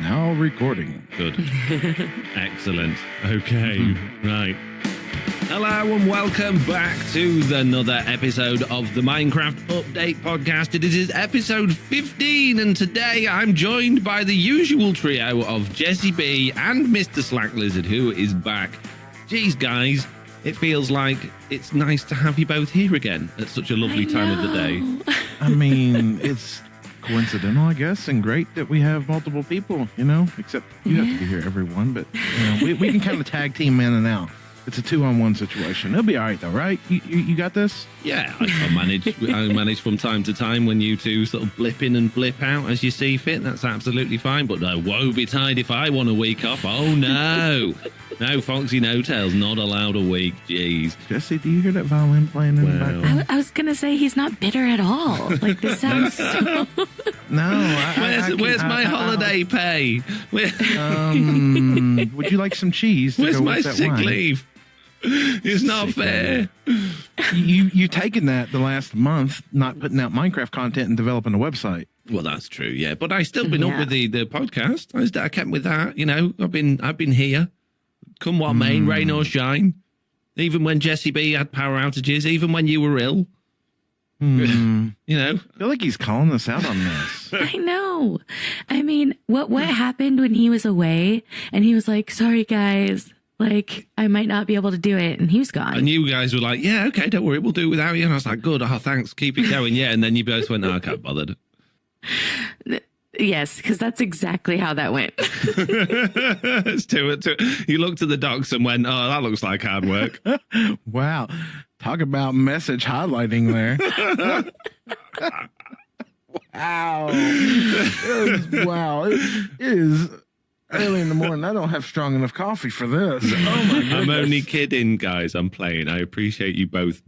Now recording. Good. Excellent. Okay. Right. Hello and welcome back to another episode of the Minecraft Update podcast. It is episode 15 and today I'm joined by the usual trio of Jessiie B and Mr. SlackLizard, who is back. Jeez, guys, it feels like it's nice to have you both here again at such a lovely time of the day. I mean, it's coincidental, I guess, and great that we have multiple people, you know, except you have to be here, everyone, but you know, we can kind of tag team in and out. It's a 2-on-1 situation. It'll be all right, though, right? You got this? Yeah, I manage from time to time when you two sort of blip in and blip out as you see fit. That's absolutely fine. But woe betide if I want a week off. Oh, no. No, FoxyNoTail's not allowed a week. Jeez. Jessiie, do you hear that violin playing in the background? I was going to say he's not bitter at all. Like, this sounds so... No. Where's my holiday pay? Would you like some cheese to Where's go my with that sick wine? leave? It's not fair. You taken that the last month, not putting out Minecraft content and developing a website. Well, that's true, yeah. But I still been up with the podcast. I kept with that. You know, I've been here. Come what may, rain or shine. Even when Jessiie B had power outages, even when you were ill. You know, I feel like he's calling us out on this. I know. I mean, what happened when he was away and he was like, sorry, guys. Like, I might not be able to do it. And he was gone. And you guys were like, yeah, okay, don't worry, we'll do it without you. And I was like, good, oh, thanks, keep it going. Yeah, and then you both went, no, I can't bother. Yes, because that's exactly how that went. It's two. You looked at the docs and went, oh, that looks like hard work. Wow. Talk about message highlighting there. Wow. It is early in the morning. I don't have strong enough coffee for this. Oh my goodness. I'm only kidding, guys. I'm playing. I appreciate you both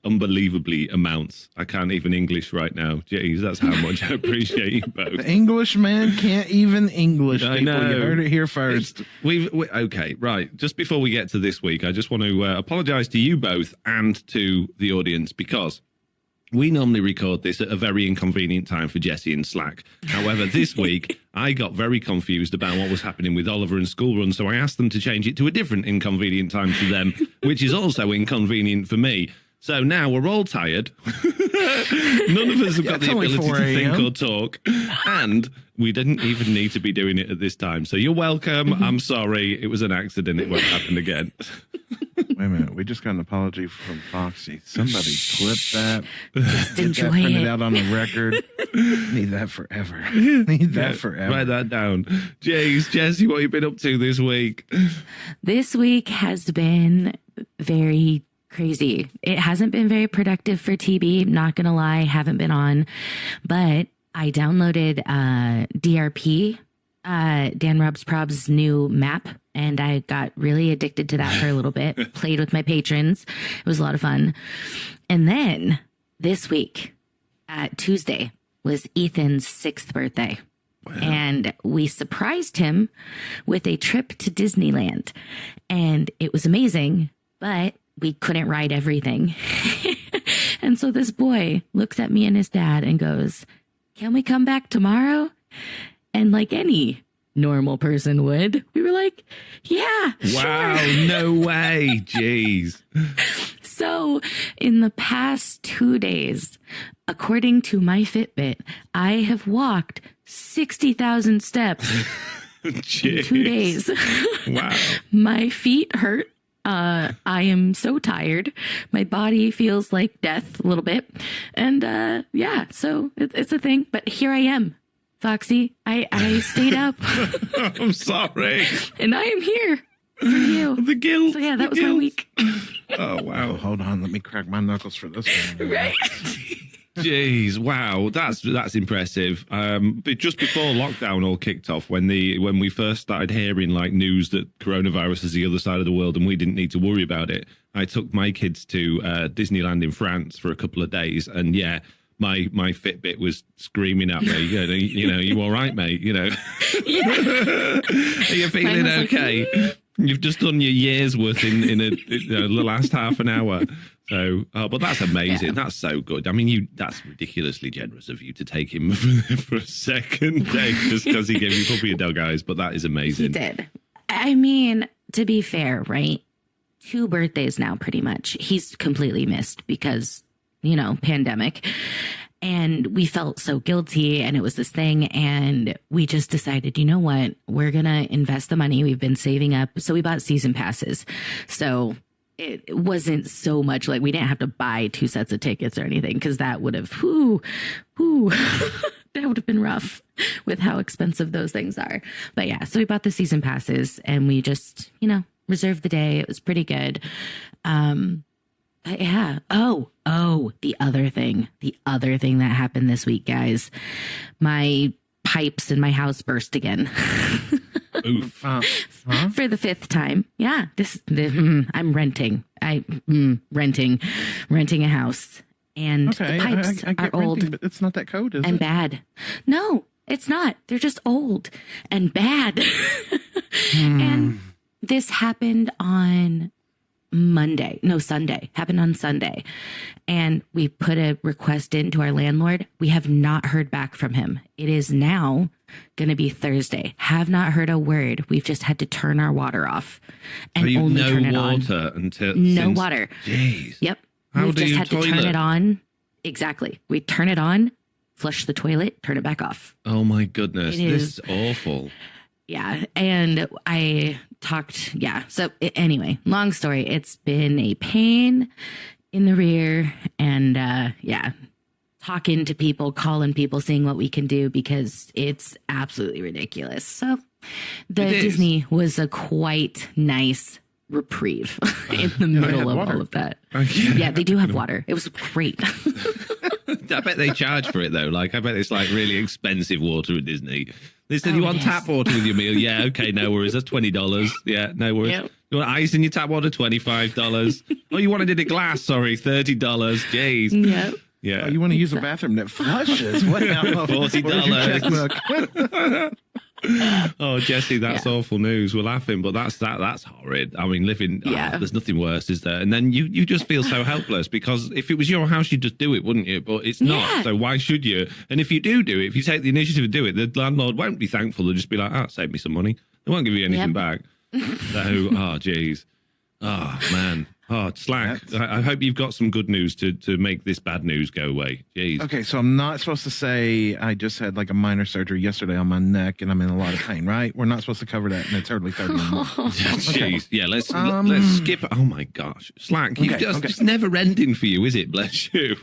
unbelievably amounts. I can't even English right now. Jeez, that's how much I appreciate you both. The Englishman can't even English, I people. know. You heard it here first. Okay, right. Just before we get to this week, I just want to apologize to you both and to the audience because we normally record this at a very inconvenient time for Jessiie and Slack. However, this week, I got very confused about what was happening with Oliver and school run, so I asked them to change it to a different inconvenient time for them, which is also inconvenient for me. So now we're all tired. None of us have got the ability to think or talk. And we didn't even need to be doing it at this time. So you're welcome. I'm sorry. It was an accident. It won't happen again. Wait a minute. We just got an apology from Foxy. Somebody clip that. Just enjoy that printed it. out on the record. Need that forever. Need that forever. Write that down. Jeez, Jessiie, what have you been up to this week? This week has been very crazy. It hasn't been very productive for TB. Not going to lie. Haven't been on. But I downloaded DRP, Dan Rob's Prob's new map. And I got really addicted to that for a little bit. Played with my patrons. It was a lot of fun. And then this week, Tuesday, was Ethan's 6th birthday. Wow. And we surprised him with a trip to Disneyland. And it was amazing, but we couldn't ride everything. And so this boy looks at me and his dad and goes, can we come back tomorrow? And like any normal person would, we were like, yeah, wow, sure. No way. Jeez. So in the past 2 days, according to my Fitbit, I have walked 60,000 steps in 2 days. Wow. My feet hurt. I am so tired. My body feels like death a little bit. And yeah, so it's a thing. But here I am, Foxy. I stayed up. I'm sorry. And I am here for you. The guilt. So yeah, that was my week. Oh, wow. Hold on. Let me crack my knuckles for this one. Right. Jeez, wow, that's impressive. But just before lockdown all kicked off, when we first started hearing like news that coronavirus is the other side of the world and we didn't need to worry about it, I took my kids to Disneyland in France for a couple of days, and yeah, my Fitbit was screaming at me, you know, you all right, mate? You know, Yeah. are you feeling okay? You've just done your year's worth in the last half an hour. So, but that's amazing. Yeah. That's so good. I mean, that's ridiculously generous of you to take him for a second day just because he gave you puppy and dog eyes. But that is amazing. He did. I mean, to be fair, right? 2 birthdays now, pretty much. He's completely missed because, pandemic. And we felt so guilty, and it was this thing, and we just decided, you know what, we're going to invest the money we've been saving up. So we bought season passes. So it wasn't so much like we didn't have to buy 2 sets of tickets or anything, because that would have, that would have been rough with how expensive those things are. But yeah, so we bought the season passes, and we just, reserved the day. It was pretty good. Yeah. Oh, the other thing that happened this week, guys, my pipes in my house burst again. Oof. For the 5th time. Yeah. I'm renting. Renting a house, and the pipes I get are old, renting, but it's not that code, is and it? Bad. No, it's not. They're just old and bad. And this happened on Sunday. Happened on Sunday. And we put a request into our landlord. We have not heard back from him. It is now going to be Thursday. Have not heard a word. We've just had to turn our water off and only turn it on. No water. Jeez. Yep. How We've do just you had toilet? to turn it on. Exactly. We turn it on, flush the toilet, turn it back off. Oh my goodness. This is awful. Yeah. And I talked. Yeah. So anyway, long story. It's been a pain in the rear, and talking to people, calling people, seeing what we can do, because it's absolutely ridiculous. So the Disney was a quite nice reprieve in the middle of all of that. Yeah, they do have water. It was great. I bet they charge for it though. Like, I bet it's like really expensive water at Disney. They said, you want tap water with your meal? Yeah, okay, no worries. That's $20. Yeah, no worries. Yep. You want ice in your tap water? $25. Oh, you wanted it in a glass? Sorry, $30. Jeez. Yep. Yeah. Oh, you want to use a bathroom that flushes? What now? $40. Oh, Jessie, that's awful news. We're laughing, but that's horrid. I mean, there's nothing worse, is there? And then you just feel so helpless, because if it was your house, you'd just do it, wouldn't you? But it's not. So why should you? And if you do it, if you take the initiative to do it, the landlord won't be thankful. They'll just be like, save me some money. They won't give you anything back. So, geez. Oh, man. Oh, Slack. I hope you've got some good news to make this bad news go away. Jeez. Okay, so I'm not supposed to say I just had like a minor surgery yesterday on my neck and I'm in a lot of pain, right? We're not supposed to cover that, and it's early 30 anymore. Jeez. Yeah, let's skip. Oh my gosh, Slack. It's never ending for you, is it? Bless you.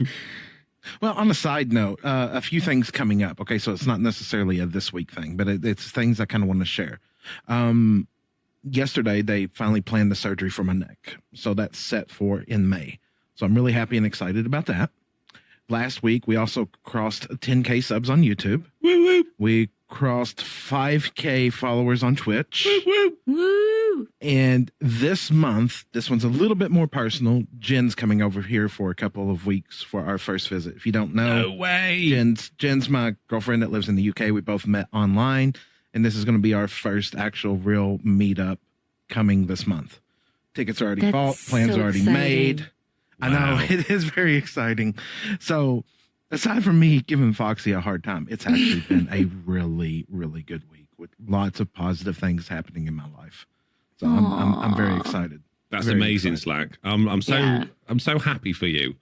Well, on a side note, a few things coming up. Okay, so it's not necessarily a this week thing, but it's things I kind of want to share. Yesterday, they finally planned the surgery for my neck. So that's set for in May. So I'm really happy and excited about that. Last week, we also crossed 10K subs on YouTube. Woo, woo. We crossed 5K followers on Twitch. Woo, woo. Woo! And this month, this one's a little bit more personal. Jen's coming over here for a couple of weeks for our first visit. If you don't know, no way. Jen's my girlfriend that lives in the UK. We both met online. And this is going to be our first actual real meetup coming this month. Tickets are already bought. Plans are already made. I know. It is very exciting. So aside from me giving Foxy a hard time, it's actually been a really, really good week with lots of positive things happening in my life. So I'm very excited. That's very amazing, excited. Slack. I'm so happy for you.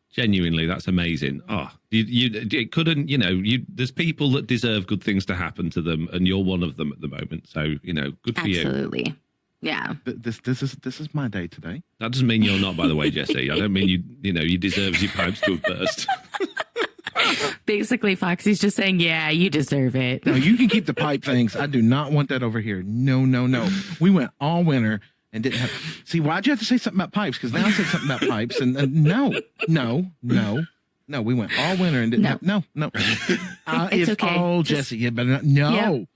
Genuinely, that's amazing. You couldn't, there's people that deserve good things to happen to them, and you're one of them at the moment. So, good for you. Absolutely. Yeah. This is my day today. That doesn't mean you're not, by the way, Jessie. I don't mean you deserve your pipes to have burst. Basically, Foxy's just saying, yeah, you deserve it. No, you can keep the pipe things. I do not want that over here. No. We went all winter and didn't have. See, why'd you have to say something about pipes? Because now I said something about pipes, and no. We went all winter and didn't have. No. It's okay. all Jessie. Yeah, but no. Yep.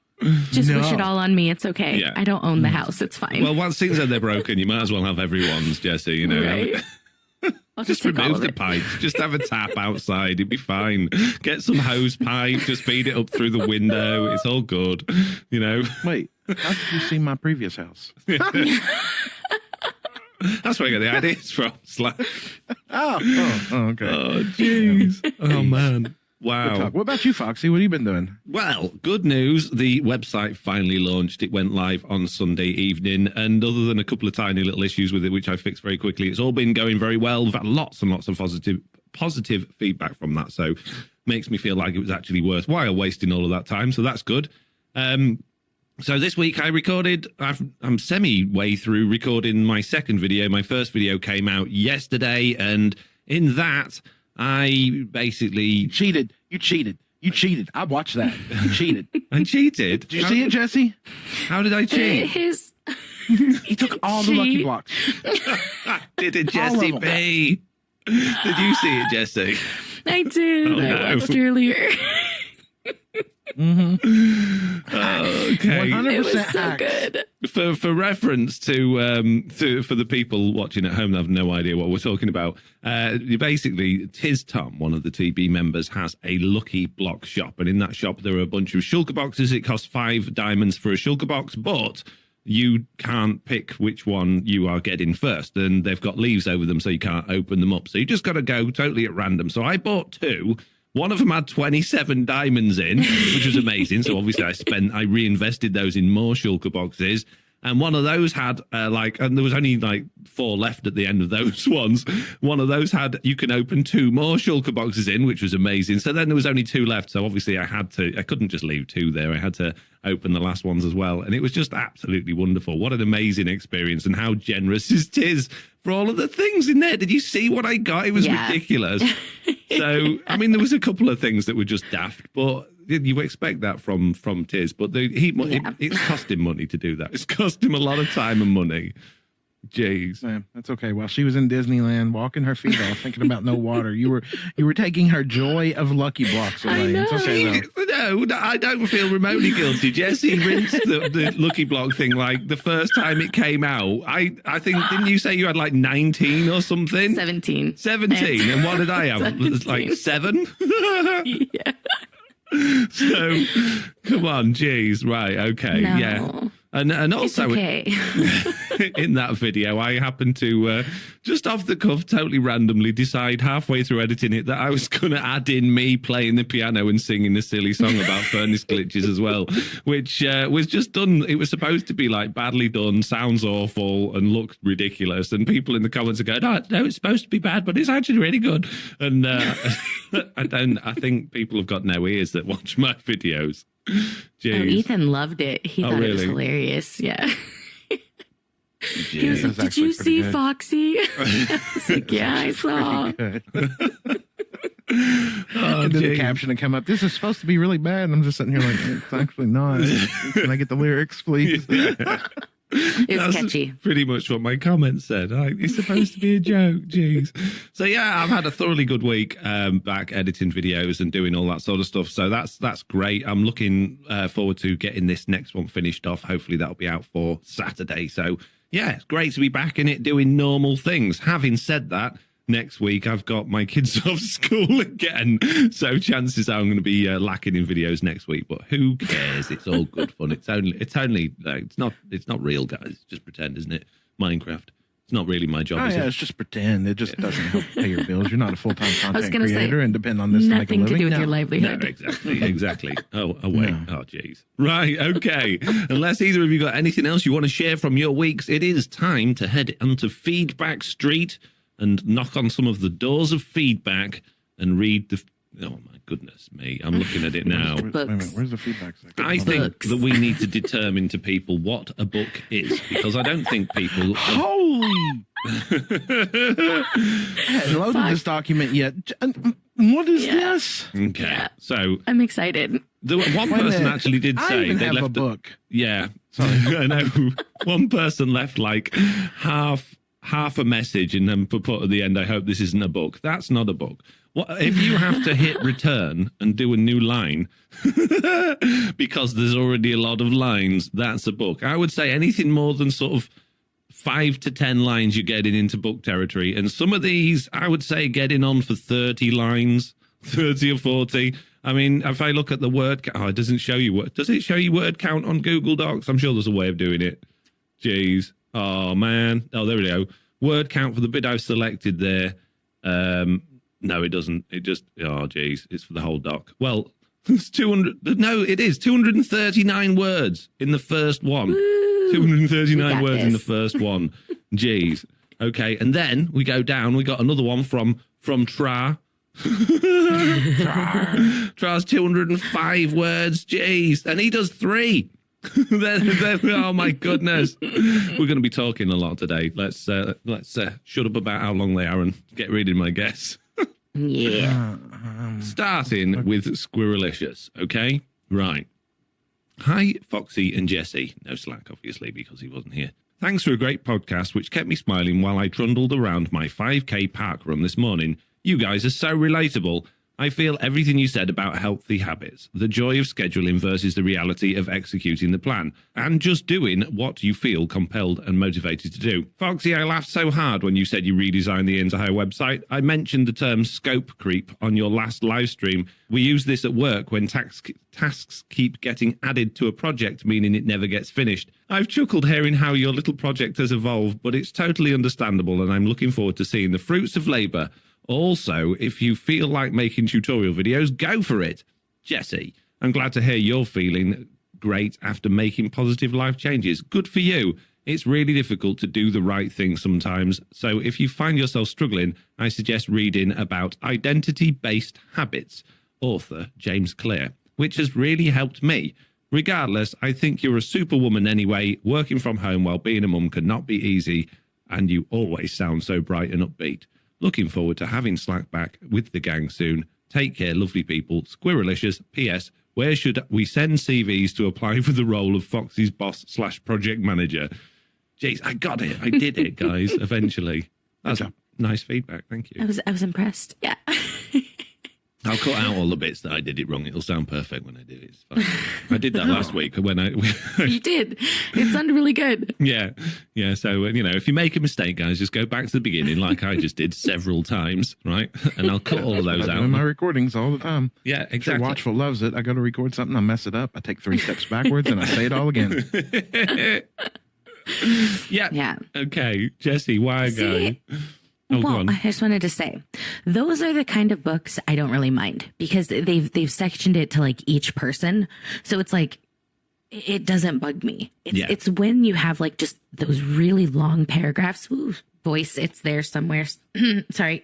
Just wish it all on me. It's okay. Yeah. I don't own the house. It's fine. Well, once things are they're broken, you might as well have everyone's, Jessie. Right. I'll Just take all remove of the it. pipes. Just have a tap outside. It'd be fine. Get some hose pipe. Just feed it up through the window. It's all good. You know. Wait, how did you see my previous house? That's where I get the ideas from. Slack. Okay. Oh, jeez. Oh, man. Good Wow. talk. What about you, Foxy? What have you been doing? Well, good news. The website finally launched. It went live on Sunday evening. And other than a couple of tiny little issues with it, which I fixed very quickly, it's all been going very well. We've had lots and lots of positive feedback from that. So makes me feel like it was actually worthwhile wasting all of that time. So that's good. So this week I recorded, I'm semi-way through recording my second video. My first video came out yesterday. And in that, I basically... You cheated. I watched that. You cheated. I cheated. Did you see it, Jesse? How did I cheat? His He took all the lucky Cheat. blocks. Did it, All of Jessiie them. B? Did you see it, Jessiie? I did. Oh, no. I watched earlier. Okay. 100% It was so hacks. good. For reference to for the people watching at home that have no idea what we're talking about, basically, Tiz Tom, one of the TB members, has a lucky block shop, and in that shop there are a bunch of shulker boxes. It costs 5 diamonds for a shulker box, but you can't pick which one you are getting first, and they've got leaves over them, so you can't open them up. So you just got to go totally at random. So I bought 2. One of them had 27 diamonds in, which was amazing. So obviously I reinvested those in more shulker boxes. And one of those had and there was only 4 left at the end of those ones. One of those had, you can open 2 more shulker boxes in, which was amazing. So then there was only 2 left. So obviously I couldn't just leave 2 there. I had to open the last ones as well. And it was just absolutely wonderful. What an amazing experience, and how generous is Tiz for all of the things in there. Did you see what I got? It was ridiculous. So, I mean, there was a couple of things that were just daft, but you expect that from Tiz. But it's cost him money to do that. It's cost him a lot of time and money. Jeez. Man, that's okay. While she was in Disneyland, walking her feet off, thinking about no water, you were taking her joy of lucky blocks away. I know. It's okay though. No, I don't feel remotely guilty. Jessiie rinsed the Lucky Block thing the first time it came out. I think, didn't you say you had 19 or something? 17. 17. And what did I have? 17. 7? Yeah. So, come on, geez. Right, okay, No. yeah. And also, It's okay. in that video, I happened to just off the cuff, totally randomly decide halfway through editing it that I was going to add in me playing the piano and singing a silly song about furnace glitches as well, which was just done. It was supposed to be badly done, sounds awful, and looked ridiculous. And people in the comments are going, no, it's supposed to be bad, but it's actually really good. And I think people have got no ears that watch my videos. Jeez. Oh, Ethan loved it. He thought it was really? hilarious. Yeah. He was It like, was did actually you pretty see good. Foxy? I was like, yeah, I saw. Good. Oh, And then the geez. caption would come up, this is supposed to be really bad. And I'm just sitting here it's actually not. Can I get the lyrics, please? It's That's catchy. pretty much what my comments said. It's supposed to be a joke. Jeez. So yeah, I've had a thoroughly good week back editing videos and doing all that sort of stuff. So that's great. I'm looking forward to getting this next one finished off. Hopefully that'll be out for Saturday. So yeah, it's great to be back in it doing normal things. Having said that, next week I've got my kids off school again, so chances are I'm going to be lacking in videos next week, but who cares? It's all good fun. It's not real, guys. It's just pretend, isn't it? Minecraft. It's not really my job. Oh, is yeah, it? it's just pretend. It just doesn't help pay your bills. You're not a full-time content gonna say, creator and depend on this to make a Nothing to living. do with No. your No, livelihood. exactly. Oh, wait. No. Oh, jeez. Right, okay. Unless either of you got anything else you want to share from your weeks, it is time to head onto Feedback Street and knock on some of the doors of feedback and read the... Oh, my goodness me. I'm looking at it now. Wait a minute, where's the feedback section? I think that we need to determine to people what a book is, because I don't think people... Holy! I hadn't loaded this document yet. What is this? Okay, Yeah. so I'm excited. the one Wait a person minute. actually did I say even they have left a book. Yeah, I know. One person left half a message and then put at the end, I hope this isn't a book. That's not a book. What if you have to hit return and do a new line because there's already a lot of lines? That's a book. I would say anything more than sort of 5 to 10 lines you're getting into book territory. And some of these, I would say, getting on for 30 lines, 30 or 40. I mean, if I look at the word count, it doesn't show you does it show you word count on Google Docs? I'm sure there's a way of doing it. Jeez. Oh, man. Oh, there we go. Word count for the bit I've selected there. No, it doesn't. It just, oh, geez, it's for the whole doc. Well, it's 200. No, it is 239 words in the first one. Woo, 239 words this. in the first one. Jeez. Okay. And then we go down. We got another one from Tra. Tra's 205 words. Jeez. And he does 3. Oh my goodness, we're going to be talking a lot today. Let's shut up about how long they are and get reading my guess. Yeah. Starting with Squirrelicious. Okay, right. Hi, Foxy and Jessiie. No Slack, obviously, because he wasn't here. Thanks for a great podcast, which kept me smiling while I trundled around my 5K park run this morning. You guys are so relatable. I feel everything you said about healthy habits, the joy of scheduling versus the reality of executing the plan, and just doing what you feel compelled and motivated to do. Foxy, I laughed so hard when you said you redesigned the entire website. I mentioned the term scope creep on your last live stream. We use this at work when tasks keep getting added to a project, meaning it never gets finished. I've chuckled hearing how your little project has evolved, but it's totally understandable, and I'm looking forward to seeing the fruits of labor. Also, if you feel like making tutorial videos, go for it. Jessiie, I'm glad to hear you're feeling great after making positive life changes. Good for you. It's really difficult to do the right thing sometimes. So if you find yourself struggling, I suggest reading about Identity-Based Habits, author James Clear, which has really helped me. Regardless, I think you're a superwoman anyway. Working from home while being a mum cannot be easy, and you always sound so bright and upbeat. Looking forward to having Slack back with the gang soon. Take care, lovely people. Squirrelicious. P.S. Where should we send CVs to apply for the role of Foxy's boss/project manager? Jeez, I got it. I did it, guys, eventually. That's nice feedback. Thank you. I was impressed. Yeah. I'll cut out all the bits that I did it wrong. It'll sound perfect when I do it. It's fine. I did that last week when You did. It sounded really good. Yeah. So, if you make a mistake, guys, just go back to the beginning like I just did several times, right? And I'll cut all of those out. In my recordings all the time. Yeah, exactly. Sure, Watchful loves it. I go to record something, I mess it up. I take 3 steps backwards and I say it all again. Yeah. Okay. Jessiie, why go? Well, I just wanted to say, those are the kind of books I don't really mind because they've sectioned it to like each person. So it's like, it doesn't bug me. It's when you have like just those really long paragraphs. Ooh, voice, it's there somewhere. Sorry.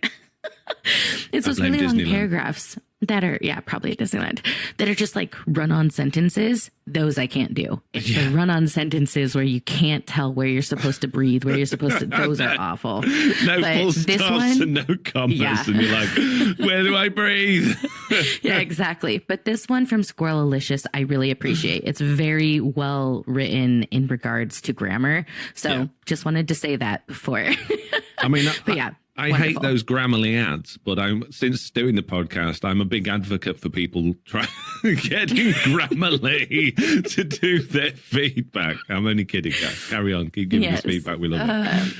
It's those really long paragraphs that are, probably at Disneyland, that are just like run-on sentences. Those I can't do. It's the run-on sentences where you can't tell where you're supposed to breathe, where you're supposed to. Those are awful. No full stops and no commas, and you're like, where do I breathe? Yeah, exactly. But this one from Squirrelicious, I really appreciate. It's very well written in regards to grammar. So just wanted to say that before. I mean, but yeah. I hate those Grammarly ads, but since doing the podcast, I'm a big advocate for people getting Grammarly to do their feedback. I'm only kidding, guys. Carry on. Keep giving us feedback. We love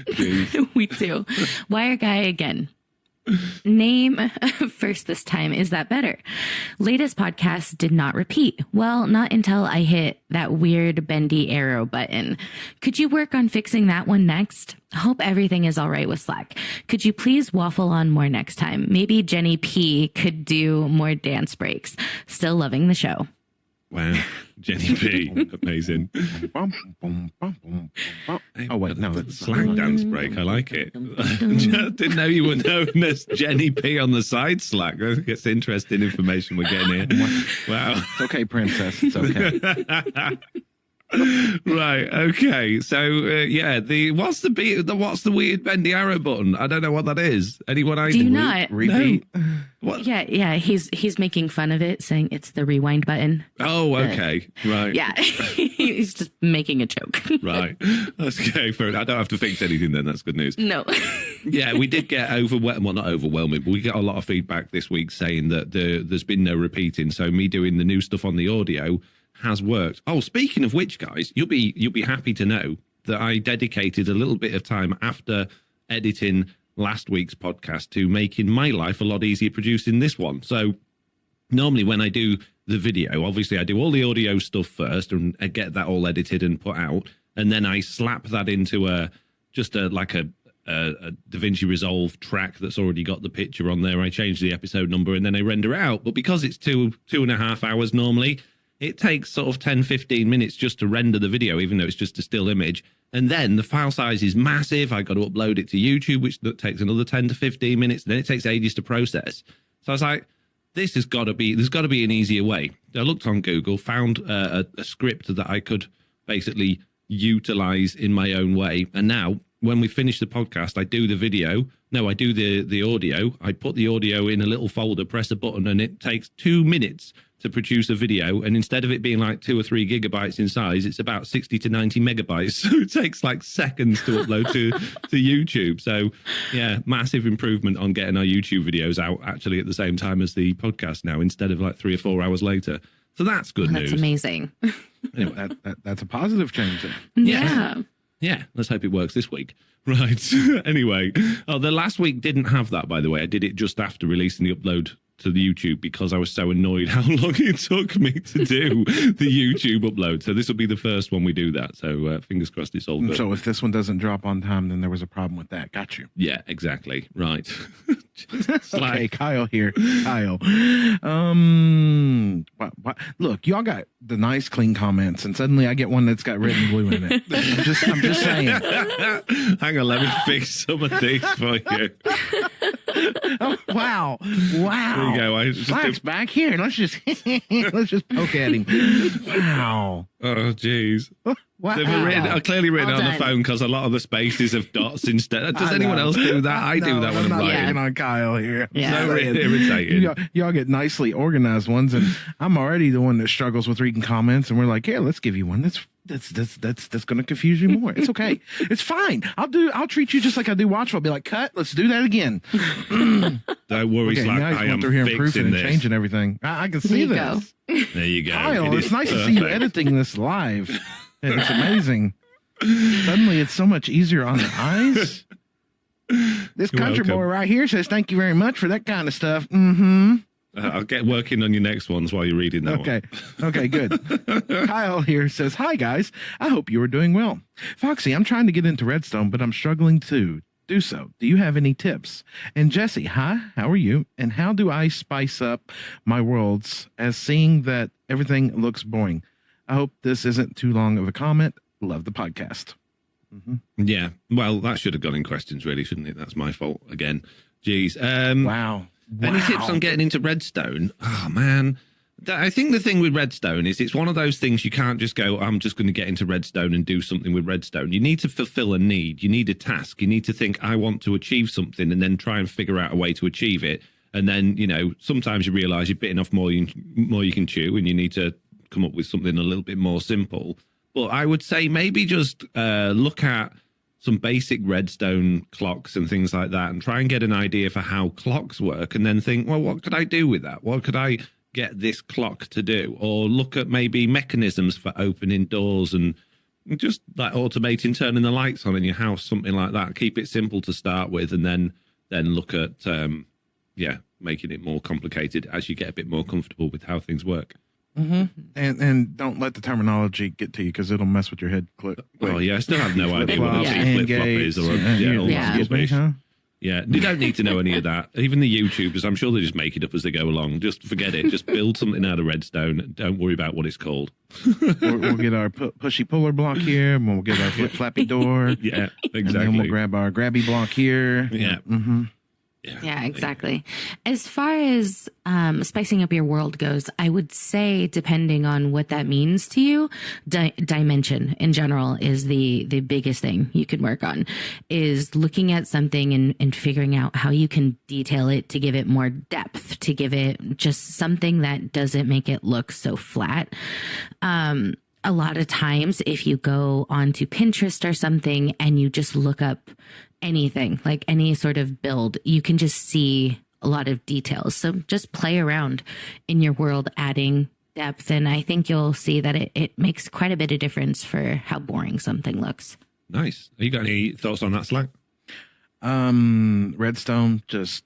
it. We do. Wire guy again. Name first this time. Is that better? Latest podcast did not repeat. Well, not until I hit that weird bendy arrow button. Could you work on fixing that one next? Hope everything is all right with Slack. Could you please waffle on more next time? Maybe Jenny P could do more dance breaks. Still loving the show. Wow. Jenny P. Amazing. Oh, wait, no. That's Slack dance break. I like it. Just didn't know you were known as Jenny P on the side Slack. That's interesting information we're getting here. Wow. It's okay, princess. It's okay. Right. Okay. So, what's the weird bendy arrow button? I don't know what that is. Anyone? Do you not? Repeat. No. What? Yeah. He's making fun of it, saying it's the rewind button. Oh, okay. Right. Yeah. He's just making a joke. Right. That's okay. Fair enough. I don't have to fix anything then. That's good news. No. Yeah, we did get not overwhelming, but we got a lot of feedback this week saying that there's been no repeating. So me doing the new stuff on the audio has worked. Oh, speaking of which, guys, you'll be happy to know that I dedicated a little bit of time after editing last week's podcast to making my life a lot easier producing this one. So normally when I do the video, obviously I do all the audio stuff first and I get that all edited and put out, and then I slap that into a DaVinci Resolve track that's already got the picture on there. I change the episode number and then I render it out. But because it's 2.5 hours normally, it takes sort of 10-15 minutes just to render the video, even though it's just a still image. And then the file size is massive. I got to upload it to YouTube, which takes another 10 to 15 minutes. Then it takes ages to process. So I was like, there's got to be an easier way. I looked on Google, found a script that I could basically utilize in my own way. And now when we finish the podcast, I do the video. No, I do the audio. I put the audio in a little folder, press a button, and it takes 2 minutes to produce a video. And instead of it being like 2 or 3 gigabytes in size, it's about 60 to 90 megabytes. So it takes like seconds to upload to YouTube. So yeah, massive improvement on getting our YouTube videos out actually at the same time as the podcast now, instead of like 3 or 4 hours later. So that's good news. That's amazing. Anyway, that's a positive change then. Yeah. Yeah, let's hope it works this week. Right. Anyway, the last week didn't have that, by the way. I did it just after releasing the upload to the YouTube because I was so annoyed how long it took me to do the YouTube upload. So this will be the first one we do that. So fingers crossed it's all good. So if this one doesn't drop on time, then there was a problem with that. Got you. Yeah, exactly. Right. Okay, Kyle here. Kyle. Look, y'all got the nice clean comments, and suddenly I get one that's got red and blue in it. I'm just saying. Hang on, let me fix some of these for you. Oh, wow. There you go. Slack's back here. Let's just poke at him. Wow. Oh, jeez. Wow. I've clearly written it on the phone because a lot of the spaces have dots instead. Does anyone else do that? I do that when I'm writing. On Kyle here. Yeah. So irritating. Y'all get nicely organized ones, and I'm already the one that struggles with reading comments. And we're like, here, let's give you one that's going to confuse you more. It's okay. It's fine. I'll treat you just like I do Watchful. I'll be like, cut. Let's do that again. Don't worry, okay, Slack. now he's I going am through here and fixing proofing and this. changing everything. I can see this. There you go. Kyle, it's nice to see you editing this live. It's amazing. Suddenly, it's so much easier on the eyes. This country boy right here says, thank you very much for that kind of stuff. Mm-hmm. I'll get working on your next ones while you're reading that one. Okay, good. Kyle here says, hi, guys. I hope you are doing well. Foxy, I'm trying to get into Redstone, but I'm struggling to do so. Do you have any tips? And Jessiie, hi, how are you? And how do I spice up my worlds as seeing that everything looks boring? I hope this isn't too long of a comment. Love the podcast. Mm-hmm. Yeah, well, that should have gone in questions, really, shouldn't it? That's my fault again. Jeez. Wow. Any tips on getting into Redstone? Oh, man. I think the thing with Redstone is it's one of those things you can't just go, I'm just going to get into Redstone and do something with Redstone. You need to fulfill a need. You need a task. You need to think, I want to achieve something, and then try and figure out a way to achieve it. And then, sometimes you realize you're bitten off more you can chew, and you need to come up with something a little bit more simple. But I would say maybe just look at some basic Redstone clocks and things like that and try and get an idea for how clocks work, and then think, well, what could I do with that? What could I get this clock to do? Or look at maybe mechanisms for opening doors and just like automating turning the lights on in your house, something like that. Keep it simple to start with, and then look at making it more complicated as you get a bit more comfortable with how things work. Mm-hmm. And don't let the terminology get to you because it'll mess with your head. Oh yeah, I still have no idea what a flip-flop is or all that rubbish. Yeah, you don't need to know any of that. Even the YouTubers, I'm sure they just make it up as they go along. Just forget it. Just build something out of Redstone. Don't worry about what it's called. We'll get our pushy puller block here, and we'll get our flip-flappy door. Yeah, exactly. And then we'll grab our grabby block here. Yeah. Mm-hmm. Yeah, exactly. As far as spicing up your world goes, I would say, depending on what that means to you, dimension in general is the biggest thing you can work on, is looking at something and figuring out how you can detail it to give it more depth, to give it just something that doesn't make it look so flat. A lot of times, if you go onto Pinterest or something and you just look up anything, like any sort of build, you can just see a lot of details. So just play around in your world, adding depth. And I think you'll see that it makes quite a bit of difference for how boring something looks. Nice. Have you got any thoughts on that, Slack? Redstone, just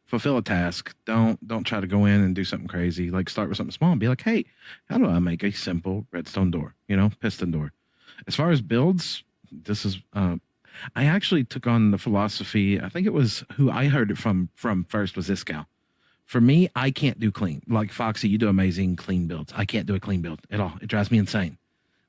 fulfill a task. Don't try to go in and do something crazy. Like start with something small and be like, hey, how do I make a simple redstone door? Piston door. As far as builds, this is I actually took on the philosophy. I think it was who I heard it from first was this gal. For me, I can't do clean. Like Foxy, you do amazing clean builds. I can't do a clean build at all. It drives me insane.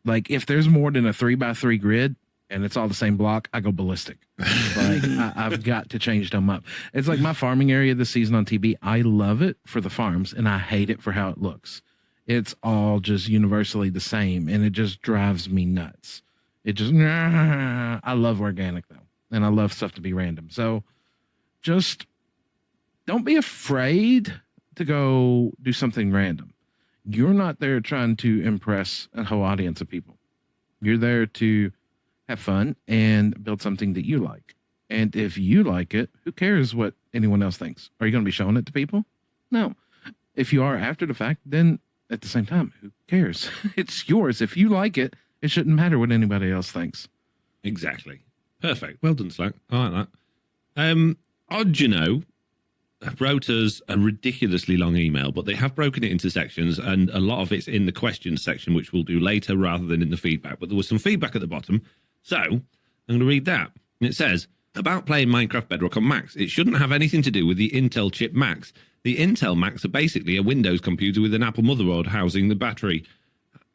Like if there's more than a 3x3 grid and it's all the same block, I go ballistic. Like I've got to change them up. It's like my farming area this season on TB. I love it for the farms and I hate it for how it looks. It's all just universally the same and it just drives me nuts. I love organic though. And I love stuff to be random. So just don't be afraid to go do something random. You're not there trying to impress a whole audience of people. You're there to have fun and build something that you like. And if you like it, who cares what anyone else thinks? Are you going to be showing it to people? No. If you are after the fact, then at the same time, who cares? It's yours. If you like it, it shouldn't matter what anybody else thinks. Exactly. Perfect. Well done, Slack. I like that. Odd, wrote us a ridiculously long email, but they have broken it into sections, and a lot of it's in the questions section, which we'll do later rather than in the feedback. But there was some feedback at the bottom, so I'm going to read that. And it says, about playing Minecraft Bedrock on Macs, it shouldn't have anything to do with the Intel chip Macs. The Intel Macs are basically a Windows computer with an Apple motherboard housing the battery.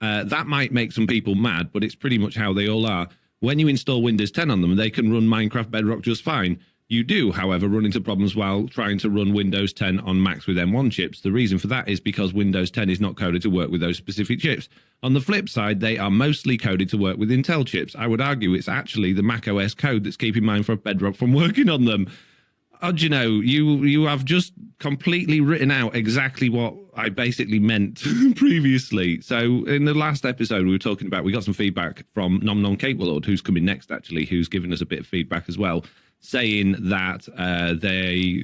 That might make some people mad, but it's pretty much how they all are. When you install Windows 10 on them, they can run Minecraft Bedrock just fine. You do, however, run into problems while trying to run Windows 10 on Macs with M1 chips. The reason for that is because Windows 10 is not coded to work with those specific chips. On the flip side, they are mostly coded to work with Intel chips. I would argue it's actually the Mac OS code that's keeping Minecraft Bedrock from working on them. You have just completely written out exactly what I basically meant previously. So in the last episode we got some feedback from Nom Nom Cake Lord, who's coming next actually, who's given us a bit of feedback as well, saying that they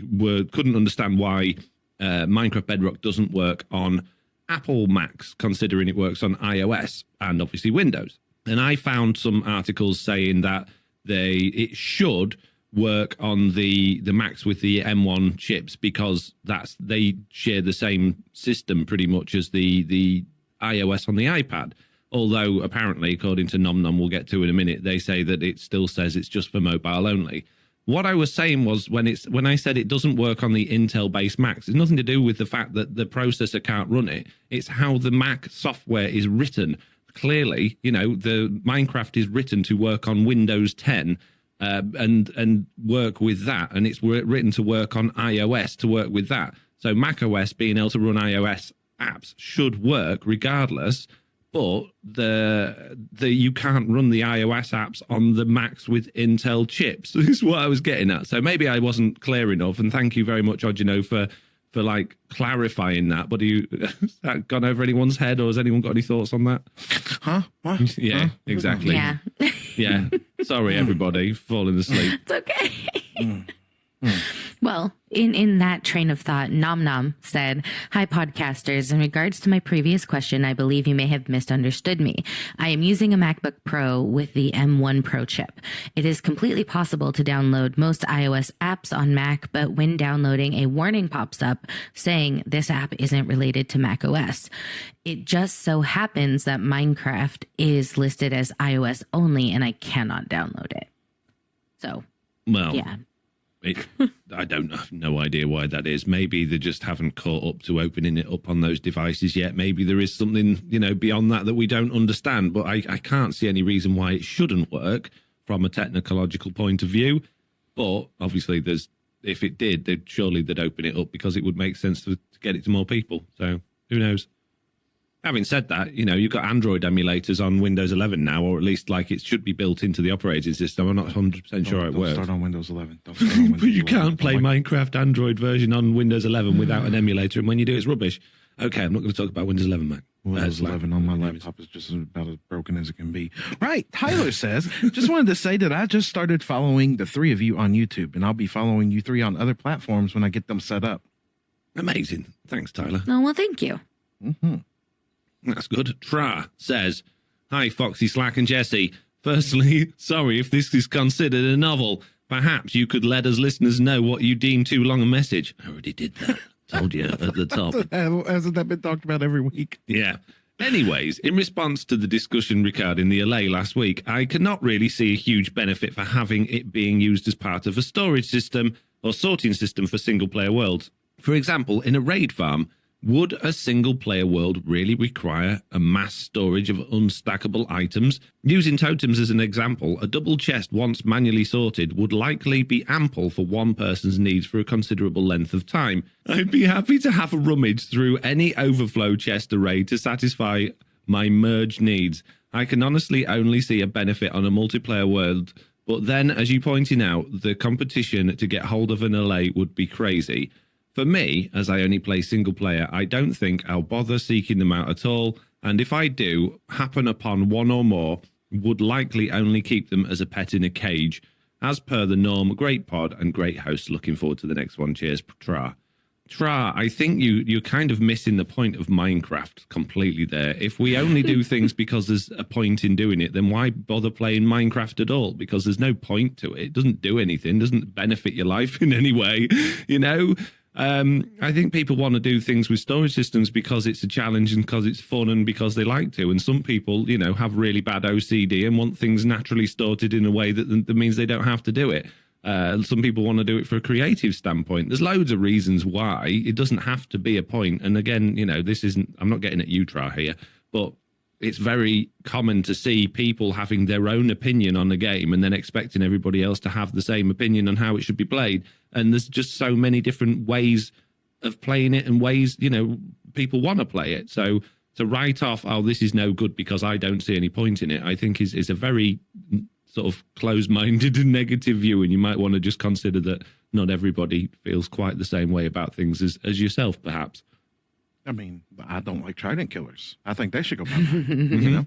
couldn't understand why Minecraft Bedrock doesn't work on Apple Macs, considering it works on iOS and obviously Windows. And I found some articles saying that it should work on the Macs with the M1 chips because they share the same system pretty much as the iOS on the iPad. Although apparently, according to Nom Nom, we'll get to in a minute, they say that it still says it's just for mobile only. What I was saying was when I said it doesn't work on the Intel-based Macs, it's nothing to do with the fact that the processor can't run it. It's how the Mac software is written. Clearly, the Minecraft is written to work on Windows 10 and work with that, and it's written to work on iOS to work with that. So Mac OS being able to run iOS apps should work regardless. But you can't run the iOS apps on the Macs with Intel chips. This is what I was getting at. So maybe I wasn't clear enough. And thank you very much, Odd, for clarifying that. But has that gone over anyone's head, or has anyone got any thoughts on that? Huh? What? Yeah, huh? Exactly. Yeah. Yeah. Sorry, everybody, falling asleep. It's okay. Well, in that train of thought, Nom Nom said, "Hi, podcasters. In regards to my previous question, I believe you may have misunderstood me. I am using a MacBook Pro with the M1 Pro chip. It is completely possible to download most iOS apps on Mac, but when downloading, a warning pops up saying this app isn't related to Mac OS. It just so happens that Minecraft is listed as iOS only, and I cannot download it. So, well, yeah." I don't have no idea why that is. Maybe they just haven't caught up to opening it up on those devices yet. Maybe there is something, beyond that we don't understand. But I can't see any reason why it shouldn't work from a technological point of view. But obviously, if it did, they'd open it up because it would make sense to get it to more people. So who knows? Having said that, you've got Android emulators on Windows 11 now, or at least it should be built into the operating system. I'm not 100% sure it works. Don't start on Windows 11. Don't start on Windows 11. But you can't play Minecraft Android version on Windows 11 without an emulator, and when you do, it's rubbish. Okay, I'm not going to talk about Windows 11, Mac. Windows 11 on my laptop is just about as broken as it can be. Right. Tyler says, just wanted to say that I just started following the three of you on YouTube, and I'll be following you three on other platforms when I get them set up. Amazing. Thanks, Tyler. Oh, well, thank you. Mm-hmm. That's good. Tra says, "Hi, Foxy, Slack, and Jessiie. Firstly, sorry if this is considered a novel. Perhaps you could let us listeners know what you deem too long a message. I already did that. Told you at the top. Hasn't that been talked about every week? Yeah. Anyways, in response to the discussion regarding the LA last week, I cannot really see a huge benefit for having it being used as part of a storage system or sorting system for single-player worlds. For example, in a raid farm, would a single-player world really require a mass storage of unstackable items? Using totems as an example, a double chest once manually sorted would likely be ample for one person's needs for a considerable length of time. I'd be happy to have a rummage through any overflow chest array to satisfy my merge needs. I can honestly only see a benefit on a multiplayer world, but then, as you pointed out, the competition to get hold of an LA would be crazy. For me, as I only play single player, I don't think I'll bother seeking them out at all, and if I do happen upon one or more, would likely only keep them as a pet in a cage. As per the norm, great pod and great host. Looking forward to the next one. Cheers, Tra. Tra, I think you're kind of missing the point of Minecraft completely there. If we only do things because there's a point in doing it, then why bother playing Minecraft at all? Because there's no point to it. It doesn't do anything, doesn't benefit your life in any way, you know? I think people want to do things with storage systems because it's a challenge and because it's fun and because they like to. And some people, you know, have really bad OCD and want things naturally sorted in a way that means they don't have to do it. Some people want to do it for a creative standpoint. There's loads of reasons why. It doesn't have to be a point. And again, you know, I'm not getting at you, Tra, here, but it's very common to see people having their own opinion on the game and then expecting everybody else to have the same opinion on how it should be played. And there's just so many different ways of playing it and ways, you know, people want to play it. So to write off, oh, this is no good because I don't see any point in it, I think is a very sort of closed-minded and negative view. And you might want to just consider that not everybody feels quite the same way about things as yourself, perhaps. I mean, I don't like trident killers. I think they should go back. You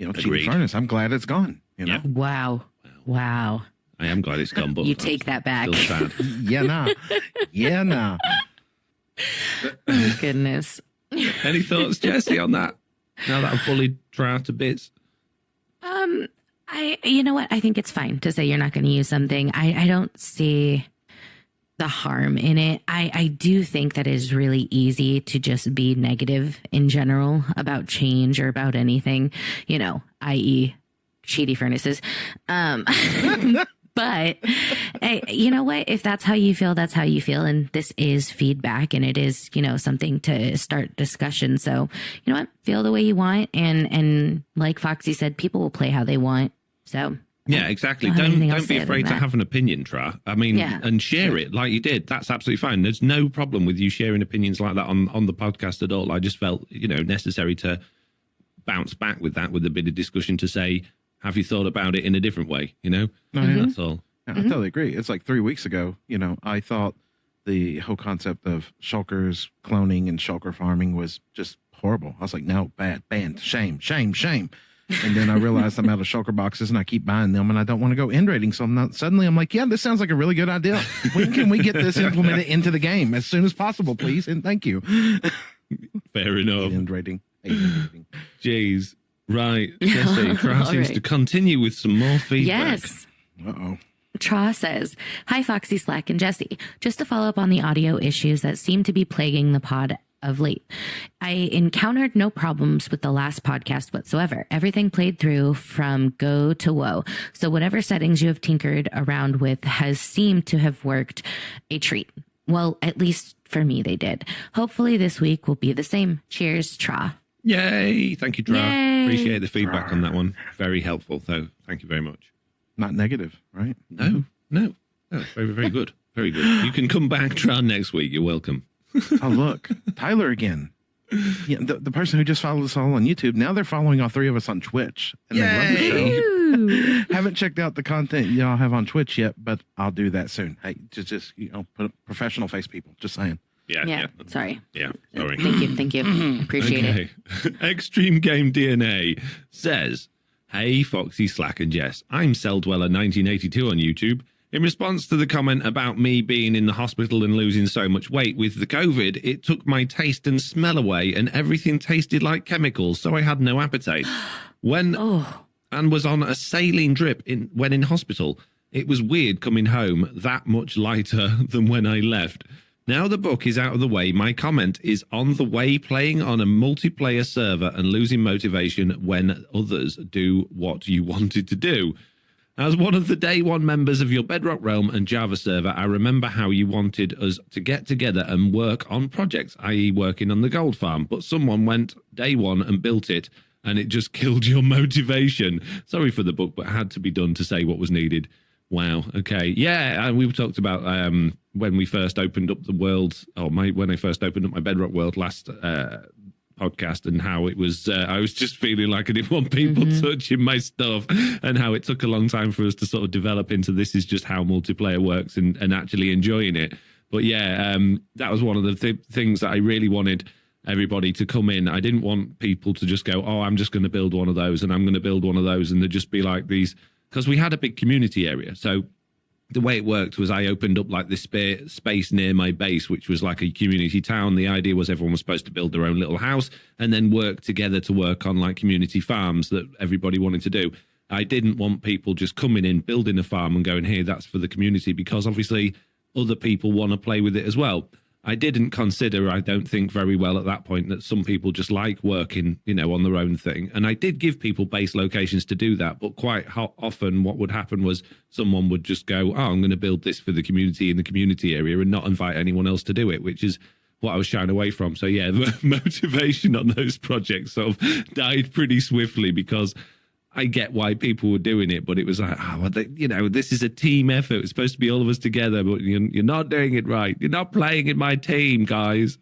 know, cheap furnace. I'm glad it's gone. You know. Yeah. Wow. I am glad it's gone, but you take that back. Still sad. Yeah, nah. Oh, goodness. Any thoughts, Jessie, on that? Now that I've bullied Tra to bits. You know what? I think it's fine to say you're not going to use something. I don't see the harm in it. I do think that it is really easy to just be negative in general about change or about anything, you know, i.e. cheaty furnaces. But you know what? If that's how you feel, that's how you feel. And this is feedback and it is, you know, something to start discussion. So, you know what? Feel the way you want. And like Foxy said, people will play how they want. So yeah, exactly. Don't be afraid to have an opinion, Tra. I mean, and share it like you did. That's absolutely fine. There's no problem with you sharing opinions like that on the podcast at all. I just felt, you know, necessary to bounce back with that, with a bit of discussion to say, have you thought about it in a different way? You know, that's all. Yeah, I totally agree. It's like 3 weeks ago, you know, I thought the whole concept of shulkers cloning and shulker farming was just horrible. I was like, no, bad, banned, shame. And then I realized I'm out of shulker boxes and I keep buying them and I don't want to go end rating. So I'm like, yeah, this sounds like a really good idea. When can we get this implemented into the game as soon as possible, please? And thank you. Fair enough. End rating. Jeez. Right. Jessie, Tra seems to continue with some more feedback. Yes. Uh-oh. Tra says, hi, Foxy, Slack, and Jessie. Just to follow up on the audio issues that seem to be plaguing the pod of late. I encountered no problems with the last podcast whatsoever. Everything played through from go to woe. So whatever settings you have tinkered around with has seemed to have worked a treat. Well, at least for me, they did. Hopefully this week will be the same. Cheers, Tra. Yay. Thank you, Tra. Yay. Appreciate the feedback on that one. Very helpful. So thank you very much. Not negative, right? No. Very, very good. Very good. You can come back, Tra, next week. You're welcome. Oh, look, Tyler again. Yeah, the person who just followed us all on YouTube, now they're following all three of us on Twitch. And they love the show. Haven't checked out the content y'all have on Twitch yet, but I'll do that soon. Hey, just you know, put professional face people. Just saying. Yeah. Sorry. Yeah, sorry. Thank you. Appreciate it. Extreme Game DNA says, hey, Foxy, Slack, and Jess. I'm Celldweller1982 on YouTube. In response to the comment about me being in the hospital and losing so much weight with the COVID, it took my taste and smell away and everything tasted like chemicals, so I had no appetite. When and was on a saline drip when in hospital. It was weird coming home that much lighter than when I left. Now the book is out of the way, my comment is on the way playing on a multiplayer server and losing motivation when others do what you wanted to do. As one of the day one members of your Bedrock Realm and Java server, I remember how you wanted us to get together and work on projects, i.e. working on the gold farm, but someone went day one and built it, and it just killed your motivation. Sorry for the book, but it had to be done to say what was needed. Wow. Okay. Yeah, and we talked about when we first opened up the world, when I first opened up my Bedrock world last podcast, and how it was. I was just feeling like I didn't want people touching my stuff, and how it took a long time for us to sort of develop into this is just how multiplayer works and actually enjoying it. But yeah, that was one of the things that I really wanted everybody to come in. I didn't want people to just go, I'm just going to build one of those, and I'm going to build one of those, and they'd just be like these. Because we had a big community area. So the way it worked was I opened up like this space near my base, which was like a community town. The idea was everyone was supposed to build their own little house and then work together to work on like community farms that everybody wanted to do. I didn't want people just coming in, building a farm and going, hey, that's for the community, because obviously other people want to play with it as well. I didn't consider, I don't think very well at that point, that some people just like working, on their own thing. And I did give people base locations to do that. But quite often what would happen was someone would just go, I'm going to build this for the community in the community area and not invite anyone else to do it, which is what I was shying away from. So yeah, the motivation on those projects sort of died pretty swiftly, because I get why people were doing it, but it was like, this is a team effort. It's supposed to be all of us together, but you're not doing it right. You're not playing in my team, guys.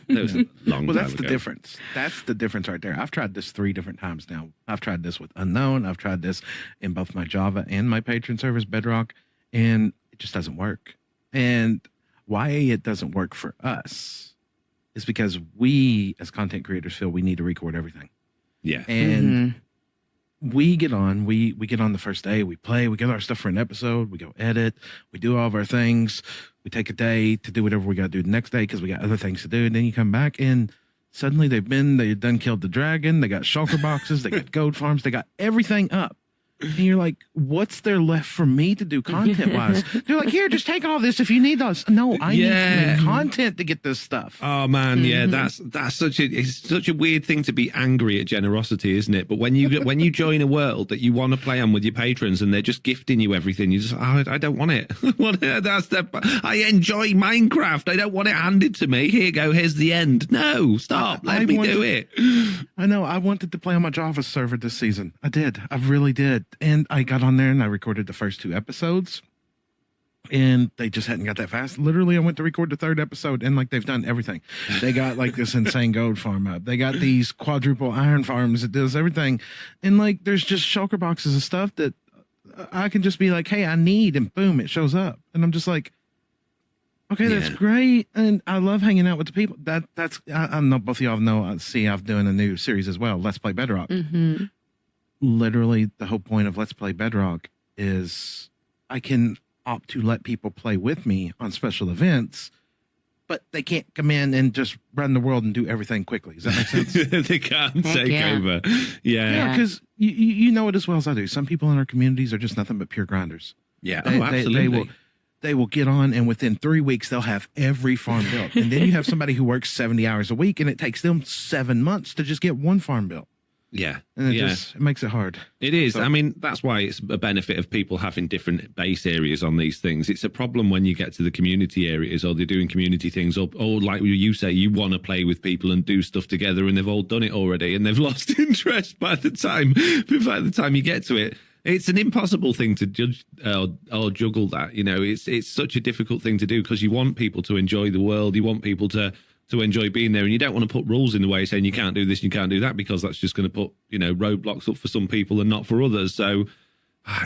That was a long time that's ago. the difference. That's the difference right there. I've tried this 3 different times now. I've tried this with Unknown. I've tried this in both my Java and my patron service, Bedrock, and it just doesn't work. And why it doesn't work for us is because we, as content creators, feel we need to record everything. Yeah. And we get on, we get on the first day, we play, we get our stuff for an episode, we go edit, we do all of our things, we take a day to do whatever we got to do the next day because we got other things to do. And then you come back and suddenly they done killed the dragon, they got shulker boxes, they got gold farms, they got everything up. And you're like, what's there left for me to do content wise? They're like, here, just take all this if you need us. No, I need to make content to get this stuff. Oh man, yeah, that's it's such a weird thing to be angry at generosity, isn't it? But when you join a world that you want to play on with your patrons and they're just gifting you everything, you just I don't want it. I enjoy Minecraft. I don't want it handed to me. Here you go, here's the end. No, stop. Let me do it. I know. I wanted to play on my Java server this season. I did. I really did. And I got on there and I recorded the first 2 episodes, and they just hadn't got that fast. Literally, I went to record the 3rd episode, and like they've done everything. They got like this insane gold farm up. They got these quadruple iron farms. It does everything. And like, there's just shulker boxes of stuff that I can just be like, hey, I need, and boom, it shows up. And I'm just like, okay, that's great. And I love hanging out with the people. I know both of y'all know, I've doing a new series as well. Let's Play Bedrock. Mm-hmm. Literally the whole point of Let's Play Bedrock is I can opt to let people play with me on special events, but they can't come in and just run the world and do everything quickly. Does that make sense? They can't take over. Yeah, because you know it as well as I do. Some people in our communities are just nothing but pure grinders. Yeah, absolutely. They will get on, and within 3 weeks, they'll have every farm built. And then you have somebody who works 70 hours a week, and it takes them 7 months to just get one farm built. Yeah. And it makes it hard. It is. So, I mean, that's why it's a benefit of people having different base areas on these things. It's a problem when you get to the community areas, or they're doing community things, or like you say, you want to play with people and do stuff together, and they've all done it already, and they've lost interest by the time you get to it. It's an impossible thing to judge or juggle that. It's such a difficult thing to do, because you want people to enjoy the world. You want people to enjoy being there, and you don't want to put rules in the way saying you can't do this, you can't do that, because that's just going to put roadblocks up for some people and not for others. So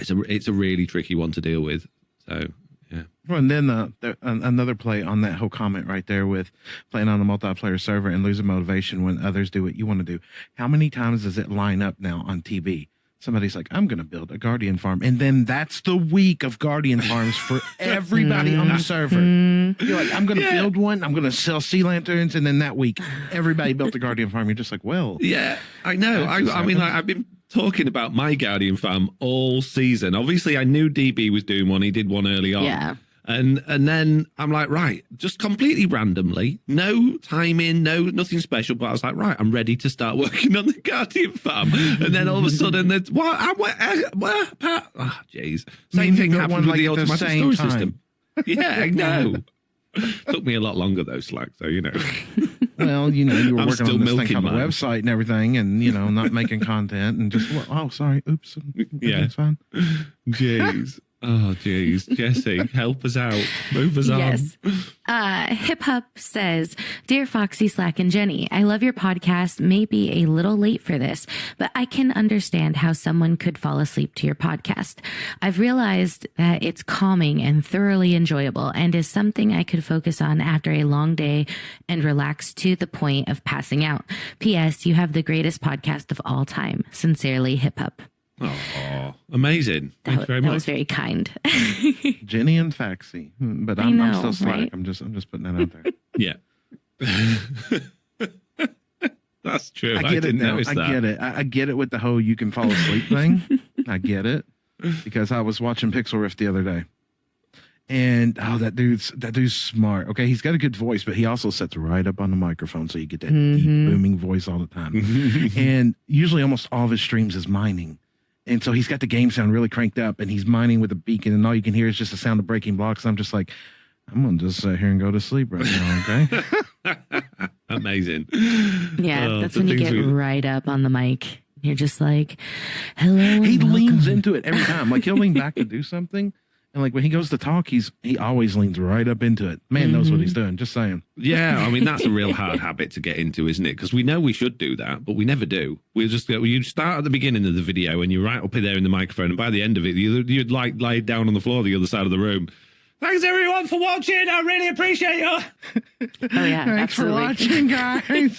it's a really tricky one to deal with. So yeah. Well, and then another play on that whole comment right there with playing on a multiplayer server and losing motivation when others do what you want to do. How many times does it line up now on TV? Somebody's like, I'm going to build a Guardian farm. And then that's the week of Guardian farms for everybody on the server. You're like, I'm going to build one. I'm going to sell sea lanterns. And then that week, everybody built a Guardian farm. You're just like, well. Yeah, I know. I mean, I've been talking about my Guardian farm all season. Obviously, I knew DB was doing one. He did one early on. Yeah. And then I'm like, right, just completely randomly, no timing, nothing special. But I was like, right, I'm ready to start working on the Guardian farm. And then all of a sudden, jeez. Same thing happened with the automatic storage system. Yeah, I know. Took me a lot longer though, Slack. So Well, you were I'm working still on this thing milking called a mine. website and everything, and not making content and just sorry, oops, Yeah. it's fine. Jeez. Oh, jeez. Jessiie, help us out. Move us on. Yes. Hip Hop says, Dear Foxy, Slack, and Jenny, I love your podcast. May be a little late for this, but I can understand how someone could fall asleep to your podcast. I've realized that it's calming and thoroughly enjoyable and is something I could focus on after a long day and relax to the point of passing out. P.S. You have the greatest podcast of all time. Sincerely, Hip Hop. Oh, amazing. Thank you very That much. was very kind. Jenny and Foxy, but I I'm know, still Slack. right? I'm just putting that out there. Yeah. That's true. I get it now. I get it. I get it with the whole you can fall asleep thing. I get it because I was watching Pixel Rift the other day, and that dude's smart. Okay, he's got a good voice, but he also sits right up on the microphone, so you get that deep booming voice all the time. And usually, almost all of his streams is mining, and so he's got the game sound really cranked up, and he's mining with a beacon, and all you can hear is just the sound of breaking blocks. And I'm just like, I'm gonna just sit here and go to sleep right now. Okay. Amazing. Yeah, that's when you get right up on the mic. You're just like, hello. He and leans welcome. into it every time. Like he'll lean back to do something, and like when he goes to talk, he always leans right up into it. Man knows what he's doing. Just saying. Yeah, I mean that's a real hard habit to get into, isn't it? Because we know we should do that, but we never do. We just go. You start at the beginning of the video, and you're right up there in the microphone, and by the end of it, you'd like lie down on the floor the other side of the room. Thanks everyone for watching. I really appreciate you. Oh yeah, Thanks for absolutely. watching, guys. I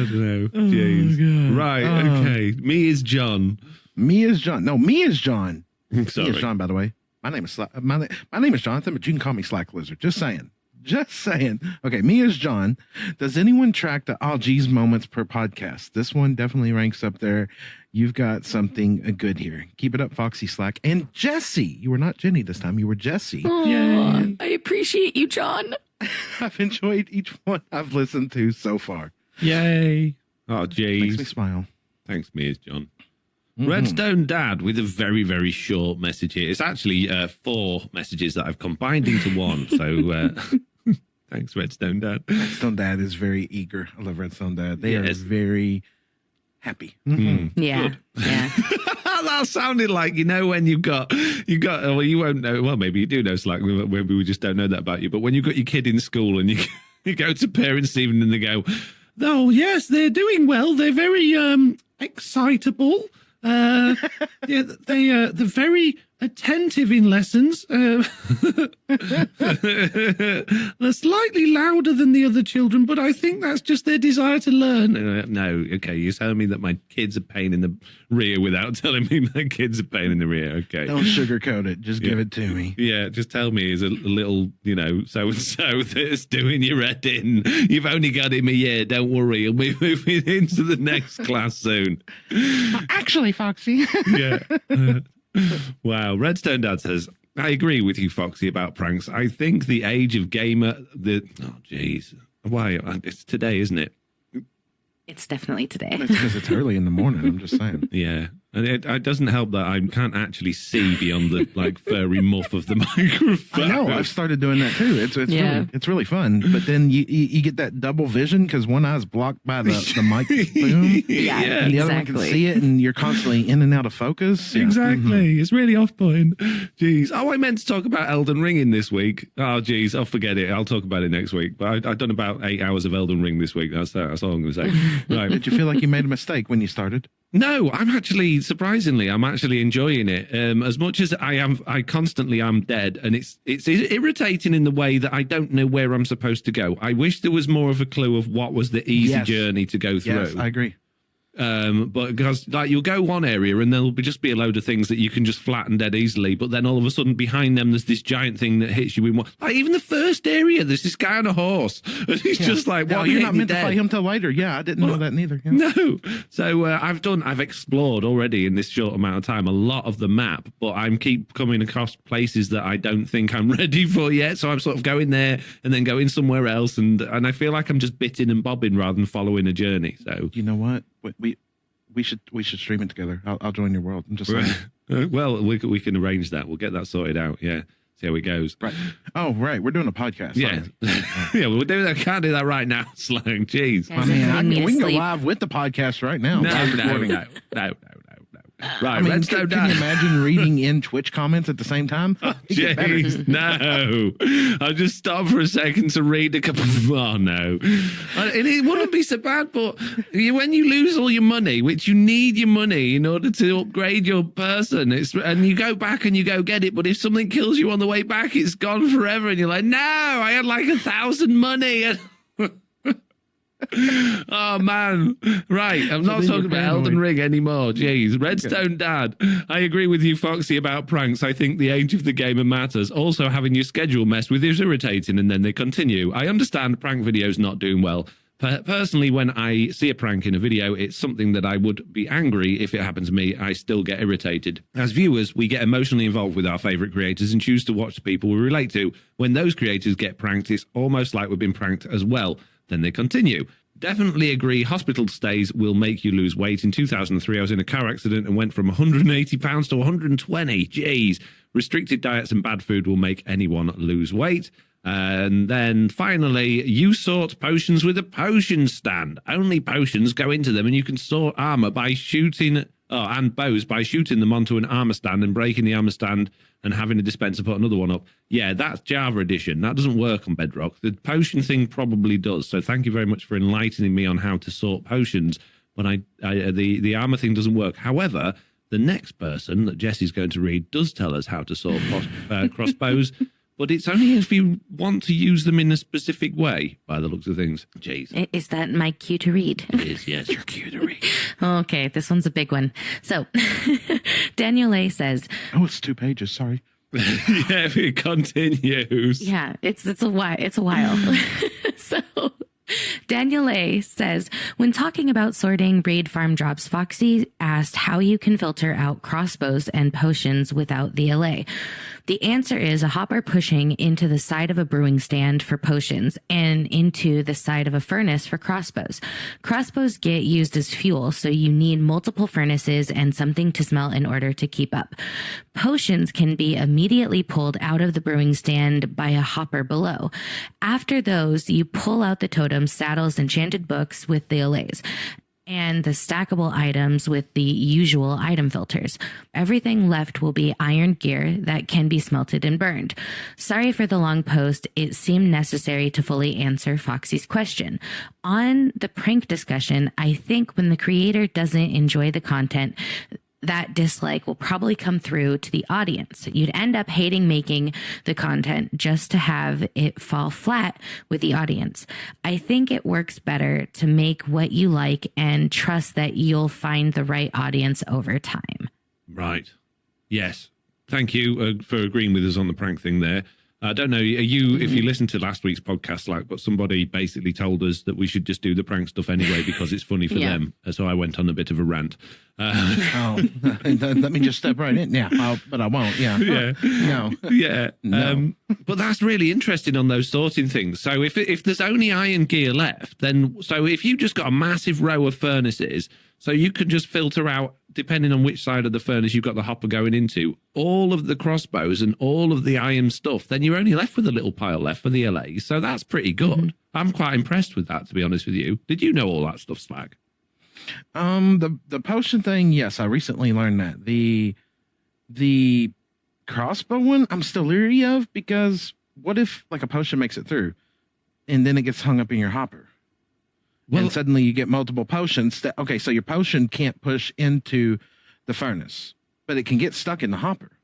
don't know. Jeez. Right. Okay. Me is John. Me is John. No, me is John. Sorry. Me is John, by the way. My name is my name is Jonathan, but you can call me SlackLizard. Just saying. Just saying. Okay, me is John. Does anyone track the geez moments per podcast? This one definitely ranks up there. You've got something good here. Keep it up, Foxy, Slack, and Jessiie. You were not Jenny this time. You were Jessiie. Aw, I appreciate you, John. I've enjoyed each one I've listened to so far. Yay. Oh, Makes me jeez. smile. Thanks, me is John. Redstone Dad with a very, very short message here. It's actually 4 messages that I've combined into one. So thanks, Redstone Dad. Redstone Dad is very eager. I love Redstone Dad. They are Yes. very happy. Yeah, yeah. That sounded like, when you've got, well, you won't know. Well, maybe you do know, Slack. Maybe we just don't know that about you. But when you've got your kid in school and you go to parents' evening and they go, oh, yes, they're doing well. They're very excitable. Yeah, they're very attentive in lessons. They're slightly louder than the other children, but I think that's just their desire to learn. No, okay, you're telling me that my kid's a pain in the rear without telling me my kid's a pain in the rear. Okay. Don't sugarcoat it. Just give it to me. Yeah, just tell me he's a little, so-and-so that's doing your head in. You've only got him a year. Don't worry. He'll be moving into the next class soon. Actually, Foxy. Yeah. Wow. Redstone Dad says, I agree with you, Foxy, about pranks. I think the age of gamer, why? It's today, isn't it? It's definitely today. It's because it's early in the morning. I'm just saying. Yeah. And it doesn't help that I can't actually see beyond the furry muff of the microphone. I know. I've started doing that too. It's really fun. But then you get that double vision because one eye's blocked by the mic boom, Yeah, and the other one can see it, and you're constantly in and out of focus. Yeah. Exactly. It's really off-putting. Jeez. Oh, I meant to talk about Elden Ring in this week. Oh, geez. I'll forget it. I'll talk about it next week. But I've done about 8 hours of Elden Ring this week. That's all I'm going to say. Right. Did you feel like you made a mistake when you started? No, I'm actually enjoying it. As much as I constantly am dead, and it's irritating in the way that I don't know where I'm supposed to go. I wish there was more of a clue of what was the easy journey to go through. Yes, I agree. But because you'll go one area and there'll just be a load of things that you can just flatten dead easily, but then all of a sudden behind them there's this giant thing that hits you in one. Like even the first hysteria. There's this guy on a horse, and he's just like, no, "What? you're He not ain't meant to dead." fight him till later. Yeah, I didn't know that neither. Yeah. No. So I've explored already in this short amount of time a lot of the map, but I'm keep coming across places that I don't think I'm ready for yet. So I'm sort of going there and then going somewhere else, and I feel like I'm just bitting and bobbing rather than following a journey. So You know what? We should stream it together. I'll join your world. I'm just saying. well, we can arrange that. We'll get that sorted out. Yeah. See how it goes. Right. Oh, right. We're doing a podcast. Yeah. Sorry. Yeah, we'll do that. Can't do that right now, Slang. Jeez. Guys, I mean, we can go sleep. live with the podcast right now. No. Live recording. Right, I mean, Redstone can you Dad. imagine reading in Twitch comments at the same time? It'd get better. Jeez, no. I'll just stop for a second to read a couple. Oh, no. And it wouldn't be so bad, but when you lose all your money, which you need your money in order to upgrade your person, and you go back and you go get it, but if something kills you on the way back, it's gone forever. And you're like, no, I had like 1,000 money. Oh man, right. I'm not then talking you're about paranoid. Elden Ring anymore. Jeez, Redstone Dad. I agree with you, Foxy, about pranks. I think the age of the gamer matters. Also, having your schedule messed with is irritating, and then they continue. I understand prank videos not doing well. Personally, when I see a prank in a video, it's something that I would be angry if it happens to me. I still get irritated. As viewers, we get emotionally involved with our favorite creators and choose to watch the people we relate to. When those creators get pranked, it's almost like we've been pranked as well. Then they continue. Definitely agree. Hospital stays will make you lose weight. In 2003, I was in a car accident and went from 180 pounds to 120. Jeez. Restricted diets and bad food will make anyone lose weight. And then finally, you sort potions with a potion stand. Only potions go into them, and you can sort armor by shooting, and bows by shooting them onto an armor stand and breaking the armor stand and having a dispenser put another one up. Yeah, that's Java edition. That doesn't work on Bedrock. The potion thing probably does. So thank you very much for enlightening me on how to sort potions. But the armor thing doesn't work. However, the next person that Jessie's going to read does tell us how to sort crossbows. But it's only if you want to use them in a specific way, by the looks of things. Jeez. Is that my cue to read? It is, yes, your cue to read. Okay, this one's a big one. So, Daniel A says, Oh, it's 2 pages. Sorry. Yeah, it continues. yeah, it's a while. It's a while. So, Daniel A says, when talking about sorting raid farm drops, Foxy asked how you can filter out crossbows and potions without the LA. The answer is a hopper pushing into the side of a brewing stand for potions and into the side of a furnace for crossbows. Crossbows get used as fuel, so you need multiple furnaces and something to smelt in order to keep up. Potions can be immediately pulled out of the brewing stand by a hopper below. After those, you pull out the totems, saddles, enchanted books with the allays, and the stackable items with the usual item filters. Everything left will be iron gear that can be smelted and burned. Sorry for the long post. It seemed necessary to fully answer Foxy's question. On the prank discussion, I think when the creator doesn't enjoy the content, that dislike will probably come through to the audience. You'd end up hating making the content just to have it fall flat with the audience. I think it works better to make what you like and trust that you'll find the right audience over time. Right. Yes. Thank you for agreeing with us on the prank thing there. I don't know, if you listened to last week's podcast, but somebody basically told us that we should just do the prank stuff anyway because it's funny for them. So I went on a bit of a rant. Let me just step right in. Yeah, but I won't. Yeah. Yeah. No. Yeah. No. But that's really interesting on those sorting things. So if there's only iron gear left, then so if you just got a massive row of furnaces, so you could just filter out, depending on which side of the furnace you've got the hopper going into, all of the crossbows and all of the iron stuff, then you're only left with a little pile left for the LA. So that's pretty good. Mm-hmm. I'm quite impressed with that, to be honest with you. Did you know all that stuff, Slack? The potion thing, yes, I recently learned that. The crossbow one, I'm still leery of, because what if like a potion makes it through and then it gets hung up in your hopper? Well, and suddenly you get multiple potions. Okay, so your potion can't push into the furnace, but it can get stuck in the hopper.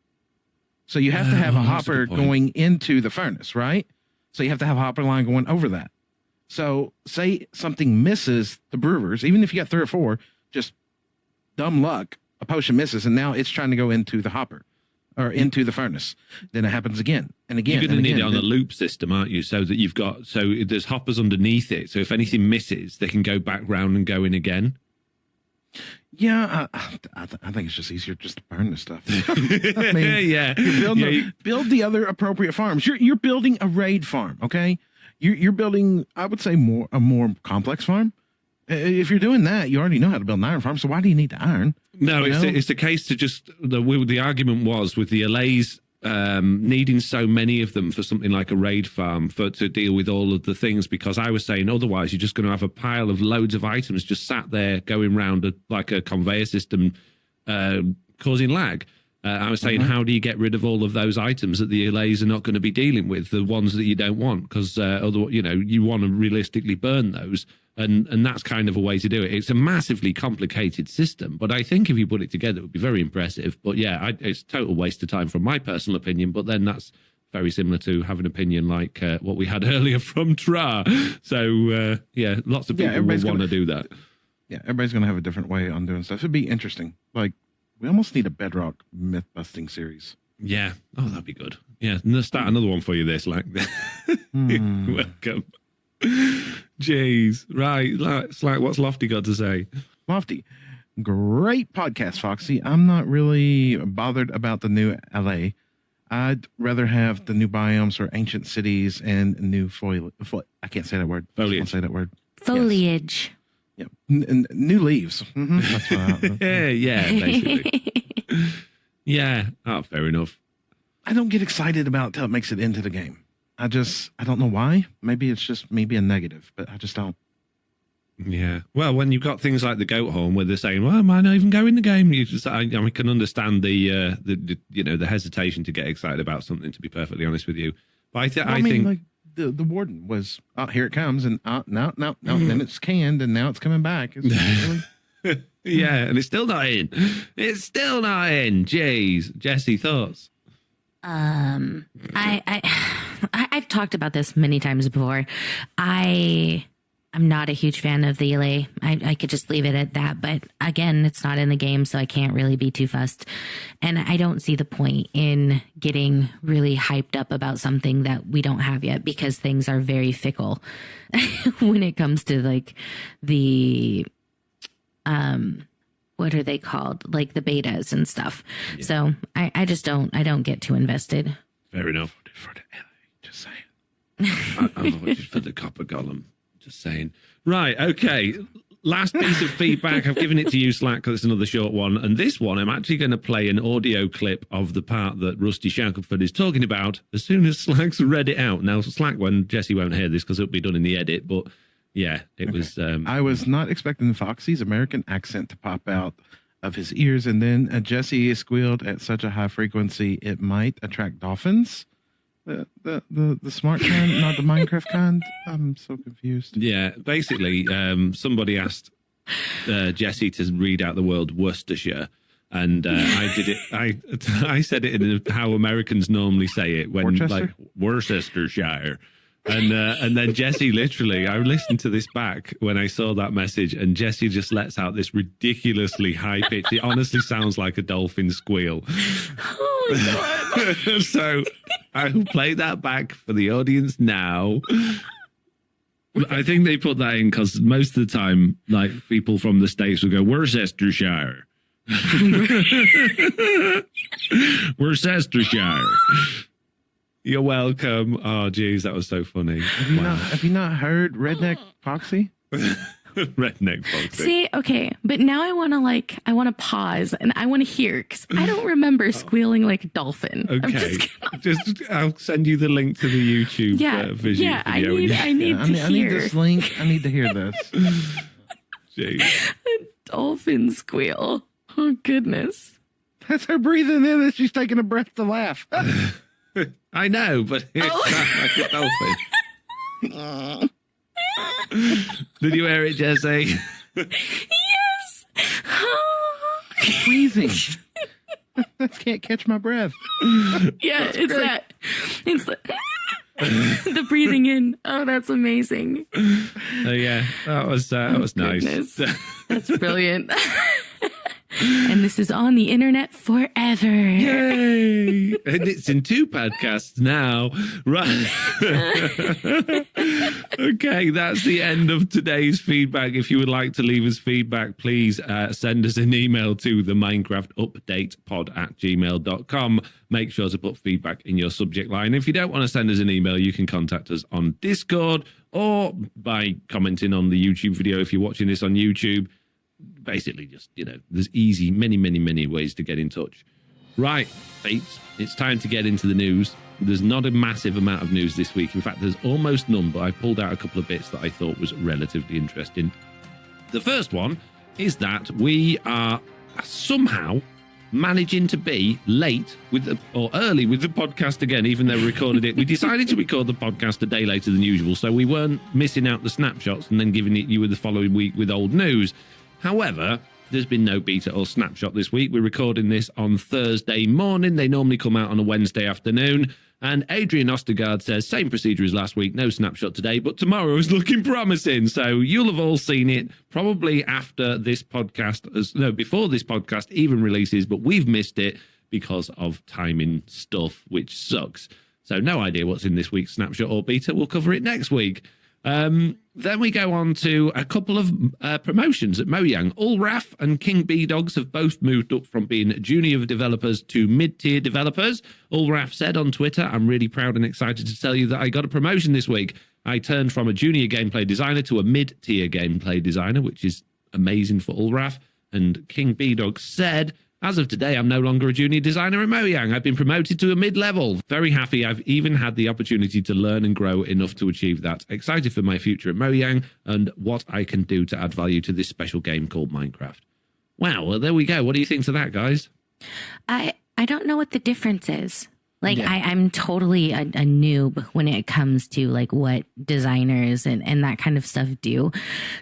So you have to have a hopper going into the furnace, right? So you have to have a hopper line going over that. So say something misses the brewers, even if you got 3 or 4, just dumb luck, a potion misses, and now it's trying to go into the hopper. or into the furnace. Then it happens again and again. You're going to need it on a loop system, aren't you? So that you've got, so there's hoppers underneath it. So if anything misses, they can go back round and go in again. Yeah, I think it's just easier just to burn the stuff. I mean, Yeah. Build the other appropriate farms. You're building a raid farm, okay? You're building, I would say, a more complex farm. If you're doing that, you already know how to build an iron farm. So why do you need the iron? No, it's the case to just the argument was with the allays needing so many of them for something like a raid farm to deal with all of the things, because I was saying otherwise you're just going to have a pile of loads of items just sat there going round like a conveyor system causing lag. I was saying, how do you get rid of all of those items that the allays are not going to be dealing with, the ones that you don't want, because otherwise, you want to realistically burn those. And that's kind of a way to do it. It's a massively complicated system, but I think if you put it together, it would be very impressive. But yeah, it's a total waste of time from my personal opinion. But then that's very similar to have an opinion like what we had earlier from Tra. So yeah, lots of people will want to do that. Yeah, everybody's going to have a different way on doing stuff. It'd be interesting. Like, we almost need a Bedrock myth busting series. Yeah. Oh, that'd be good. Yeah. Let's start another one for you there, Slack. Welcome. Jeez. Right. Slack, what's Lofty got to say? Lofty. Great podcast, Foxy. I'm not really bothered about the new LA. I'd rather have the new biomes or ancient cities and new I can't say that word. Foliage. I won't say that word. Foliage. Yes. Yeah. New leaves. That's what yeah, basically. Yeah. Oh, fair enough. I don't get excited about it until it makes it into the game. I don't know why. Maybe it's just me being negative, but I just don't. Yeah. Well, when you've got things like the goat horn where they're saying, well, I might not even go in the game. I can understand the hesitation to get excited about something, to be perfectly honest with you. But I think like the warden was, oh, here it comes. And no. Then it's canned and now it's coming back. It's really... Yeah. And it's still not in. It's still not in. Jeez. Jessiie, thoughts? I've talked about this many times before. I'm not a huge fan of the LA. I could just leave it at that. But again, it's not in the game, so I can't really be too fussed. And I don't see the point in getting really hyped up about something that we don't have yet, because things are very fickle when it comes to like the what are they called? Like the betas and stuff. Yeah. So I just don't get too invested. Fair enough. For the LA, just saying. I voted for the copper golem. Just saying. Right. Okay. Last piece of feedback. I've given it to you, Slack, because it's another short one. And this one, I'm actually going to play an audio clip of the part that Rusty Shackelford is talking about as soon as Slack's read it out. Now, Slack, when Jessiie won't hear this because it'll be done in the edit, but yeah, it was. I was not expecting Foxy's American accent to pop out of his ears, and then Jessiie squealed at such a high frequency it might attract dolphins. The smart kind, not the Minecraft kind. I'm so confused. Yeah, basically, somebody asked Jessiie to read out the word Worcestershire, and I did it. I said it in how Americans normally say it when like Worcestershire. And then Jessiie literally, I listened to this back when I saw that message, and Jessiie just lets out this ridiculously high pitch. It honestly sounds like a dolphin squeal. Oh my God. So I will play that back for the audience now. I think they put that in because most of the time, like people from the States will go, Worcestershire. Worcestershire. You're welcome. Oh, geez, that was so funny. Have you not heard Redneck Foxy? Redneck Foxy. See, okay, but now I want to pause and I want to hear, because I don't remember squealing like a dolphin. Okay, I'll send you the link to the YouTube video. Yeah, I need to hear. I need this link. I need to hear this. Jeez. A dolphin squeal. Oh, goodness. That's her breathing in as she's taking a breath to laugh. I know, but it's not like a dolphin. Did you hear it, Jessiie? Yes. Wheezing. I can't catch my breath. Yeah, it's great. That. It's the breathing in. Oh, that's amazing. Yeah, that was nice. That's brilliant. And this is on the internet forever. Yay! And it's in 2 podcasts now. Right. Okay, that's the end of today's feedback. If you would like to leave us feedback, please send us an email to theminecraftupdatepod@gmail.com. Make sure to put feedback in your subject line. If you don't want to send us an email, you can contact us on Discord or by commenting on the YouTube video if you're watching this on YouTube. Basically, just, there's many ways to get in touch. Right, peeps, it's time to get into the news. There's not a massive amount of news this week. In fact, there's almost none, but I pulled out a couple of bits that I thought was relatively interesting. The first one is that we are somehow managing to be late or early with the podcast again, even though we recorded it. We decided to record the podcast a day later than usual, so we weren't missing out the snapshots and then giving it you the following week with old news. However, there's been no beta or snapshot this week. We're recording this on Thursday morning. They normally come out on a Wednesday afternoon. And Adrien Ostergard says, same procedure as last week, no snapshot today, but tomorrow is looking promising. So you'll have all seen it probably after this podcast, before this podcast even releases, but we've missed it because of timing stuff, which sucks. So no idea what's in this week's snapshot or beta. We'll cover it next week. Then we go on to a couple of promotions at Mojang. Ulraf and King B Dogs have both moved up from being junior developers to mid-tier developers. Ulraf said on Twitter, I'm really proud and excited to tell you that I got a promotion this week. I turned from a junior gameplay designer to a mid-tier gameplay designer, which is amazing for Ulraf. And King B Dogs said, as of today, I'm no longer a junior designer at Mojang. I've been promoted to a mid-level. Very happy. I've even had the opportunity to learn and grow enough to achieve that. Excited for my future at Mojang and what I can do to add value to this special game called Minecraft. Wow, well, there we go. What do you think to that, guys? I don't know what the difference is. I'm totally a noob when it comes to what designers and that kind of stuff do.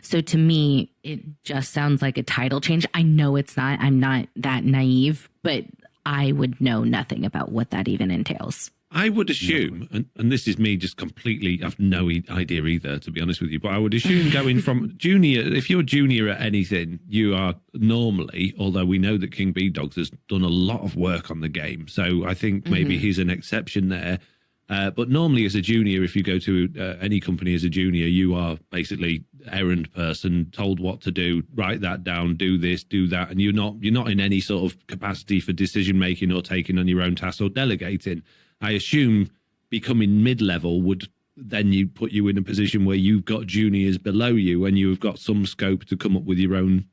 So to me, it just sounds like a title change. I know it's not. I'm not that naive, but I would know nothing about what that even entails. I would assume, and this is me just completely, I've no idea either, to be honest with you, but I would assume going from junior, if you're junior at anything, you are normally, although we know that King B Dogs has done a lot of work on the game, so I think maybe he's an exception there. But normally as a junior, if you go to any company as a junior, you are basically errand person, told what to do, write that down, do this, do that, and you're not in any sort of capacity for decision making or taking on your own tasks or delegating. I assume becoming mid-level would then you put you in a position where you've got juniors below you and you've got some scope to come up with your own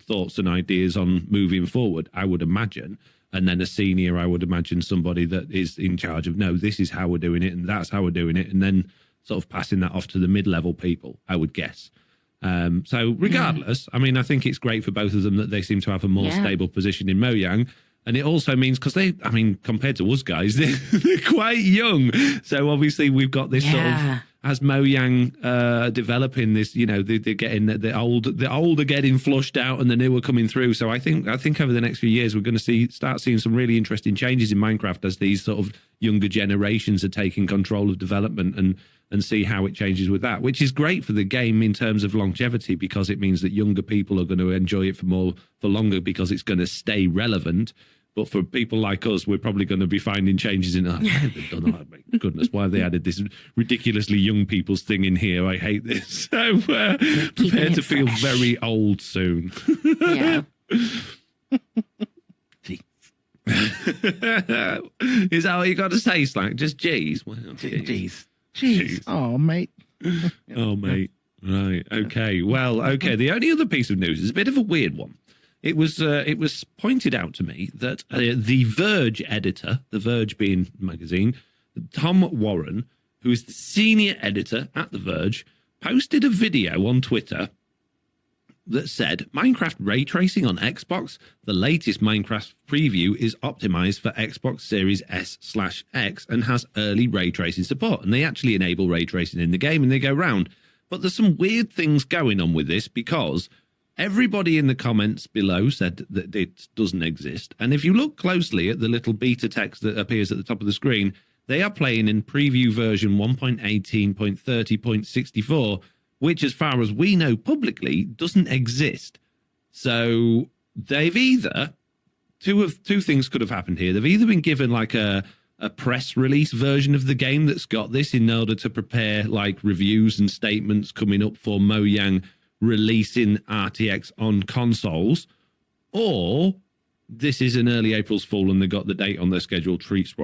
thoughts and ideas on moving forward, I would imagine. And then a senior, I would imagine somebody that is in charge of, no, this is how we're doing it and that's how we're doing it. And then sort of passing that off to the mid-level people, I would guess. So regardless, I mean, I think it's great for both of them that they seem to have a more stable position in Mojang. And it also means, because compared to us guys, they're quite young. So obviously we've got this sort of, as Mojang developing this, they're getting the old are getting flushed out and the new are coming through. So I think over the next few years, we're going to start seeing some really interesting changes in Minecraft as these sort of younger generations are taking control of development and see how it changes with that, which is great for the game in terms of longevity, because it means that younger people are going to enjoy it for longer because it's going to stay relevant. But for people like us, we're probably going to be finding changes in why have they done that? My goodness, why have they added this ridiculously young people's thing in here? I hate this. So prepare to feel very old soon. Yeah. Is that what you got to say, Slack? Just geez. Well, Jeez. Oh, mate. Oh, mate. Right. Okay. Well, okay. The only other piece of news is a bit of a weird one. It was pointed out to me that the Verge editor, The Verge being a magazine, Tom Warren, who is the senior editor at The Verge, posted a video on Twitter that said, Minecraft ray tracing on Xbox. The latest Minecraft preview is optimized for Xbox Series S/X and has early ray tracing support. And they actually enable ray tracing in the game and they go round. But there's some weird things going on with this, because everybody in the comments below said that it doesn't exist. And if you look closely at the little beta text that appears at the top of the screen, they are playing in preview version 1.18.30.64, which, as far as we know publicly, doesn't exist. So they've either two things could have happened here. They've either been given like a press release version of the game that's got this in order to prepare like reviews and statements coming up for Mojang releasing RTX on consoles, or this is an early April's Fool and they got the date on their scheduled tweet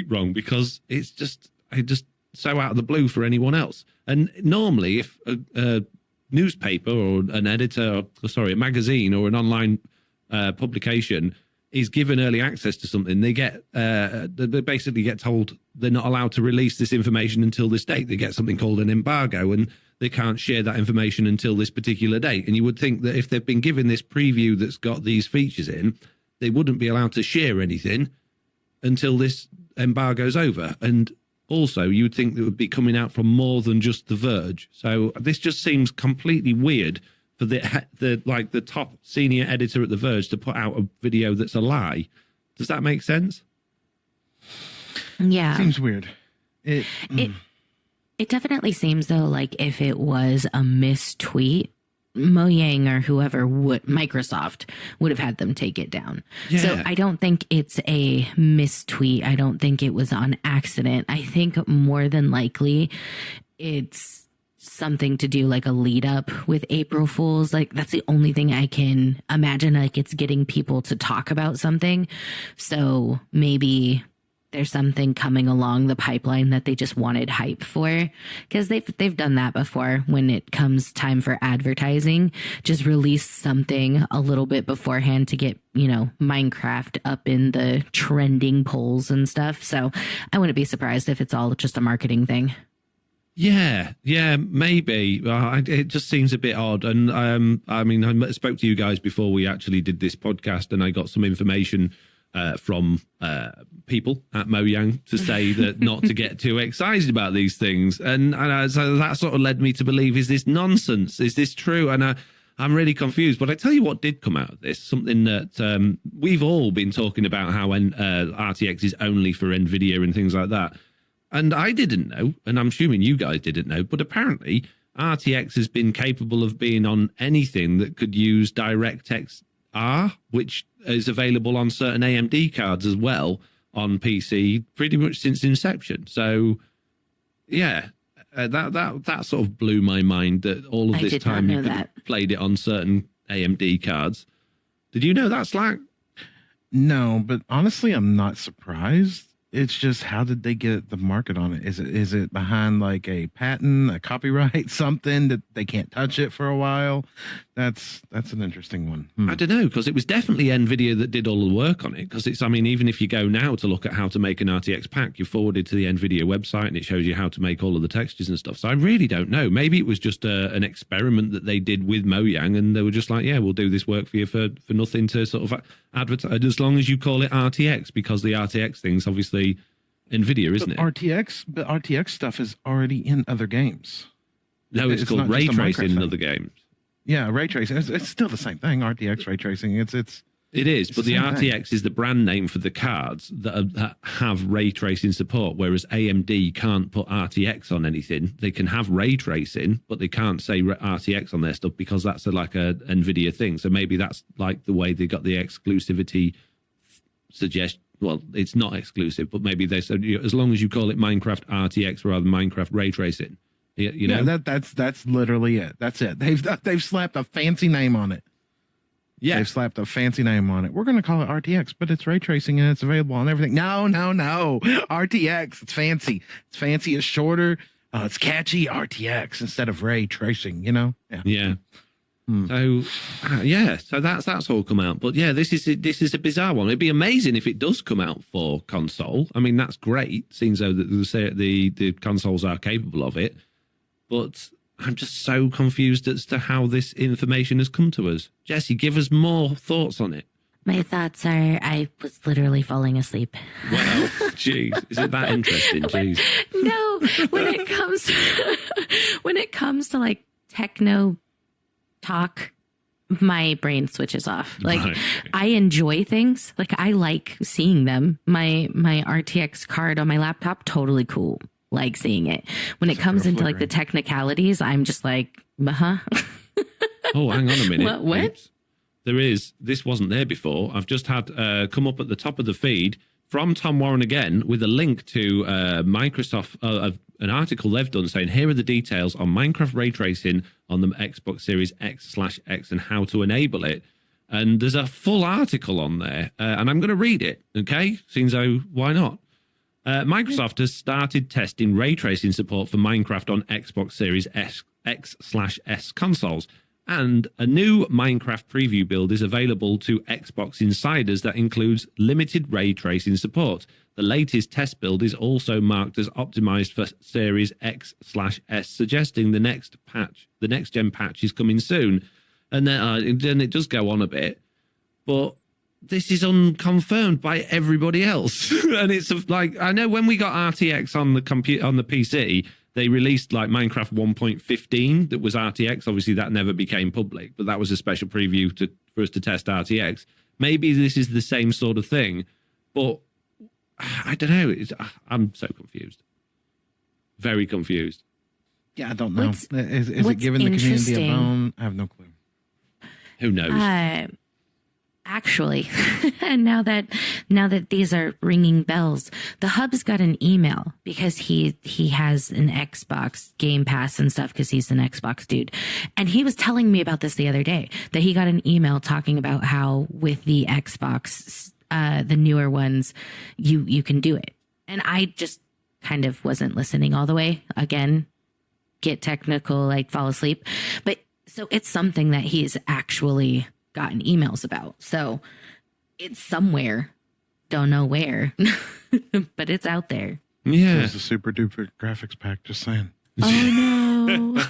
wrong, because it's just so out of the blue for anyone else. And normally if a newspaper or an editor, a magazine or an online publication is given early access to something, they basically get told they're not allowed to release this information until this date. They get something called an embargo, and they can't share that information until this particular date. And you would think that if they've been given this preview that's got these features in, they wouldn't be allowed to share anything until this embargo's over. And also, you would think that it would be coming out from more than just The Verge. So this just seems completely weird for the top senior editor at The Verge to put out a video that's a lie. Does that make sense? Yeah. Seems weird. It definitely seems, though, like if it was a mistweet, Mojang or whoever Microsoft would have had them take it down. Yeah. So I don't think it's a mistweet. I don't think it was on accident. I think more than likely it's something to do like a lead up with April Fools. Like that's the only thing I can imagine. Like it's getting people to talk about something. So maybe there's something coming along the pipeline that they just wanted hype for, because they've done that before. When it comes time for advertising, just release something a little bit beforehand to get, Minecraft up in the trending polls and stuff. So I wouldn't be surprised if it's all just a marketing thing. Yeah, maybe. It just seems a bit odd. And I spoke to you guys before we actually did this podcast, and I got some information from people at Mojang to say that not to get too excited about these things. And so that sort of led me to believe, is this nonsense? Is this true? And I'm really confused. But I tell you what did come out of this, something that we've all been talking about, how RTX is only for NVIDIA and things like that. And I didn't know, and I'm assuming you guys didn't know, but apparently RTX has been capable of being on anything that could use DirectX R, which is available on certain AMD cards as well on PC pretty much since inception. So, yeah, that sort of blew my mind that all of this time you played it on certain AMD cards. Did you know that, Slack? No, but honestly, I'm not surprised. It's just, how did they get the market on it? Is it behind like a patent, a copyright, something that they can't touch it for a while? That's an interesting one. I don't know, because it was definitely NVIDIA that did all the work on it. Because even if you go now to look at how to make an RTX pack, you forwarded to the NVIDIA website and it shows you how to make all of the textures and stuff. So I really don't know. Maybe it was just an experiment that they did with Mojang, and they were just like, yeah, we'll do this work for you for nothing to sort of advertise, as long as you call it RTX, because the RTX thing's obviously NVIDIA, isn't it? RTX stuff is already in other games. No, it's called ray tracing in other games. Yeah, ray tracing. It's still the same thing. RTX ray tracing. It is, but the RTX is the brand name for the cards that have ray tracing support, whereas AMD can't put RTX on anything. They can have ray tracing, but they can't say RTX on their stuff because that's like a NVIDIA thing. So maybe that's like the way they got the exclusivity suggestion. Well, it's not exclusive, but maybe they said, as long as you call it Minecraft RTX rather than Minecraft ray tracing. You know? Yeah, that's literally it. That's it. They've slapped a fancy name on it. Yeah, they've slapped a fancy name on it. We're going to call it RTX, but it's ray tracing and it's available on everything. No. RTX. It's fancy. It's fancy. It's shorter. It's catchy. RTX instead of ray tracing. Yeah. So that's all come out. But yeah, this is a bizarre one. It'd be amazing if it does come out for console. I mean, that's great, seems though that the consoles are capable of it. But I'm just so confused as to how this information has come to us. Jessie, give us more thoughts on it. My thoughts are, I was literally falling asleep. Wow, jeez, is it that interesting? Jeez. No, when it comes to like techno talk, my brain switches off. Like, right. I enjoy things. Like, I like seeing them. My RTX card on my laptop, totally cool. Like seeing it. When it comes into like the technicalities, I'm just like, Oh, hang on a minute. What? this wasn't there before. I've just had come up at the top of the feed from Tom Warren again with a link to Microsoft, an article they've done saying, here are the details on Minecraft ray tracing on the Xbox Series X/X and how to enable it. And there's a full article on there, and I'm going to read it, okay? Seems though, why not? Microsoft has started testing ray tracing support for Minecraft on Xbox Series X/S consoles, and a new Minecraft preview build is available to Xbox insiders that includes limited ray tracing support. The latest test build is also marked as optimized for Series X/S, suggesting the next gen patch is coming soon. And then it does go on a bit, but this is unconfirmed by everybody else. And it's like, I know when we got RTX on the PC, they released like Minecraft 1.15 that was RTX. Obviously, that never became public, but that was a special preview for us to test RTX. Maybe this is the same sort of thing, but I don't know. I'm so confused. Very confused. Yeah, I don't know. Is it giving the community a bone? I have no clue. Who knows? Actually, now that these are ringing bells, the Hub's got an email because he has an Xbox Game Pass and stuff because he's an Xbox dude. And he was telling me about this the other day, that he got an email talking about how with the Xbox, the newer ones, you can do it. And I just kind of wasn't listening all the way. Again, get technical, like fall asleep. But so it's something that he's actually gotten emails about. So it's somewhere. Don't know where, but it's out there. Yeah. There's a super duper graphics pack, just saying. Oh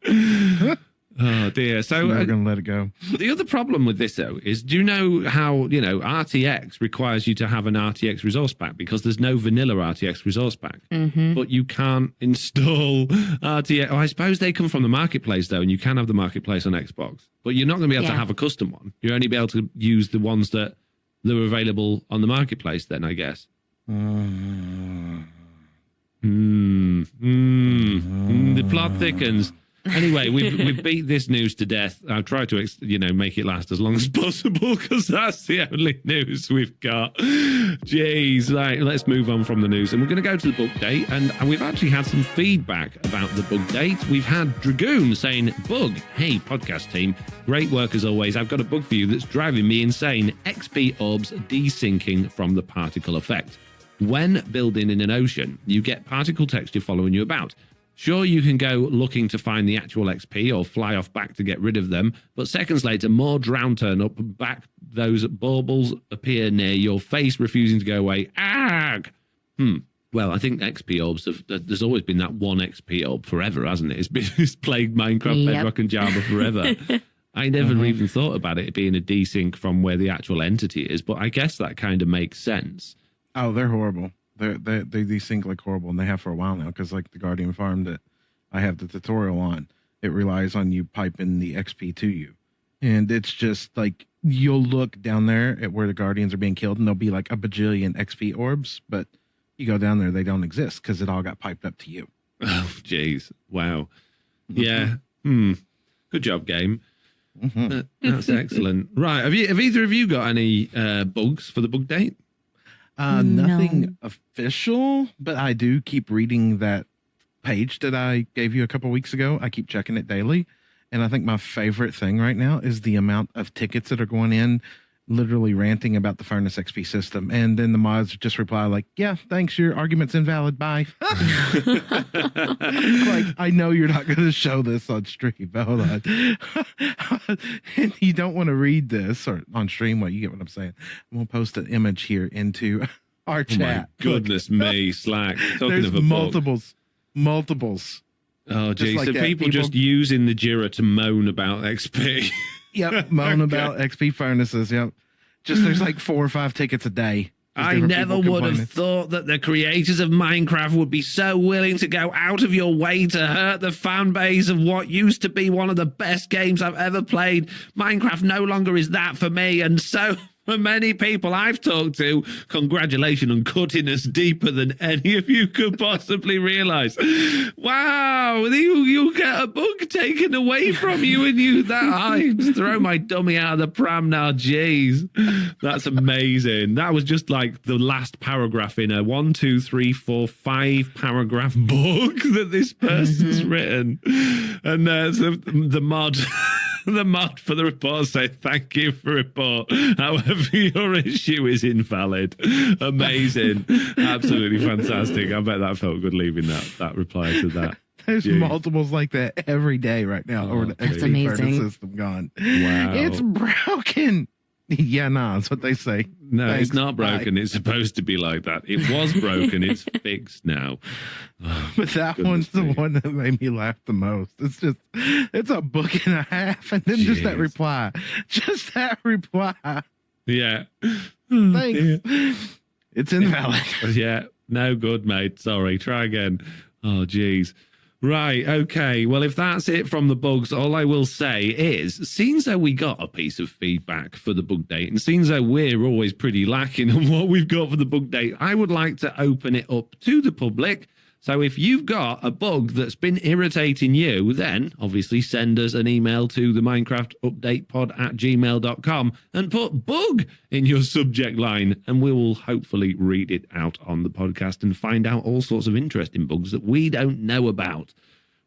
no. Oh dear. So we're going to let it go. The other problem with this though is, do you know how, RTX requires you to have an RTX resource pack because there's no vanilla RTX resource pack, but you can't install RTX. Oh, I suppose they come from the marketplace though, and you can have the marketplace on Xbox, but you're not going to be able to have a custom one. You'll only be able to use the ones that are available on the marketplace then, I guess. The plot thickens. Anyway, we've beat this news to death. I've tried to, make it last as long as possible because that's the only news we've got. Jeez, let's move on from the news. And we're going to go to the Bugdate. And we've actually had some feedback about the Bugdate. We've had Dragoon saying, Bug, hey, podcast team, great work as always. I've got a bug for you that's driving me insane. XP orbs desyncing from the particle effect. When building in an ocean, you get particle texture following you about. Sure, you can go looking to find the actual XP or fly off back to get rid of them, but seconds later, more drown turn up, back those baubles appear near your face, refusing to go away. Ag! Well, I think XP orbs, there's always been that one XP orb forever, hasn't it? It's plagued Minecraft, Bedrock, and Java forever. I never even thought about it being a desync from where the actual entity is, but I guess that kind of makes sense. Oh, they're horrible. They desync like horrible, and they have for a while now, because like the Guardian farm that I have the tutorial on, it relies on you piping the XP to you. And it's just like, you'll look down there at where the Guardians are being killed, and there'll be like a bajillion XP orbs, but you go down there, they don't exist because it all got piped up to you. Oh, jeez. Wow. Yeah. Good job, game. That's excellent. Right. Have either of you got any bugs for the Bugdate? Nothing official, but I do keep reading that page that I gave you a couple weeks ago. I keep checking it daily. And I think my favorite thing right now is the amount of tickets that are going in, literally ranting about the Furnace XP system. And then the mods just reply like, yeah, thanks, your argument's invalid. Bye. Like, I know you're not going to show this on stream. Hold on. And you don't want to read this or on stream. Well, you get what I'm saying. I'm going to post an image here into our chat. My goodness me, Slack. There's of a multiples. Oh, geez. Like so people just using the Jira to moan about XP. Yep, moan about XP furnaces. Yep. Just there's like 4 or 5 tickets a day. I never would have thought that the creators of Minecraft would be so willing to go out of your way to hurt the fan base of what used to be one of the best games I've ever played. Minecraft no longer is that for me, and so For many people I've talked to, congratulations on cutting us deeper than any of you could possibly realize. Wow, you get a bug taken away from you and I just throw my dummy out of the pram now. Jeez, that's amazing. That was just like the last paragraph in a 1, 2, 3, 4, 5 paragraph book that this person's written. And so the mod... The mod for the report said, thank you for report. However, your issue is invalid. Amazing. Absolutely fantastic. I bet that felt good leaving that reply to that. There's multiples like that every day right now over the XP furnace system gone. Wow. It's broken. Yeah, nah, that's what they say. No, Thanks. it's not broken. Bye. It's supposed to be like that. It was broken. It's fixed now. Oh, but that one's the one that made me laugh the most. It's a book and a half, and then just that reply. Just that reply. Yeah. Thanks. It's invalid. Yeah. No good, mate. Sorry. Try again. Oh, geez. Right, okay. Well, if that's it from the bugs, all I will say is, seems though we got a piece of feedback for the Bugdate, and seems though we're always pretty lacking on what we've got for the Bugdate, I would like to open it up to the public. So if you've got a bug that's been irritating you, then obviously send us an email to theminecraftupdatepod@gmail.com and put bug in your subject line, and we will hopefully read it out on the podcast and find out all sorts of interesting bugs that we don't know about.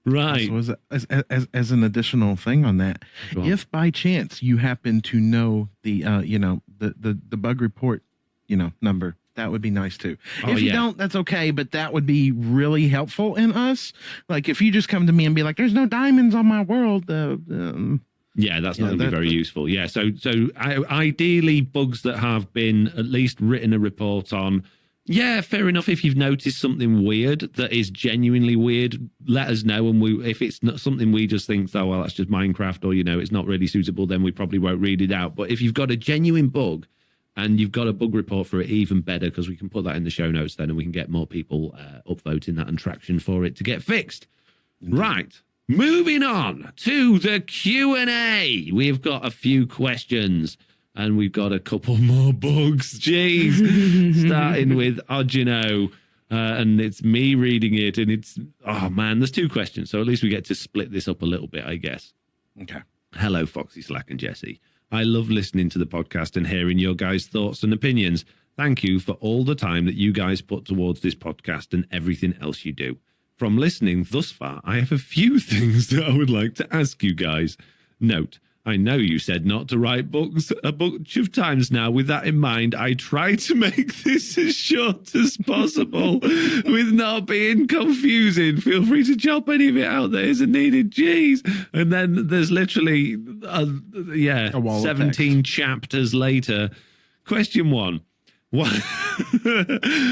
Right. So as an additional thing on that, if by chance you happen to know the the bug report, number, that would be nice too. If you don't, that's okay, but that would be really helpful in us. Like if you just come to me and be like, "There's no diamonds on my world." Yeah, that's not going to be very useful. Yeah, so ideally bugs that have been at least written a report on. Yeah, fair enough. If you've noticed something weird that is genuinely weird, let us know. And if it's not something we just think, oh, well, that's just Minecraft, or, it's not really suitable, then we probably won't read it out. But if you've got a genuine bug and you've got a bug report for it, even better, because we can put that in the show notes then, and we can get more people upvoting that and traction for it to get fixed. Mm-hmm. Right. Moving on to the Q&A. We've got a few questions. And we've got a couple more bugs. Jeez. Starting with Adrien. And it's me reading it. And oh man, there's 2 questions. So at least we get to split this up a little bit, I guess. Okay. Hello, Foxy, Slack, and Jessiie. I love listening to the podcast and hearing your guys' thoughts and opinions. Thank you for all the time that you guys put towards this podcast and everything else you do. From listening thus far, I have a few things that I would like to ask you guys. Note, I know you said not to write books a bunch of times now. With that in mind, I try to make this as short as possible with not being confusing. Feel free to chop any of it out that isn't needed. Jeez. And then there's literally, 17 chapters later. Question 1. What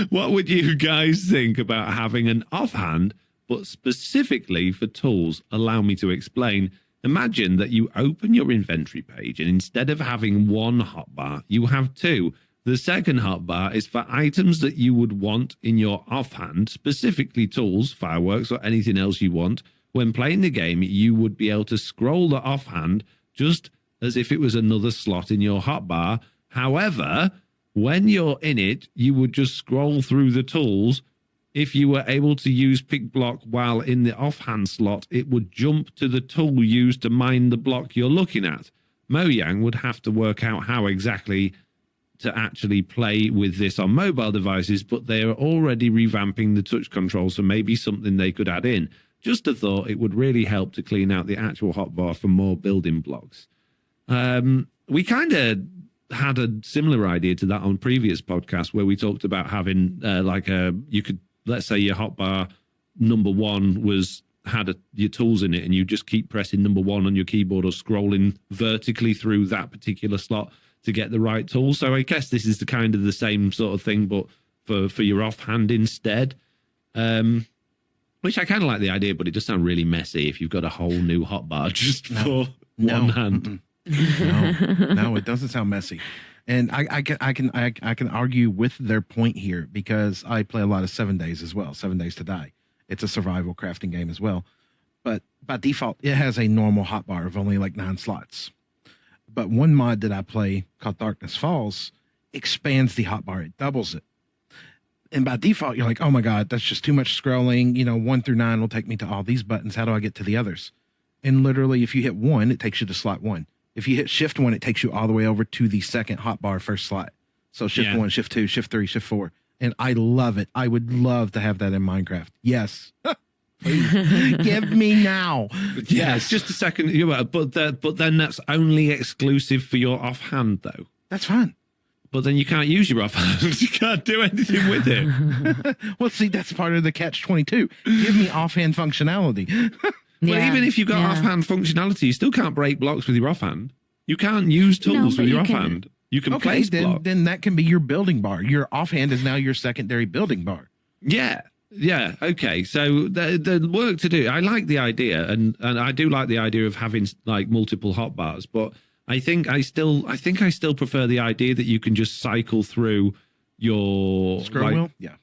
would you guys think about having an offhand, but specifically for tools? Allow me to explain. Imagine that you open your inventory page and instead of having one hotbar, you have 2. The second hotbar is for items that you would want in your offhand, specifically tools, fireworks, or anything else you want. When playing the game, you would be able to scroll the offhand just as if it was another slot in your hotbar. However, when you're in it, you would just scroll through the tools. If you were able to use pick block while in the offhand slot, it would jump to the tool used to mine the block you're looking at. Mojang would have to work out how exactly to actually play with this on mobile devices, but they are already revamping the touch control, so maybe something they could add in. Just a thought, it would really help to clean out the actual hotbar for more building blocks. We kind of had a similar idea to that on previous podcasts where we talked about having you could, let's say your hotbar number 1 had your tools in it, and you just keep pressing number 1 on your keyboard or scrolling vertically through that particular slot to get the right tool. So I guess this is the same sort of thing, but for your offhand instead. Which I kind of like the idea, but it does sound really messy if you've got a whole new hotbar just for one hand. No, it doesn't sound messy. And I can argue with their point here because I play a lot of 7 Days as well. 7 Days to Die. It's a survival crafting game as well. But by default, it has a normal hotbar of only like 9 slots. But one mod that I play called Darkness Falls expands the hotbar. It doubles it. And by default, you're like, oh my God, that's just too much scrolling. 1 through 9 will take me to all these buttons. How do I get to the others? And literally, if you hit 1, it takes you to slot 1. If you hit shift 1, it takes you all the way over to the second hotbar first slot. So shift 1, shift 2, shift 3, shift 4. And I love it. I would love to have that in Minecraft. Yes. Please. Give me now. Yes. Just a second. But then that's only exclusive for your offhand, though. That's fine. But then you can't use your offhand. You can't do anything with it. Well, see, that's part of the catch-22. Give me offhand functionality. But even if you've got offhand functionality, you still can't break blocks with your offhand. You can't use tools with your offhand. You can place blocks. Then that can be your building bar. Your offhand is now your secondary building bar. Yeah. Yeah. Okay. So the work to do. I like the idea, and I do like the idea of having like multiple hotbars, but I think I still prefer the idea that you can just cycle through your scroll wheel. Yeah.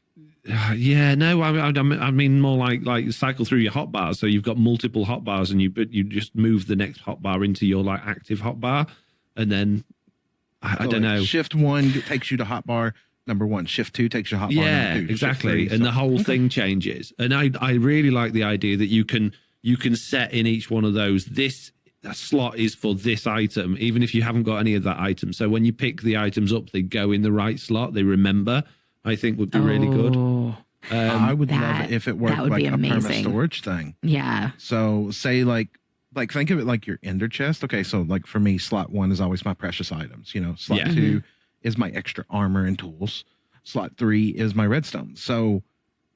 Yeah, no, I mean more like cycle through your hotbars. So you've got multiple hotbars, and you just move the next hotbar into your like active hotbar, and then I don't know. Shift 1 takes you to hotbar number 1. Shift 2 takes you to hotbar number 2. Exactly, and the whole thing changes. And I really like the idea that you can set in each one of those this slot is for this item, even if you haven't got any of that item. So when you pick the items up, they go in the right slot. They remember. I think would be really good. I would love it if it worked like a perma storage thing. Yeah. So say like think of it like your ender chest. Okay, so like for me, slot 1 is always my precious items. Slot 2 is my extra armor and tools. Slot 3 is my redstone. So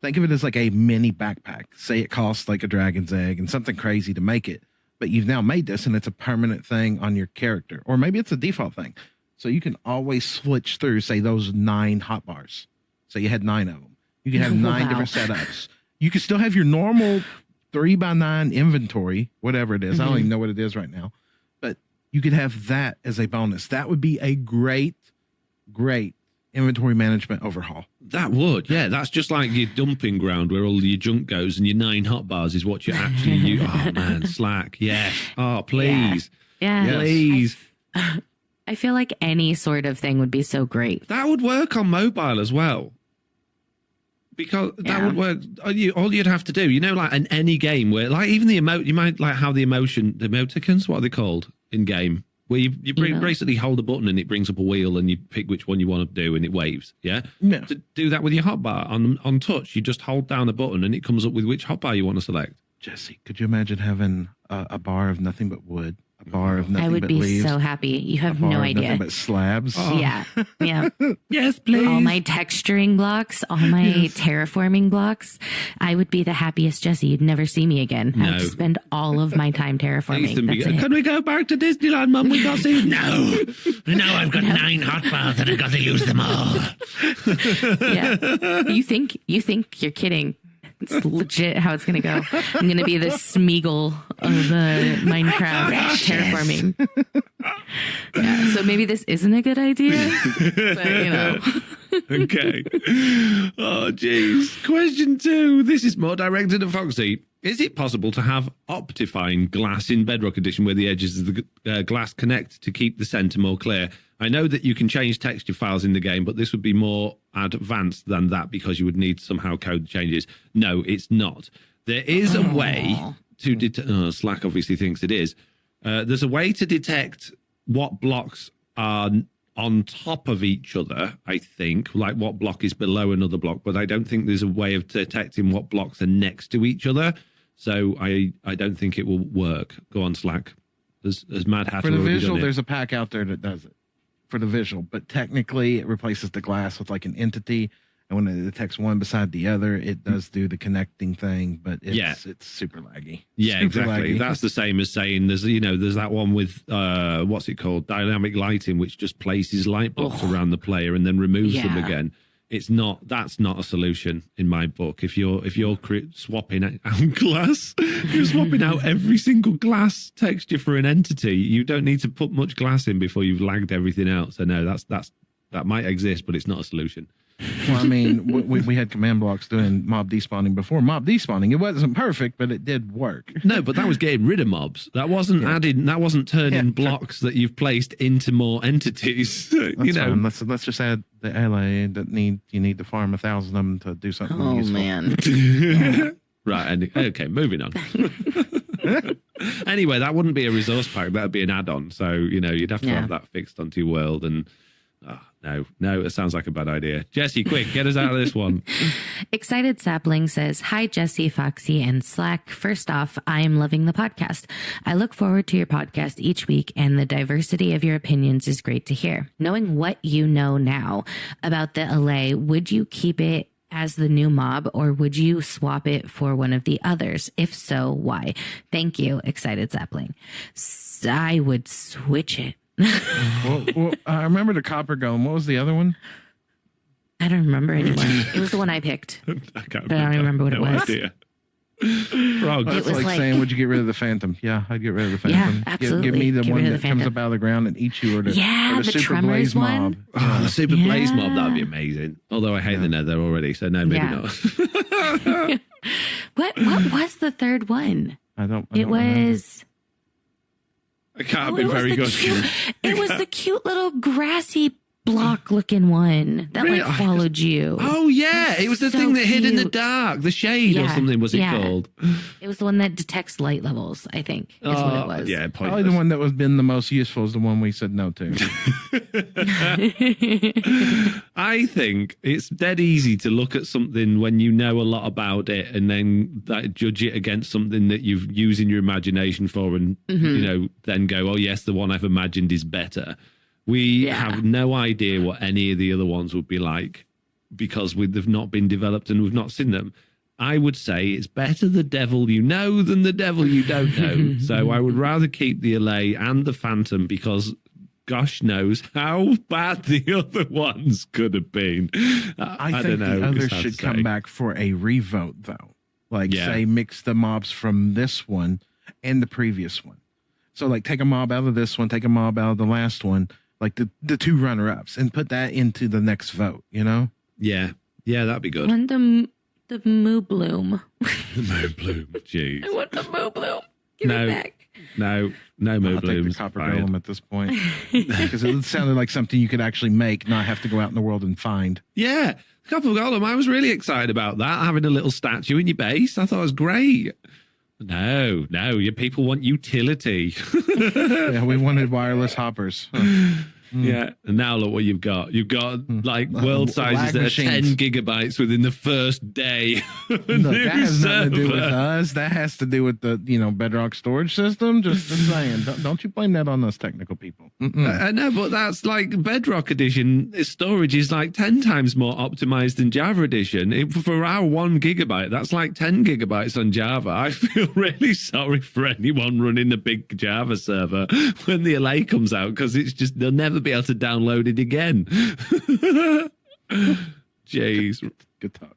think of it as like a mini backpack. Say it costs like a dragon's egg and something crazy to make it, but you've now made this and it's a permanent thing on your character, or maybe it's a default thing. So you can always switch through, say, those 9 hotbars. So you had 9 of them. You can have 9 different setups. You can still have your normal 3x9 inventory, whatever it is. I don't even know what it is right now. But you could have that as a bonus. That would be a great inventory management overhaul. That would, yeah. That's just like your dumping ground where all your junk goes, and your 9 hotbars is what you actually use. Oh, man, Slack. Yes. Oh, please. Yeah. Please. I feel like any sort of thing would be so great. That would work on mobile as well. Because that would work. All you'd have to do, like in any game where, like, even the you might like how the emoticons, what are they called in game? Where you basically hold a button and it brings up a wheel and you pick which one you want to do and it waves. Yeah. To do that with your hotbar on touch, you just hold down a button and it comes up with which hotbar you want to select. Jesse, could you imagine having a bar of nothing but wood? A bar of nothing but leaves. I would be so happy. You have no idea. Nothing but slabs. Oh. Yeah. Yes, please. All my texturing blocks, all my terraforming blocks. I would be the happiest Jesse. You'd never see me again. I would spend all of my time terraforming. Can we go back to Disneyland, Mum? We got to. No, I've got 9 hotbars and I've got to use them all. Yeah. You think you're kidding. It's legit how it's going to go. I'm going to be the Smeagol of Minecraft terraforming. Yeah, so maybe this isn't a good idea, but Okay. Oh, jeez. Question 2. This is more directed at Foxy. Is it possible to have optifying glass in Bedrock Edition where the edges of the glass connect to keep the center more clear? I know that you can change texture files in the game, but this would be more advanced than that because you would need somehow code changes. No, it's not. There is a way to detect... Slack obviously thinks it is. There's a way to detect what blocks are on top of each other, I think, like what block is below another block, but I don't think there's a way of detecting what blocks are next to each other. So I don't think it will work. Go on, Slack. As Mad Hatter for the visual, there's a pack out there that does it for the visual, but technically it replaces the glass with like an entity, and when it detects one beside the other, it does do the connecting thing, but it's super laggy. Yeah, super exactly. laggy. That's the same as saying there's that one with what's it called, dynamic lighting, which just places light blocks around the player and then removes them again. That's not a solution in my book. If you're swapping out glass, you're swapping out every single glass texture for an entity. You don't need to put much glass in before you've lagged everything out. So no, that might exist, but it's not a solution. Well, I mean, we had command blocks doing mob despawning before mob despawning. It wasn't perfect, but it did work. No, but that was getting rid of mobs. That wasn't adding. That wasn't turning blocks that you've placed into more entities. That's fine. Let's just add the LA that you need to farm 1,000 of them to do something. Oh useful. man. Right. Okay. Moving on. Anyway, that wouldn't be a resource pack. That would be an add-on. So you'd have to have that fixed onto your world. And no, it sounds like a bad idea. Jessiie, quick, get us out of this one. Excited Sapling says, "Hi, Jessiie, Foxy, and Slack. First off, I am loving the podcast. I look forward to your podcast each week, and the diversity of your opinions is great to hear. Knowing what you know now about the LA, would you keep it as the new mob, or would you swap it for one of the others? If so, why? Thank you, Excited Sapling." I would switch it. well, I remember the copper golem. What was the other one? I don't remember anymore. It was the one I picked. I can't But I don't remember what it was. Idea. Frog. That's was like saying, would you get rid of the phantom? Yeah, I'd get rid of the Yeah, phantom. absolutely. Give me the Get one rid that of the comes phantom. up out of the ground and eats you, or the the super Tremors blaze one. mob. Oh, the super blaze mob, that would be Yeah. amazing. Although I hate the nether already, so no, maybe not. What was the third one? I don't It remember. was. I can't Oh, be it was very the good. cute- It was the cute little grassy block looking one that Really? like followed you. Oh, yeah. It was the So thing that hid in the cute. dark. The shade or Yeah, something was it yeah. called? It was the one that detects light levels, I think, is what it was. Yeah, Probably pointless. the one that was been the most useful is the one we said no to. I think it's dead easy to look at something when you know a lot about it and then judge it against something that you've using your imagination for and, then go, oh, yes, the one I've imagined is better. We have no idea what any of the other ones would be like because they've not been developed and we've not seen them. I would say it's better the devil you know than the devil you don't know. So I would rather keep the LA and the Phantom because gosh knows how bad the other ones could have been. I don't think know. the others It's hard should to come say. back for a revote, though. Like, Yeah. say, mix the mobs from this one and the previous one. So, like, take a mob out of this one, take a mob out of the last one, like the two runner-ups, and put that into the next vote, Yeah, that'd be good. I want the Moo Bloom. The Moon Bloom. Jeez. I want the Moo Bloom. Give No. it back. No I'll Moon take the Blooms. copper Fired. golem at this point. Because it sounded like something you could actually make, not have to go out in the world and find. Yeah, Copper Golem. I was really excited about that. Having a little statue in your base. I thought it was great. No, your people want utility. Yeah, we wanted wireless hoppers. Huh. Yeah, and now look what you've got. You've got like world sizes Lag that are machines. 10 gigabytes within the first day. of a Look, new that has nothing to do with server. us. That has to do with the Bedrock storage system. Just saying, don't you blame that on us technical people. I know, but that's like Bedrock Edition. Storage is like 10 times more optimized than Java Edition. For our 1 gigabyte, that's like 10 gigabytes on Java. I feel really sorry for anyone running a big Java server when the LA comes out because it's just they'll never be able to download it again. Jeez. Good talk.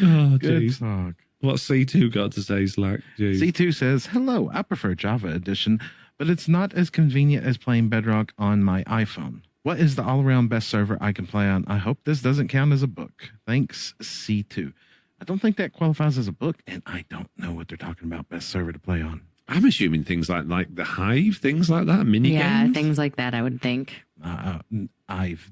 Oh, Good jeez. talk. What's C2 got to say, Slack? Jeez. C2 says, hello, I prefer Java Edition, but it's not as convenient as playing Bedrock on my iPhone. What is the all-around best server I can play on? I hope this doesn't count as a book. Thanks, C2. I don't think that qualifies as a book, and I don't know what they're talking about best server to play on. I'm assuming things like the Hive, things like that, mini Yeah, games. things like that, I would think. I've,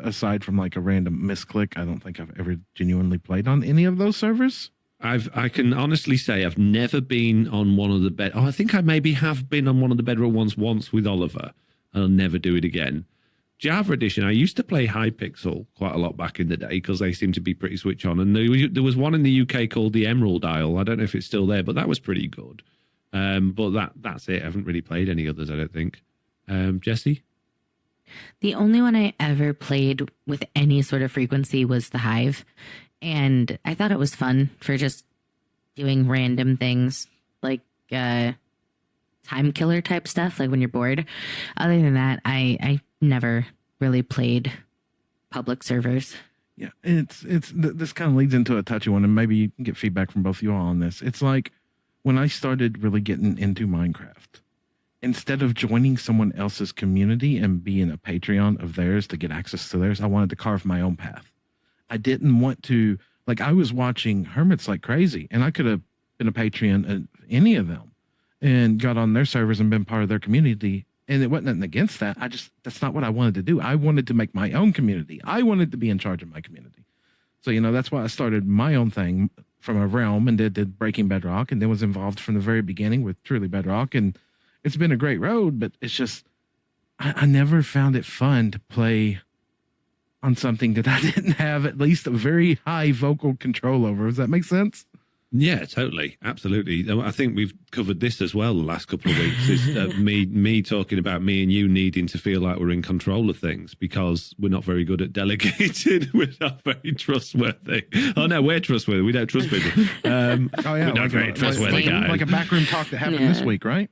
aside from like a random misclick, I don't think I've ever genuinely played on any of those servers. I can honestly say I've never been on one of the bed. Oh, I think I maybe have been on one of the Bedrock ones once with Oliver. I'll never do it again. Java Edition, I used to play Hypixel quite a lot back in the day because they seem to be pretty switch on. And there was one in the UK called the Emerald Isle. I don't know if it's still there, but that was pretty good. But that's it. I haven't really played any others, I don't think. Jessiie? The only one I ever played with any sort of frequency was the Hive. And I thought it was fun for just doing random things like time killer type stuff, like when you're bored. Other than that, I never really played public servers. Yeah, this kind of leads into a touchy one, and maybe you can get feedback from both of you all on this. It's like when I started really getting into Minecraft, instead of joining someone else's community and being a Patreon of theirs to get access to theirs, I wanted to carve my own path. I didn't want to, like, I was watching hermits like crazy, and I could have been a Patreon at any of them and got on their servers and been part of their community. And it wasn't nothing against that. That's not what I wanted to do. I wanted to make my own community. I wanted to be in charge of my community. So, that's why I started my own thing from a realm and did Breaking Bedrock, and then was involved from the very beginning with Truly Bedrock. And it's been a great road, but it's just, I never found it fun to play on something that I didn't have at least a very high vocal control over. Does that make sense? Yeah, totally. Absolutely. I think we've covered this as well the last couple of weeks. Is me talking about me and you needing to feel like we're in control of things because we're not very good at delegating. We're not very trustworthy. Oh, no, we're trustworthy. We don't trust people. Oh, yeah. We're not very trustworthy guys. Like a backroom talk that happened this week, right?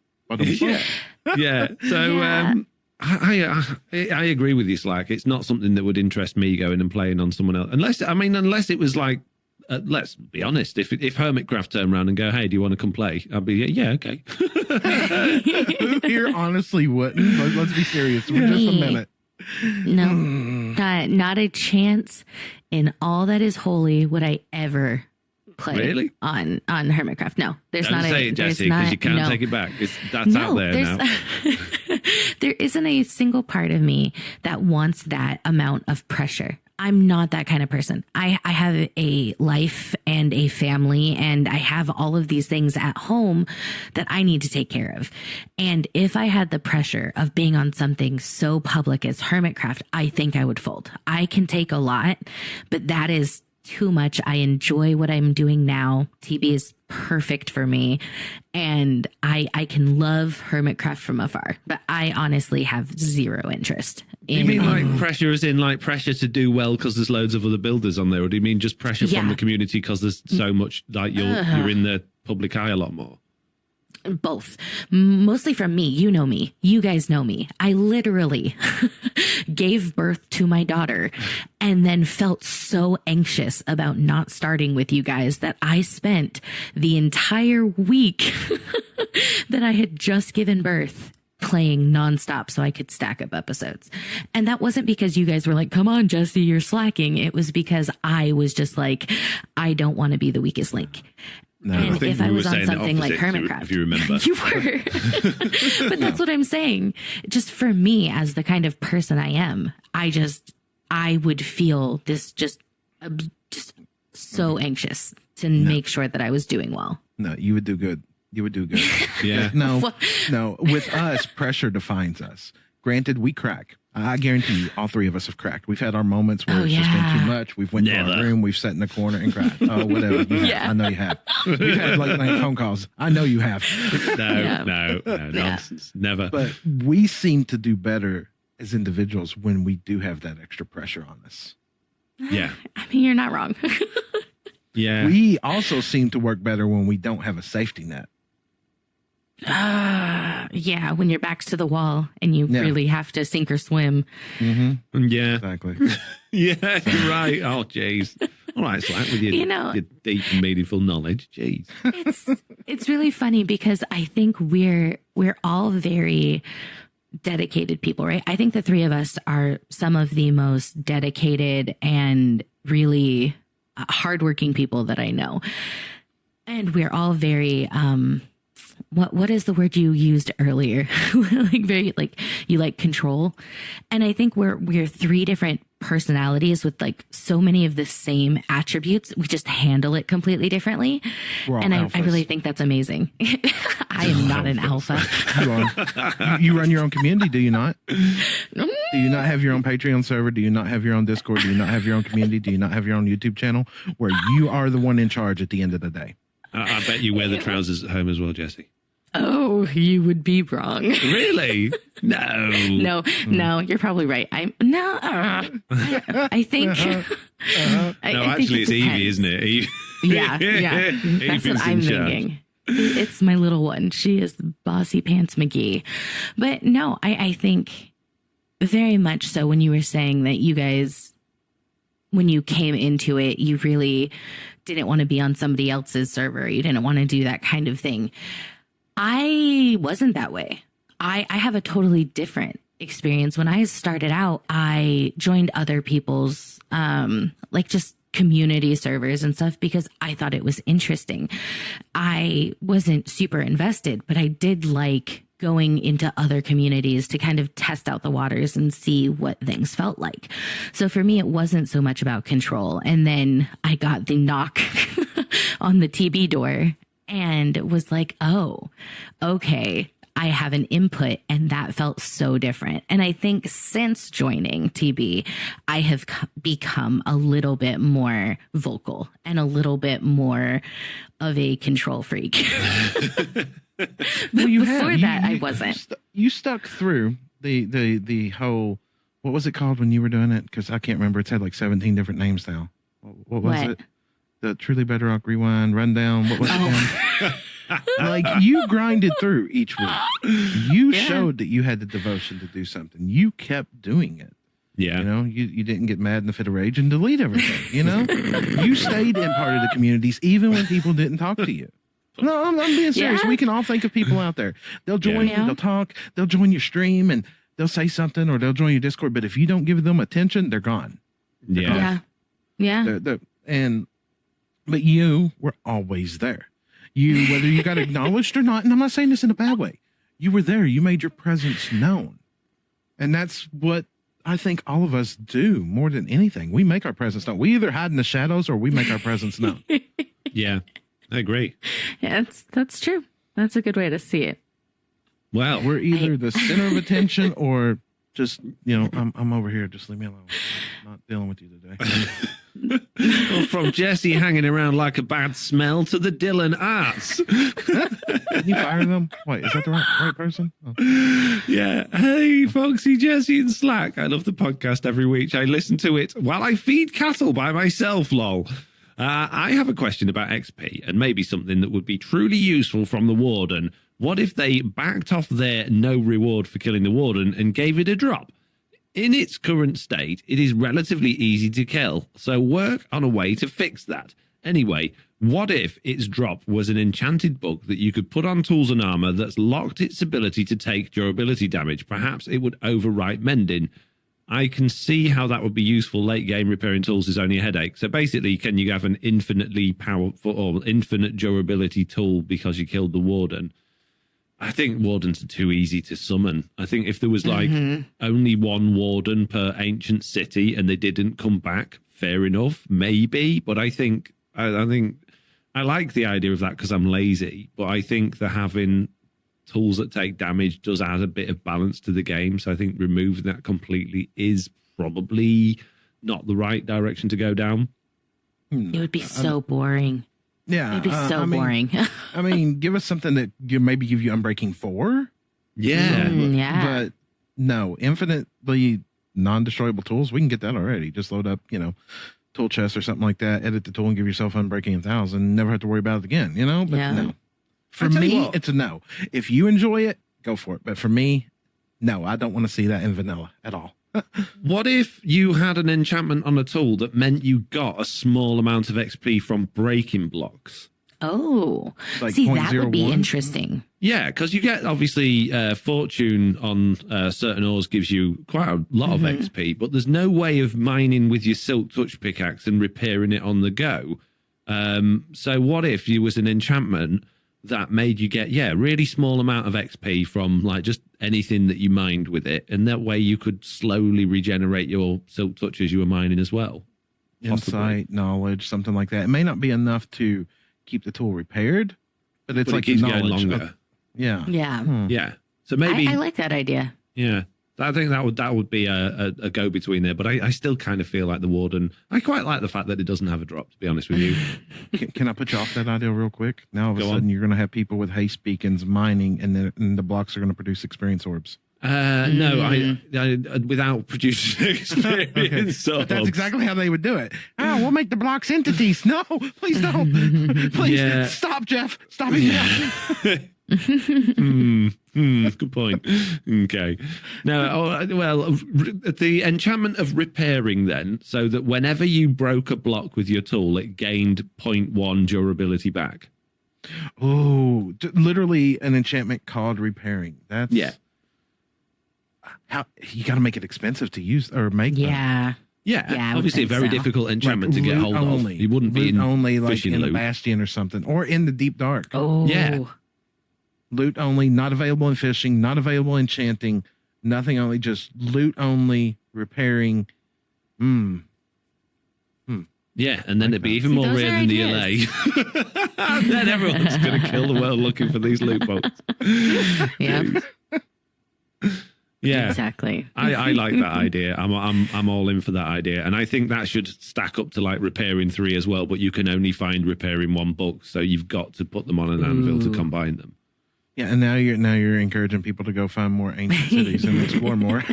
Yeah. So, I agree with you, Slack. It's not something that would interest me going and playing on someone else. Unless it was like, let's be honest, if Hermitcraft turned around and go, hey, do you want to come play? I'd be, yeah, okay. Who here honestly wouldn't? Let's be serious for just a minute. No, not a chance in all that is holy would I ever play on Hermitcraft. No, there's Don't not say a it, Jessiie, because you can't take it back. That's out there now. There isn't a single part of me that wants that amount of pressure. I'm not that kind of person. I have a life and a family, and I have all of these things at home that I need to take care of. And if I had the pressure of being on something so public as Hermitcraft, I think I would fold. I can take a lot, but that is too much. I enjoy what I'm doing now. TB is perfect for me, and I can love Hermitcraft from afar, but I honestly have zero interest. Do you mean like pressure as in like pressure to do well because there's loads of other builders on there, or do you mean just pressure from the community because there's so much, like you're in the public eye a lot more? Both. Mostly from me. You know me. You guys know me. I literally gave birth to my daughter and then felt so anxious about not starting with you guys that I spent the entire week that I had just given birth playing nonstop so I could stack up episodes. And that wasn't because you guys were like, come on, Jessiie, you're slacking. It was because I was just like, I don't want to be the weakest link. No, and if I was on something like Hermitcraft, if you remember, you were. But that's what I'm saying. Just for me, as the kind of person I am, I would feel this just so anxious to make sure that I was doing well. No, you would do good. You would do good. Yeah. No. With us, pressure defines us. Granted, we crack. I guarantee you, all three of us have cracked. We've had our moments where it's just been too much. We've went to our room, we've sat in the corner and cried. Oh, whatever. I know you have. We've had late night phone calls. I know you have. No, nonsense. Never. But we seem to do better as individuals when we do have that extra pressure on us. Yeah. I mean, you're not wrong. Yeah. We also seem to work better when we don't have a safety net. Yeah, when your back's to the wall and you really have to sink or swim. Mm-hmm. Yeah, exactly. Yeah, you're right. Oh, jeez. All right, Slack, with your deep and meaningful knowledge. Jeez. It's really funny because I think we're all very dedicated people, right? I think the three of us are some of the most dedicated and really hardworking people that I know, and we're all very what is the word you used earlier? Like very you like control. And I think we're three different personalities with like so many of the same attributes. We just handle it completely differently. And I really think that's amazing. I am not an alpha. You are. You run your own community, do you not? Do you not have your own Patreon server? Do you not have your own Discord? Do you not have your own community? Do you not have your own YouTube channel where you are the one in charge at the end of the day? I bet you wear the trousers at home as well, Jessiie. Oh, you would be wrong. Really? No. No, you're probably right. I think. No, actually, it's Evie, isn't it? Evie. Yeah. That's what I'm thinking. It's my little one. She is Bossy Pants McGee. But no, I think very much so when you were saying that you guys, when you came into it, you really didn't want to be on somebody else's server. You didn't want to do that kind of thing. I wasn't that way. I have a totally different experience, when I started out, I joined other people's like just community servers and stuff because I thought it was interesting. I wasn't super invested, but I did like going into other communities to kind of test out the waters and see what things felt like. So for me, it wasn't so much about control. And then I got the knock on the TB door and was like, oh, okay, I have an input, and that felt so different. And I think since joining TB, I have become a little bit more vocal and a little bit more of a control freak. Well, you before have. that, I wasn't. You stuck through the whole, what was it called when you were doing it? Because I can't remember. It's had like 17 different names now. What was it? The Truly Bedrock Rewind Rundown. What was it? Like, you grinded through each week. You showed that you had the devotion to do something. You kept doing it. Yeah. You know, you didn't get mad in a fit of rage and delete everything. You know, you stayed in part of the communities even when people didn't talk to you. No, I'm being serious. Yeah. We can all think of people out there. They'll join you, Yeah. they'll talk, they'll join your stream, and they'll say something, or they'll join your Discord. But if you don't give them attention, they're gone. Yeah. Yeah. But you were always there. You, whether you got acknowledged or not, and I'm not saying this in a bad way, you were there. You made your presence known. And that's what I think all of us do more than anything. We make our presence known. We either hide in the shadows or we make our presence known. Yeah. I agree. Yeah, that's true. That's a good way to see it. Well, We're either the center of attention or just, you know, I'm over here. Just leave me alone. I'm not dealing with you today. well, from Jesse hanging around like a bad smell to the Dylan Arts. Can you fire them? Wait, is that the right person? Oh. Yeah. Hey, Foxy, Jesse, and Slack. I love the podcast every week. I listen to it while I feed cattle by myself, lol. I have a question about XP and maybe something that would be truly useful from the Warden. What if they backed off their no reward for killing the Warden and gave it a drop? In its current state, it is relatively easy to kill, so work on a way to fix that. Anyway, what if its drop was an enchanted book that you could put on tools and armor that's locked its ability to take durability damage? Perhaps it would overwrite mending. I can see how that would be useful. Late game repairing tools is only a headache. So basically, can you have an infinitely powerful or infinite durability tool because you killed the Warden? I think Wardens are too easy to summon. I think if there was like only one Warden per ancient city and they didn't come back, fair enough, maybe. But I think I like the idea of that because I'm lazy. But I think that having tools that take damage does add a bit of balance to the game. So I think removing that completely is probably not the right direction to go down. It would be so boring. Yeah. It'd be so boring. I mean, give us something that maybe give you Unbreaking 4. Yeah. Yeah. But no, infinitely non-destroyable tools. We can get that already. Just load up, you know, tool chest or something like that, edit the tool and give yourself Unbreaking 1,000. Never have to worry about it again, you know? But Yeah. no. For I tell you me, what. it's a no. If you enjoy it, go for it. But for me, no, I don't want to see that in vanilla at all. What if you had an enchantment on a tool that meant you got a small amount of XP from breaking blocks? Oh, Like see, that would be 0.01? interesting. Yeah, because you get obviously fortune on certain ores gives you quite a lot of XP, but there's no way of mining with your silk touch pickaxe and repairing it on the go. So what if you was an enchantment that made you get, really small amount of XP from like just anything that you mined with it, and that way you could slowly regenerate your silk touch as you were mining as well. Insight, knowledge, something like that. It may not be enough to keep the tool repaired, but it's But like it keeps knowledge. going longer. Yeah. Yeah. Yeah. So maybe I like that idea. yeah. I think that would be a go between there, but I still kind of feel like the Warden. I quite like the fact that it doesn't have a drop. To be honest with you, Can I put you off that idea real quick? Now all of a Go on. sudden you're going to have people with haste beacons mining, and the blocks are going to produce experience orbs. no, I without producing experience. So But that's exactly how they would do it. Oh, we'll make the blocks entities. No, please don't. Please Yeah. stop, Jeff. Stop it. Good point. Okay. Now, the enchantment of repairing then, so that whenever you broke a block with your tool, it gained 0.1 durability back. Oh, literally an enchantment called repairing. That's Yeah. how you got to make it expensive to use or make them. Yeah. Yeah, I would obviously a think very so. difficult enchantment to get loot hold only. of. You wouldn't be Loot in only, like fishing in loot. Bastion or something, or in the Deep Dark. Oh. Yeah. Loot only, not available in fishing, not available in enchanting, nothing only, just loot only, repairing. Yeah, and then it'd be even more those rare are than the ideas. LA. Then everyone's going to kill the world looking for these loot boats. Yeah. Yeah, Exactly. I like that idea. I'm all in for that idea, and I think that should stack up to like repairing 3 as well. But you can only find repairing 1 book, so you've got to put them on an anvil to combine them. Yeah, and now you're encouraging people to go find more ancient cities and explore more.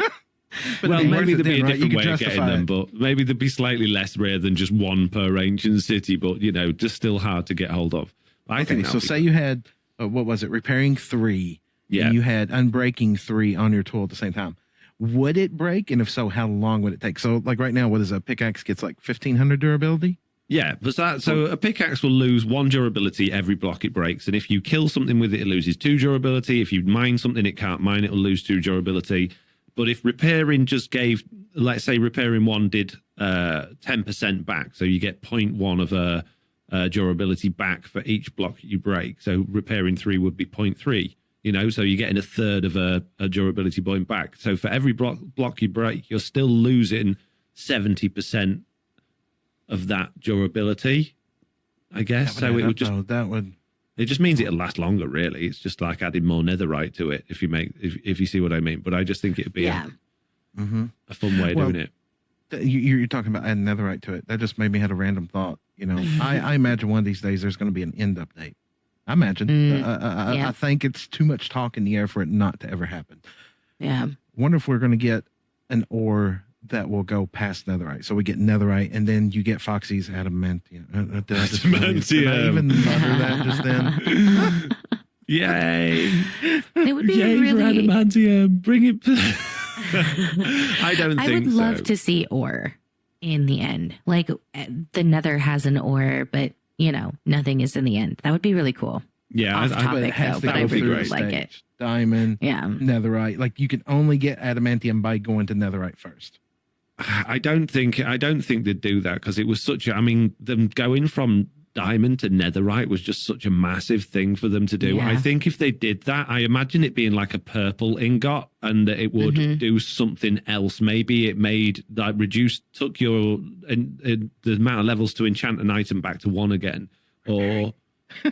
But Well, it'd be maybe worth it there'd be then, a right? You different could way of getting justify them, it. but maybe they'd be slightly less rare than just 1 per ancient city. But just still hard to get hold of. I Okay, think so say you had what was it? Repairing 3. Yeah. And you had unbreaking 3 on your tool at the same time. Would it break? And if so, how long would it take? So, like right now, what is a pickaxe gets like 1500 durability? Yeah, but so a pickaxe will lose 1 durability every block it breaks, and if you kill something with it, it loses 2 durability. If you mine something it can't mine, it will lose 2 durability. But if repairing just gave, let's say repairing 1 did 10% back, so you get 0.1 of a durability back for each block you break. So repairing 3 would be 0.3. So you're getting a third of a durability point back. So for every block you break, you're still losing 70% of that durability, I guess. So it would just it just means it'll last longer. Really, it's just like adding more netherite to it. If you see what I mean. But I just think it'd be a fun way of doing it. You're talking about adding netherite to it. That just made me had a random thought. I imagine one of these days there's going to be an end update. I imagine. I think it's too much talk in the air for it not to ever happen. Yeah. Wonder if we're going to get an ore that will go past netherite. So we get netherite, and then you get Foxy's adamantium. Did I even mutter that just then? Yay! It would be Yay really. for adamantium! Bring it. I don't I think would love so. to see ore in the end. Like the Nether has an ore, but nothing is in the end. That would be really cool. Yeah, Off But topic it has though, to but I go really through would the like stage. it. Diamond, Yeah. netherite. Like you can only get adamantium by going to netherite first. I don't think they'd do that because it was such a. I mean, them going from diamond to netherite was just such a massive thing for them to do. Yeah. I think if they did that, I imagine it being like a purple ingot, and that it would do something else. Maybe it made that took your the amount of levels to enchant an item back to 1 again, or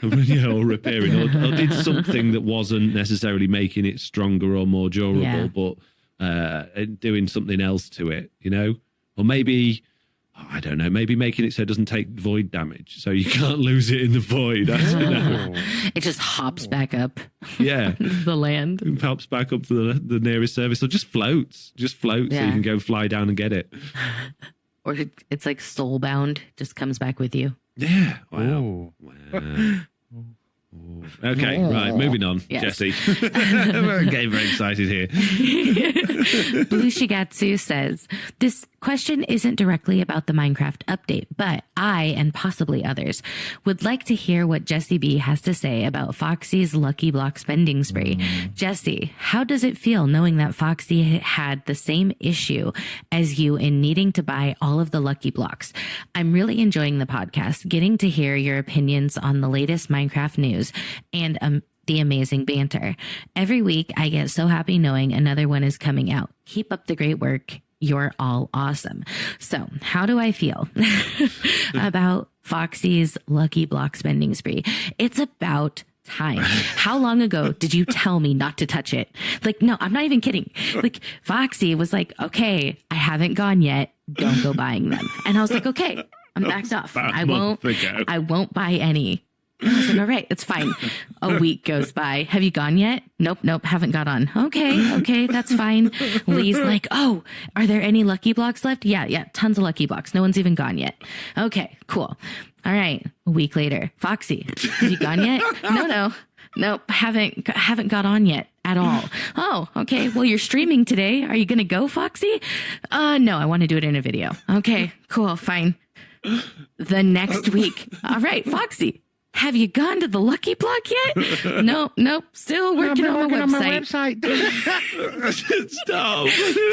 or repairing, or did something that wasn't necessarily making it stronger or more durable, but doing something else to it, or maybe. I don't know, maybe making it so it doesn't take void damage, so you can't lose it in the void. I don't know. It just hops back up Yeah. the land. It hops back up to the nearest service, or just floats so you can go fly down and get it. Or it's like soul bound, just comes back with you. Yeah. Wow. Oh. Wow. Okay, right, moving on, Yes. Jessiie. We're getting very excited here. Blue Shigatsu says, this question isn't directly about the Minecraft update, but I, and possibly others, would like to hear what Jessiie B has to say about Foxy's Lucky Block spending spree. Jessiie, how does it feel knowing that Foxy had the same issue as you in needing to buy all of the Lucky Blocks? I'm really enjoying the podcast, getting to hear your opinions on the latest Minecraft news and the amazing banter. Every week, I get so happy knowing another one is coming out. Keep up the great work. You're all awesome. So how do I feel about Foxy's Lucky Block spending spree? It's about time. How long ago did you tell me not to touch it? Like, no, I'm not even kidding. Like, Foxy was like, okay, I haven't gone yet. Don't go buying them. And I was like, okay, I'm backed off. I won't buy any. I was like, all right, it's fine. A week goes by. Have you gone yet? Nope, haven't got on. Okay, that's fine. Lee's like, oh, are there any Lucky Blocks left? Yeah, tons of Lucky Blocks. No one's even gone yet. Okay, cool. All right, a week later. Foxy, have you gone yet? Nope, haven't got on yet at all. Oh, okay, well, you're streaming today. Are you going to go, Foxy? No, I want to do it in a video. Okay, cool, fine. The next week. All right, Foxy. have you gone to the Lucky Block yet? Nope. Still working on my website. Stop.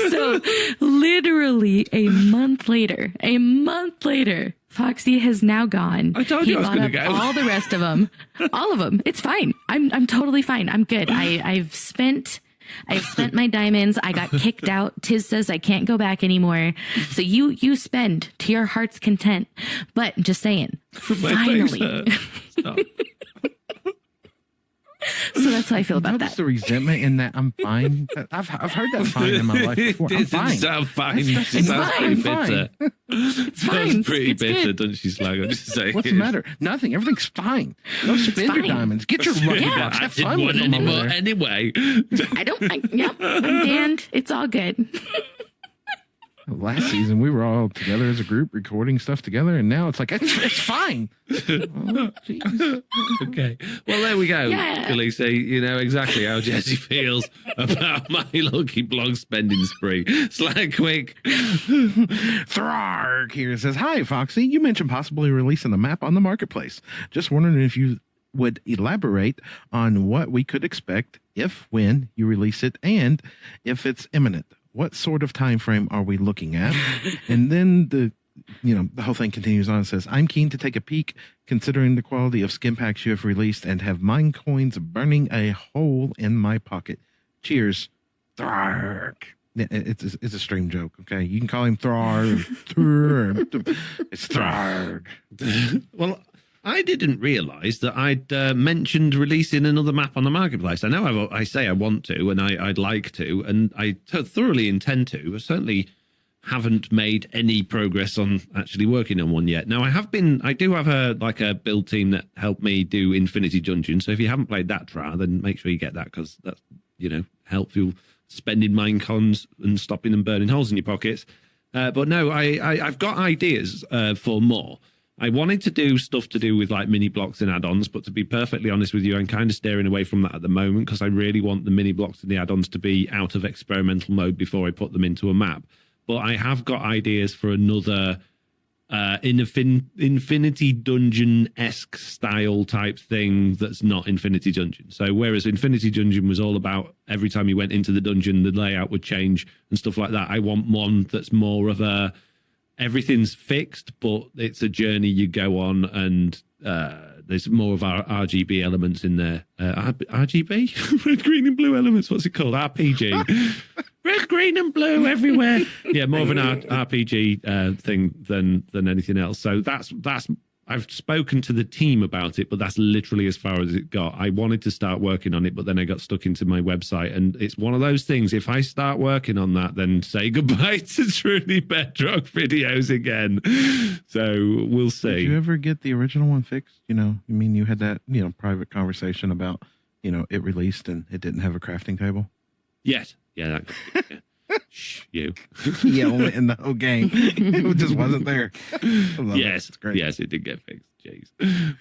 So literally a month later, Foxy has now gone. I told you I was going to go. All the rest of them. All of them. It's fine. I'm totally fine. I'm good. I've spent my diamonds. I got kicked out. Tiz says I can't go back anymore. So you spend to your heart's content. But just saying, finally. Stop. So that's how I feel about Notice that. the resentment in that I'm fine. I've heard that fine in my life before. I'm It fine. didn't sound fine. That's It sounds fine. pretty bitter. It's fine. Sounds pretty It's bitter, good. doesn't she, Slag? I'm just saying. What's the matter? Nothing. Everything's fine. Go spend your fine. diamonds. Get your lucky Yeah. blocks. I Have didn't fun want with them any over more there. anyway. I'm banned. It's all good. Last season, we were all together as a group recording stuff together, and now it's like, it's fine. Oh, jeez. Okay. Well, there we go, Yeah. Khaleesi. You know exactly how Jessiie feels about my Lucky Block spending spree. Slag quick. Thrark here says, hi, Foxy. You mentioned possibly releasing a map on the marketplace. Just wondering if you would elaborate on what we could expect if, when you release it, and if it's imminent. What sort of time frame are we looking at? And then the whole thing continues on and says, I'm keen to take a peek considering the quality of skin packs you have released and have mine coins burning a hole in my pocket. Cheers. Thrark. It's a stream joke, okay? You can call him Thrark. It's Thrark. Well, I didn't realize that I'd mentioned releasing another map on the marketplace. I know I say I want to, and I'd like to, and I thoroughly intend to. I certainly haven't made any progress on actually working on one yet. Now, I do have a build team that helped me do Infinity Dungeon. So if you haven't played that trial, then make sure you get that, because that's, helps you spending mine cons and stopping them burning holes in your pockets. But no, I've got ideas for more. I wanted to do stuff to do with like mini blocks and add-ons, but to be perfectly honest with you, I'm kind of steering away from that at the moment because I really want the mini blocks and the add-ons to be out of experimental mode before I put them into a map. But I have got ideas for another Infinity Dungeon-esque style type thing that's not Infinity Dungeon. So whereas Infinity Dungeon was all about every time you went into the dungeon, the layout would change and stuff like that, I want one that's more of a everything's fixed, but it's a journey you go on, and there's more of our RGB elements in there. RGB? Red, green, and blue elements. What's it called? RPG. Red, green, and blue everywhere. Yeah, more of an RPG thing than anything else. So that's. I've spoken to the team about it, but that's literally as far as it got. I wanted to start working on it, but then I got stuck into my website. And it's one of those things, if I start working on that, then say goodbye to truly Bedrock videos again. So we'll see. Did you ever get the original one fixed? You had that, private conversation about, it released and it didn't have a crafting table. Yes. Yeah. Yeah. Shh, you. Yelling in the whole game. It just wasn't there. Yes. It's great. Yes, it did get fixed. Jeez.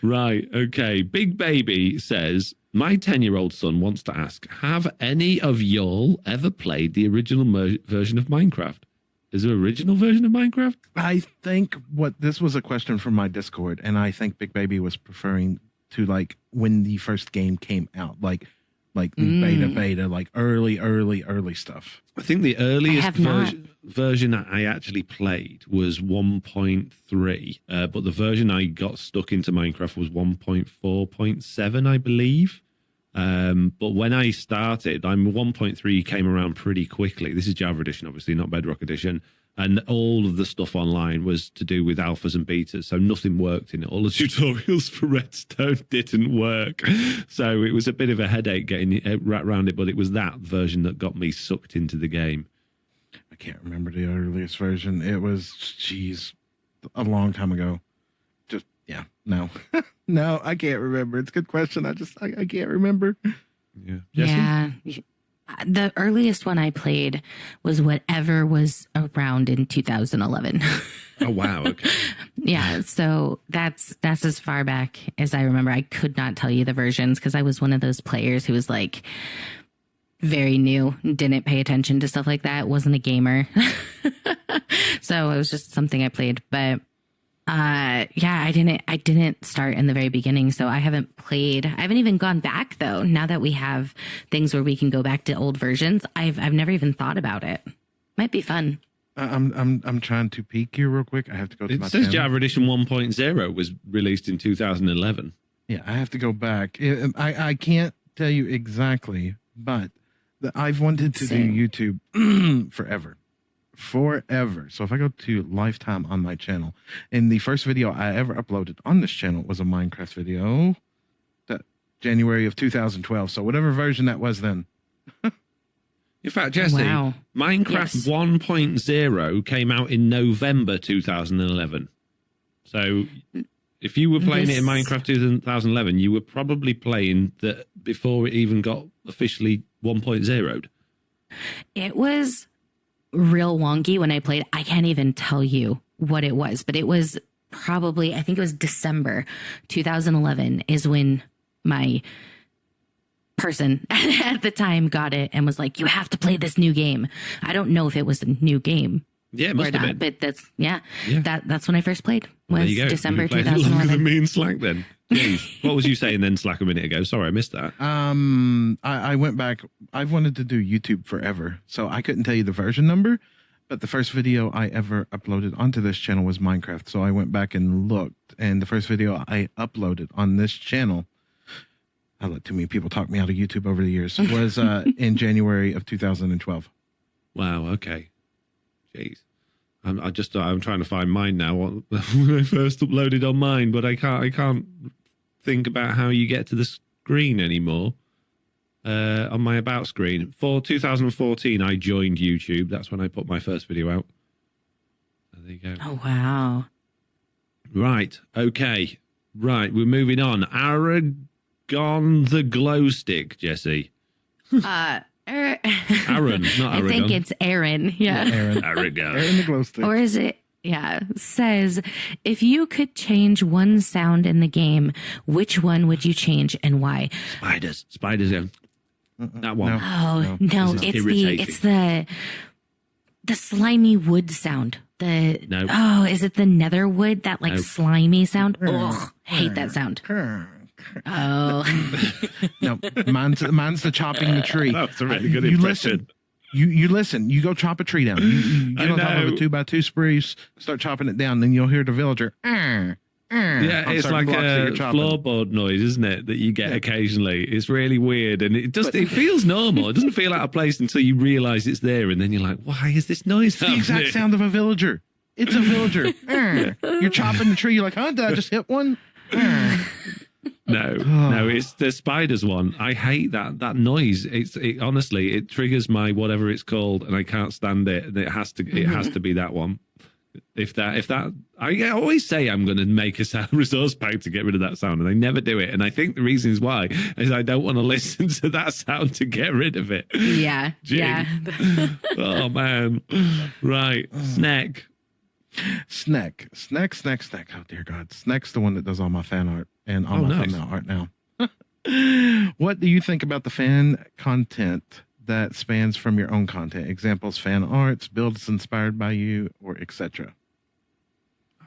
Right. Okay. Big Baby says, my 10-year-old son wants to ask, have any of y'all ever played the original version of Minecraft? Is there an original version of Minecraft? I think this was a question from my Discord, and I think Big Baby was preferring to like when the first game came out, like the beta, like early stuff. I think the earliest version that I actually played was 1.3, but the version I got stuck into Minecraft was 1.4.7, I believe. But when I started, 1.3 came around pretty quickly. This is Java Edition, obviously, not Bedrock Edition. And all of the stuff online was to do with alphas and betas, so nothing worked in it. All the tutorials for Redstone didn't work. So it was a bit of a headache getting right around it, but it was that version that got me sucked into the game. I can't remember the earliest version. It was, a long time ago. No. No, I can't remember. It's a good question. I can't remember. Yeah. Yeah. The earliest one I played was whatever was around in 2011. Oh, wow. Okay. Yeah. So that's as far back as I remember. I could not tell you the versions because I was one of those players who was like very new, didn't pay attention to stuff like that, wasn't a gamer. So it was just something I played. But Yeah, I didn't start in the very beginning, so I haven't played. I haven't even gone back though. Now that we have things where we can go back to old versions, I've never even thought about it. Might be fun. I'm trying to peek here real quick. I have to go to my It says channel. Java Edition 1.0 was released in 2011. Yeah, I have to go back. I can't tell you exactly, but I've wanted to do YouTube forever. So if I go to lifetime on my channel, and the first video I ever uploaded on this channel was a Minecraft video, that January of 2012. So whatever version that was then. In fact, Jesse, Wow. Minecraft 1.0 came out in November 2011. So if you were playing it in Minecraft 2011, you were probably playing that before it even got officially 1.0'd. It was real wonky when I played. I can't even tell you what it was, but it was probably, I think it was December 2011 is when my person at the time got it and was like, you have to play this new game. I don't know if it was a new game. Yeah, it must have been. But that's when I first played. Well, Was there you go. December You played longer 2011. than me and Slack then. Jeez. What was you saying then, Slack, a minute ago? Sorry, I missed that. I went back. I've wanted to do YouTube forever, so I couldn't tell you the version number, but the first video I ever uploaded onto this channel was Minecraft. So I went back and looked, and the first video I uploaded on this channel, I let too many people talk me out of YouTube over the years, was in January of 2012. Wow, okay. Jeez. I'm trying to find mine now. When I first uploaded on mine, but I can't think about how you get to the screen anymore. On my about screen for 2014, I joined YouTube. That's when I put my first video out. So there you go. Oh, wow. Right. Okay. Right. We're moving on. Aragon the glow stick, Jesse. Aaron, not I Aragon. think it's Aaron. Yeah. Aaron, Aragon. Aaron the glow stick. Or is it? Yeah. Says, if you could change one sound in the game, which one would you change and why? Spiders. Yeah. That one. Oh, no. This is It's irritating. the slimy wood sound. No. Oh, is it the nether wood? That like No. slimy sound? Ugh, hate that sound. Oh, No, mine's the chopping the tree. That was a really good You impression. listen. You listen. You go chop a tree down. You get I on top of know. a 2x2 spruce, start chopping it down. Then you'll hear the villager. Yeah, on it's certain like blocks that a you're chopping. floorboard noise, isn't it? That you get occasionally. It's really weird, and it feels normal. It doesn't feel out of place until you realise it's there, and then you're like, "Why is this noise?" It's the exact happening? sound of a villager. It's a villager. You're chopping the tree. You're like, huh? Did I just hit one? No, it's the spiders one. I hate that noise. It honestly, it triggers my whatever it's called, and I can't stand it. It has to be that one. If that, I always say I'm going to make a sound resource pack to get rid of that sound, and I never do it. And I think the reason is why is I don't want to listen to that sound to get rid of it. yeah. Gee. Yeah. Oh man, right, Snack. Snack. Oh dear God, Snack's the one that does all my fan art and all Oh, my nice. thumbnail art now. What do you think about the fan content that spans from your own content? Examples: fan arts, builds inspired by you, or etc.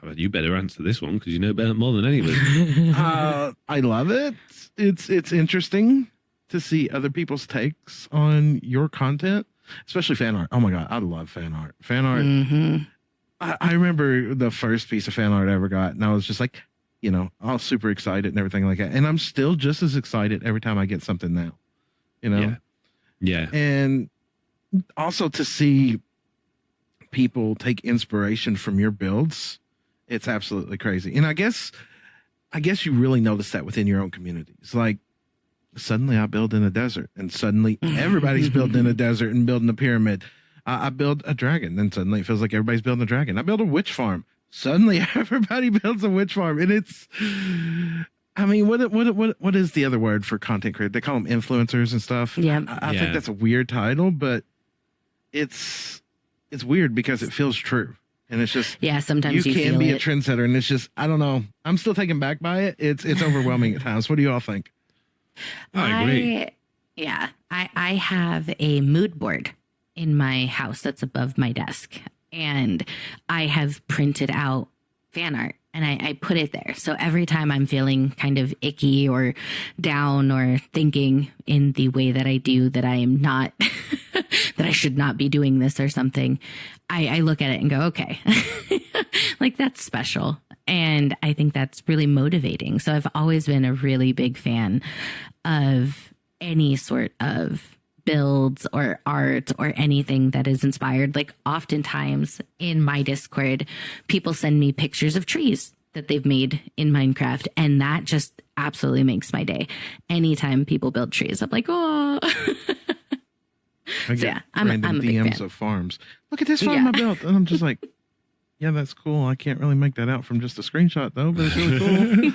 Well, you better answer this one because you know better more than any of us. I love it. It's interesting to see other people's takes on your content, especially fan art. Oh my God, I love fan art. Fan art. Mm-hmm. I remember the first piece of fan art I ever got, and I was just like, I was super excited and everything like that. And I'm still just as excited every time I get something now, Yeah. And also to see people take inspiration from your builds, it's absolutely crazy. And I guess you really notice that within your own communities. Like, suddenly I build in a desert, and suddenly everybody's building in a desert and building a pyramid. I build a dragon, then suddenly it feels like everybody's building a dragon. I build a witch farm. Suddenly everybody builds a witch farm. And it's, I mean, what is the other word for content creator? They call them influencers and stuff. Yeah. I think that's a weird title, but it's weird because it feels true. And it's just, Yeah. Sometimes you you can feel be it. a trendsetter, and it's just, I don't know. I'm still taken back by it. It's overwhelming at times. What do you all think? I agree. I have a mood board in my house that's above my desk, and I have printed out fan art and I put it there. So every time I'm feeling kind of icky or down or thinking in the way that I do that I am not, that I should not be doing this or something, I look at it and go, okay, like that's special. And I think that's really motivating. So I've always been a really big fan of any sort of builds or art or anything that is inspired. Like oftentimes in my Discord, people send me pictures of trees that they've made in Minecraft, and that just absolutely makes my day. Anytime people build trees, I'm like, oh. I get random I'm a big DMs fan. of farms. Look at this farm I built, and I'm just like, yeah, that's cool. I can't really make that out from just a screenshot though, but it's really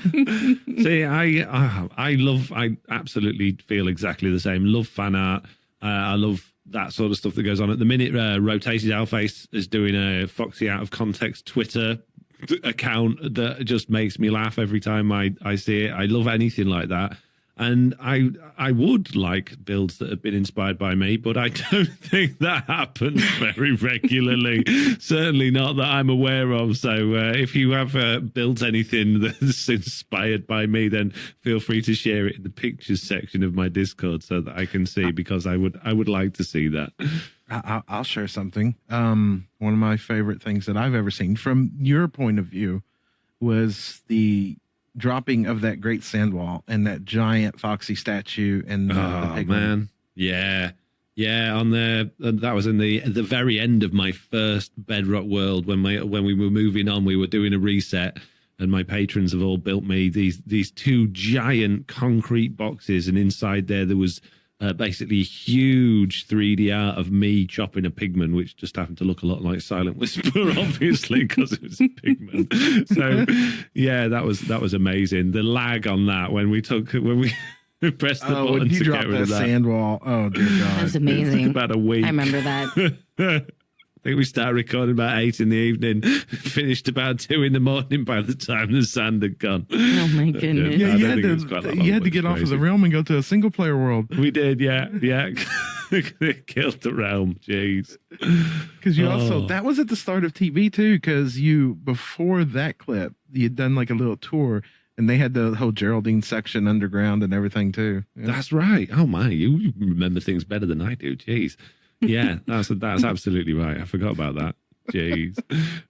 cool. See, I absolutely feel exactly the same. Love fan art. I love that sort of stuff that goes on. At the minute, Rotated Alface is doing a Foxy out of context Twitter account that just makes me laugh every time I see it. I love anything like that. And I would like builds that have been inspired by me, but I don't think that happens very regularly. Certainly not that I'm aware of. So if you have built anything that's inspired by me, then feel free to share it in the pictures section of my Discord so that I can see, because I would like to see that. I'll share something. One of my favorite things that I've ever seen from your point of view was the dropping of that great sand wall and that giant Foxy statue and the pigman. Man, yeah. On that was in the very end of my first Bedrock world when we were moving on. We were doing a reset, and my patrons have all built me these two giant concrete boxes, and inside there was basically huge 3D art of me chopping a pigman, which just happened to look a lot like Silent Whisper, obviously, because it was a pigman. So, yeah, that was amazing. The lag on that when we pressed the button when you to dropped get rid of that sand wall. Oh dear God, That was amazing. It took about a week. I remember that. I think we started recording about 8 in the evening, finished about 2 in the morning by the time the sand had gone. Oh my goodness. yeah, I don't think it was quite that long, you had but to get it's off of the crazy. realm and go to a single player world We did, yeah. It killed the realm, jeez. because you also that was at the start of TV too. Because you before that clip, you had done like a little tour. And they had the whole Geraldine section underground and everything too. Yeah. That's right. Oh my, you remember things better than I do. Jeez. Yeah, that's absolutely right. I forgot about that. Jeez.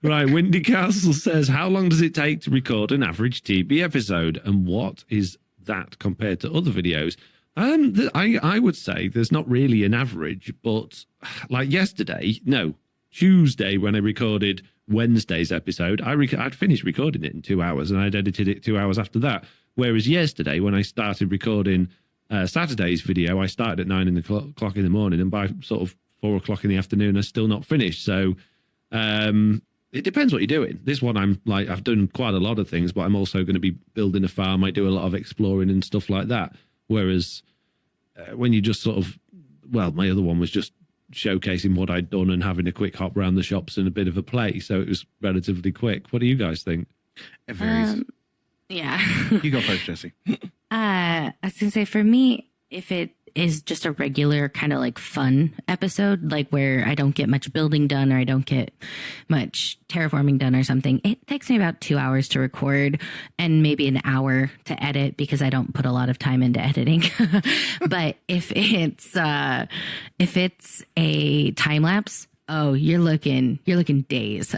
Right, Windy Castle says, how long does it take to record an average TB episode, and what is that compared to other videos? I would say there's not really an average, but like Tuesday when I recorded Wednesday's episode, I'd finished recording it in 2 hours, and I'd edited it 2 hours after that. Whereas yesterday, when I started recording Saturday's video, I started at 9 o'clock in the morning, and by sort of 4 o'clock in the afternoon, I'm still not finished. So it depends what you're doing. This one, I've done quite a lot of things, but I'm also going to be building a farm. I do a lot of exploring and stuff like that. Whereas when you just sort of, my other one was just showcasing what I'd done and having a quick hop around the shops and a bit of a play. So it was relatively quick. What do you guys think? It varies. Yeah. You go first, Jesse. I was gonna say, for me, if it is just a regular kind of like fun episode, like where I don't get much building done or I don't get much terraforming done or something, it takes me about 2 hours to record and maybe an hour to edit because I don't put a lot of time into editing. But if it's a time lapse, oh, you're looking days.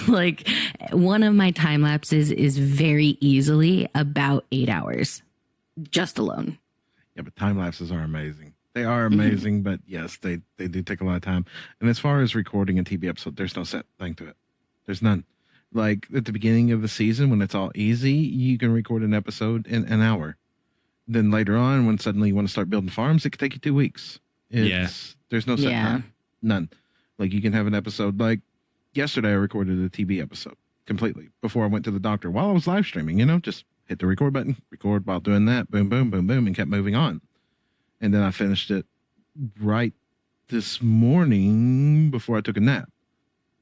Like one of my time lapses is very easily about 8 hours just alone. Yeah, but time lapses are amazing. They are amazing, but yes, they do take a lot of time. And as far as recording a TV episode, there's no set thing to it. There's none. Like at the beginning of the season, when it's all easy, you can record an episode in an hour. Then later on, when suddenly you want to start building farms, it could take you 2 weeks. There's no set time. None. Like you can have an episode like yesterday, I recorded a TV episode completely before I went to the doctor while I was live streaming, just hit the record button, record while doing that, boom, boom, boom, boom, and kept moving on. And then I finished it right this morning before I took a nap.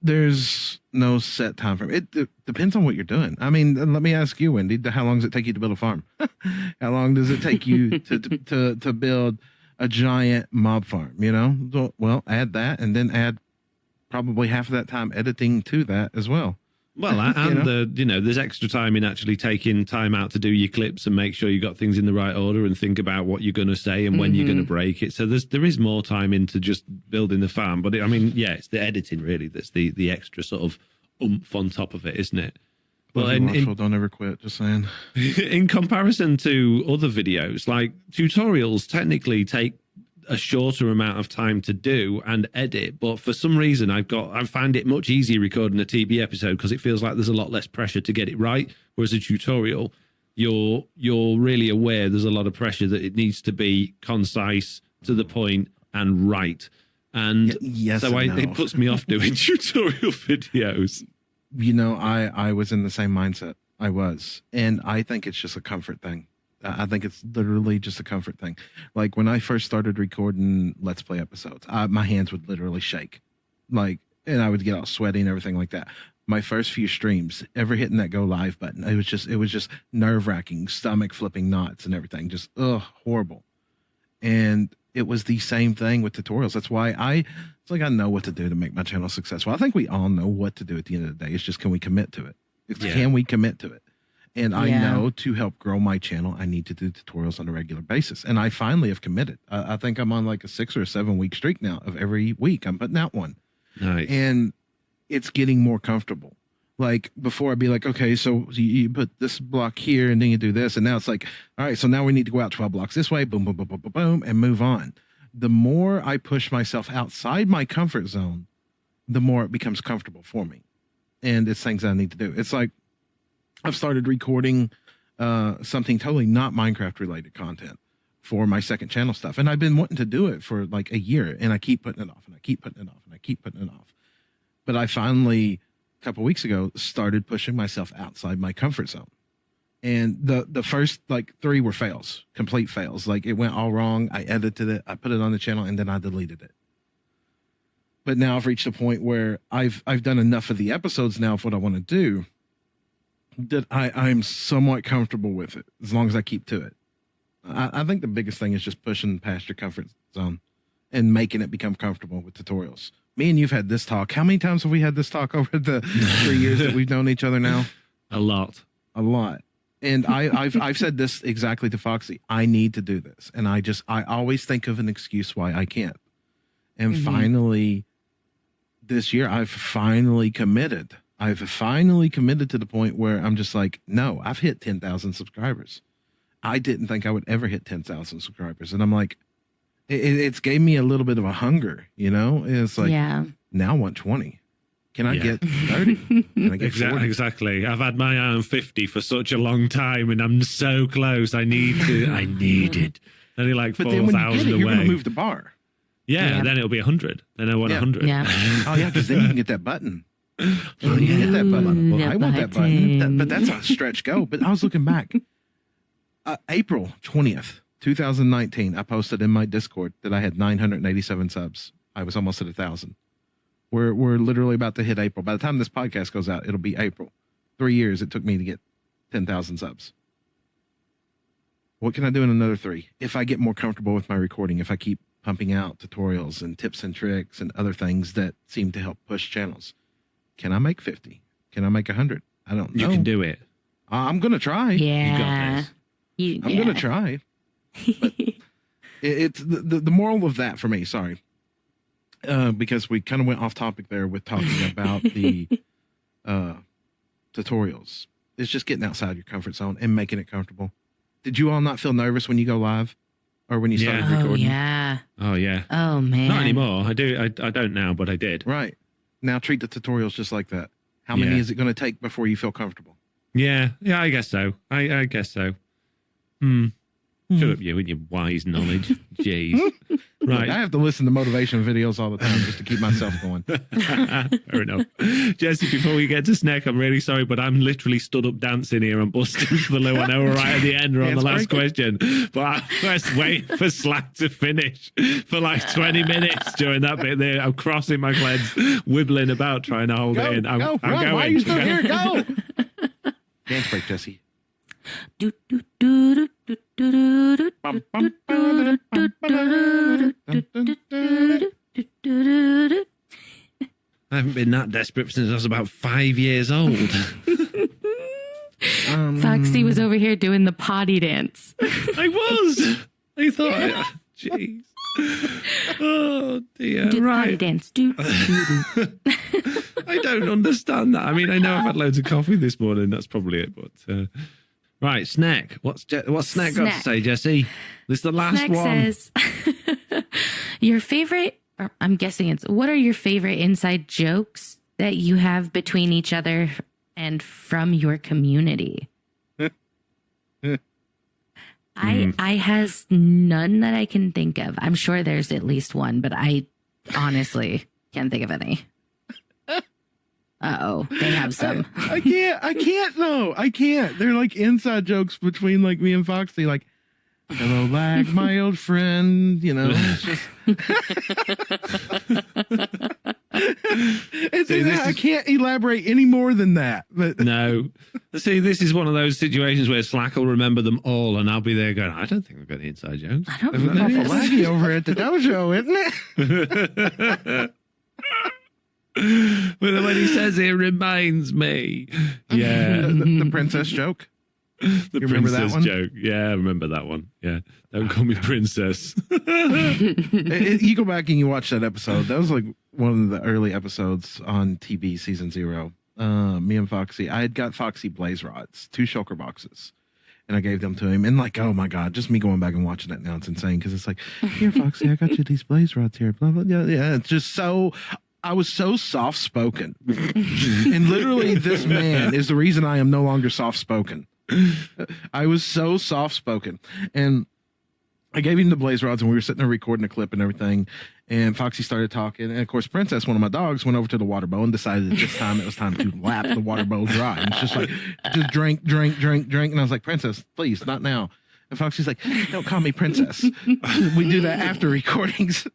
There's no set time frame. It depends on what you're doing. I mean, let me ask you, Wendy, how long does it take you to build a farm? How long does it take you to build a giant mob farm? Well, add that and then add probably half of that time editing to that as well. Well, and there's extra time in actually taking time out to do your clips and make sure you got things in the right order and think about what you're going to say and when you're going to break it. So there is more time into just building the farm. But it's the editing really that's the extra sort of oomph on top of it, isn't it? Well, don't ever quit. Just saying. In comparison to other videos, like tutorials technically take a shorter amount of time to do and edit, but for some reason I find it much easier recording a TB episode because it feels like there's a lot less pressure to get it right, whereas a tutorial you're really aware there's a lot of pressure that it needs to be concise, to the point, and right. And it puts me off doing tutorial videos. I was in the same mindset. I was, and I think it's just a comfort thing. I think it's literally just a comfort thing. Like when I first started recording Let's Play episodes, my hands would literally shake, and I would get all sweaty and everything like that. My first few streams, ever hitting that go live button, it was just nerve wracking, stomach flipping knots and everything, just horrible. And it was the same thing with tutorials. That's why it's like I know what to do to make my channel successful. I think we all know what to do at the end of the day. It's just, can we commit to it? Can we commit to it? And I know to help grow my channel, I need to do tutorials on a regular basis. And I finally have committed. I think I'm on like a 6 or 7 week streak now of every week I'm putting out one. Nice. And it's getting more comfortable. Like before I'd be like, okay, so you put this block here and then you do this. And now it's like, all right, so now we need to go out 12 blocks this way, boom, boom, boom, boom, boom, boom, and move on. The more I push myself outside my comfort zone, the more it becomes comfortable for me. And it's things I need to do. It's like, I've started recording something totally not Minecraft related content for my second channel stuff. And I've been wanting to do it for like a year, and I keep putting it off and I keep putting it off and I keep putting it off. But I finally, a couple of weeks ago, started pushing myself outside my comfort zone. And the first like 3 were fails, complete fails. Like it went all wrong. I edited it, I put it on the channel, and then I deleted it. But now I've reached a point where I've done enough of the episodes now of what I want to do that I'm somewhat comfortable with it as long as I keep to it. I think the biggest thing is just pushing past your comfort zone and making it become comfortable with tutorials. Me and you've had this talk. How many times have we had this talk over the 3 years that we've known each other now? A lot. And I've said this exactly to Foxy. I need to do this. And I always think of an excuse why I can't. And finally, this year, I've finally committed. I've finally committed to the point where I'm just like, no, I've hit 10,000 subscribers. I didn't think I would ever hit 10,000 subscribers. And I'm like, it's gave me a little bit of a hunger, And it's like, now I want 20. Can I get 30? Can I get 40? Exactly. I've had my eye on 50 for such a long time, and I'm so close. I need it. Only like 4,000 away. You're going to move the bar. Yeah, then it'll be 100. Then I want 100. Yeah. Oh, yeah, because then you can get that button. You can get that button. Well, I want that button. But that's a stretch go. But I was looking back. April 20th, 2019, I posted in my Discord that I had 987 subs. I was almost at 1,000. We're literally about to hit April. By the time this podcast goes out, it'll be April. 3 years it took me to get 10,000 subs. What can I do in another 3? If I get more comfortable with my recording, if I keep pumping out tutorials and tips and tricks and other things that seem to help push channels. Can I make 50? Can I make 100? I don't know. You can do it. I'm going to try. Yeah. You got this. I'm going to try. But it's the moral of that for me. Sorry. Because we kind of went off topic there with talking about the tutorials. It's just getting outside your comfort zone and making it comfortable. Did you all not feel nervous when you go live or when you started recording? Oh, yeah. Oh, man. Not anymore. I do. I don't now, but I did. Right. Now treat the tutorials just like that. How many is it going to take before you feel comfortable? Yeah, I guess so. I guess so. Shut up, you and your wise knowledge. Jeez. Right. I have to listen to motivation videos all the time just to keep myself going. Fair enough. Jessie, before we get to Snack, I'm really sorry, but I'm literally stood up dancing here and busting for the one hour right at the end or on the last question. But I'm just waiting for Slack to finish for like 20 minutes during that bit there. I'm crossing my legs, wibbling about, trying to hold it in. I'm going. Why are you still here? Go. Dance break, Jessie. I haven't been that desperate since I was about 5 years old. Foxy was over here doing the potty dance. I was. I thought, jeez. Oh, dear. Do the potty Right. dance. I don't understand that. I mean, I know I've had loads of coffee this morning. That's probably it. But right, Snack. What's Snack got to say, Jessie? This is the last Snack one. says, your favorite, or I'm guessing it's, what are your favorite inside jokes that you have between each other and from your community? I has none that I can think of. I'm sure there's at least one, but I honestly can't think of any. Uh-oh, they have some. I can't though. I can't. They're like inside jokes between like me and Foxy, like, hello, lag, my old friend. You know, it's just. I can't elaborate any more than that. But No. See, this is one of those situations where Slack will remember them all, and I'll be there going, I don't think we've got any inside jokes. I don't it's remember awful this. laggy over at the dojo, isn't it? But when he says it reminds me. Yeah. The princess joke. The You remember that princess one? joke. Yeah, I remember that one. Yeah. Don't call me princess. You go back and you watch that episode. That was like one of the early episodes on TB season 0. Me and Foxy, I had got Foxy blaze rods, 2 shulker boxes, and I gave them to him. And like, oh my God, just me going back and watching it now, it's insane. Cause it's like, here, Foxy, I got you these blaze rods here. Blah, blah, yeah. Yeah. It's just so, I was so soft spoken. And literally this man is the reason I am no longer soft spoken. I was so soft spoken, and I gave him the blaze rods, and we were sitting there recording a clip and everything. And Foxy started talking, and of course, Princess, one of my dogs, went over to the water bowl and decided that this time it was time to lap the water bowl dry. And it's just like, just drink, drink, drink, drink. And I was like, Princess, please, not now. And Foxy's like, don't call me Princess. We do that after recordings.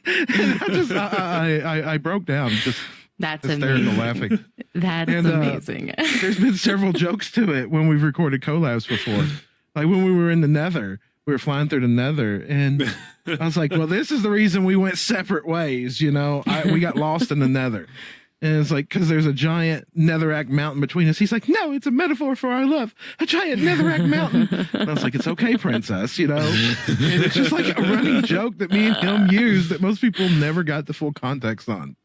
And I broke down, just That's hysterical amazing. laughing. That's And, amazing. There's been several jokes to it when we've recorded collabs before. Like when we were in the Nether, we were flying through the Nether, and I was like, well, this is the reason we went separate ways. You know, we got lost in the Nether. And it's like, because there's a giant netherrack mountain between us. He's like, no, it's a metaphor for our love. A giant netherrack mountain. And I was like, it's okay, princess, you know. And it's just like a running joke that me and him use that most people never got the full context on.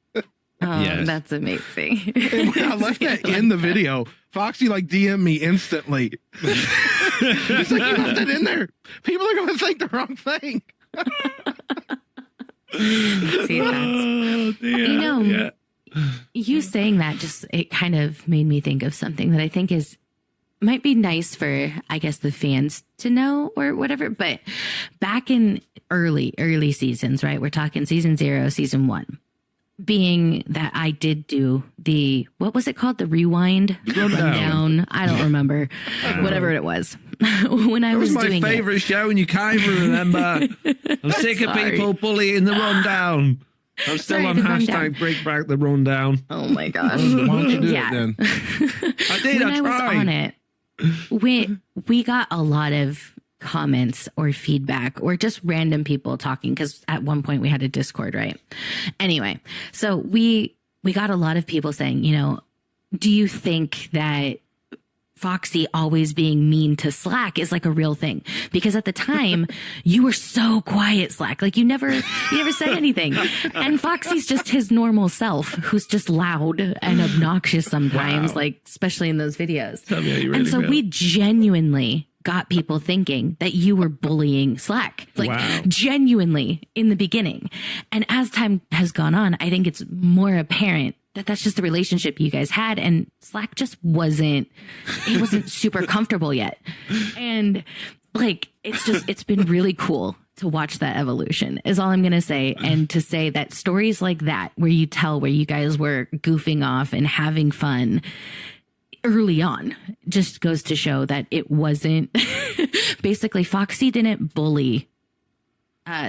Oh, Yes. that's amazing. And when I left that in the video, Foxy like DM'd me instantly. He's like, you left it in there. People are going to think the wrong thing. See, that's, Oh, dear. You know, Yeah. you saying that just, it kind of made me think of something that I think is, might be nice for, I guess, the fans to know or whatever. But back in early seasons, right? We're talking season 0, season 1. Being that I did do the, what was it called? The rewind? Rundown. I don't remember. Whatever it was. When I That was was my doing favourite show, and you can't even remember. I'm sick of Sorry. people bullying the rundown. I'm still Sorry, on the hashtag rundown. Break Back the Rundown. it. Oh my gosh. Why don't you do Yeah. it then? I did. When I I was tried. on it, we got a lot of comments or feedback or just random people talking, because at one point we had a Discord, right? Anyway, so we got a lot of people saying, you know, do you think that Foxy always being mean to Slack is like a real thing? Because at the time you were so quiet, Slack, like you never said anything. And Foxy's just his normal self, who's just loud and obnoxious sometimes, Wow. like especially in those videos. Tell me how you And really so feel. we genuinely got people thinking that you were bullying Slack, like Wow. genuinely in the beginning. And as time has gone on, I think it's more apparent that that's just the relationship you guys had, and Slack just wasn't super comfortable yet. And like, it's been really cool to watch that evolution is all I'm going to say. And to say that stories like that, where you tell where you guys were goofing off and having fun early on, just goes to show that it wasn't basically Foxy didn't bully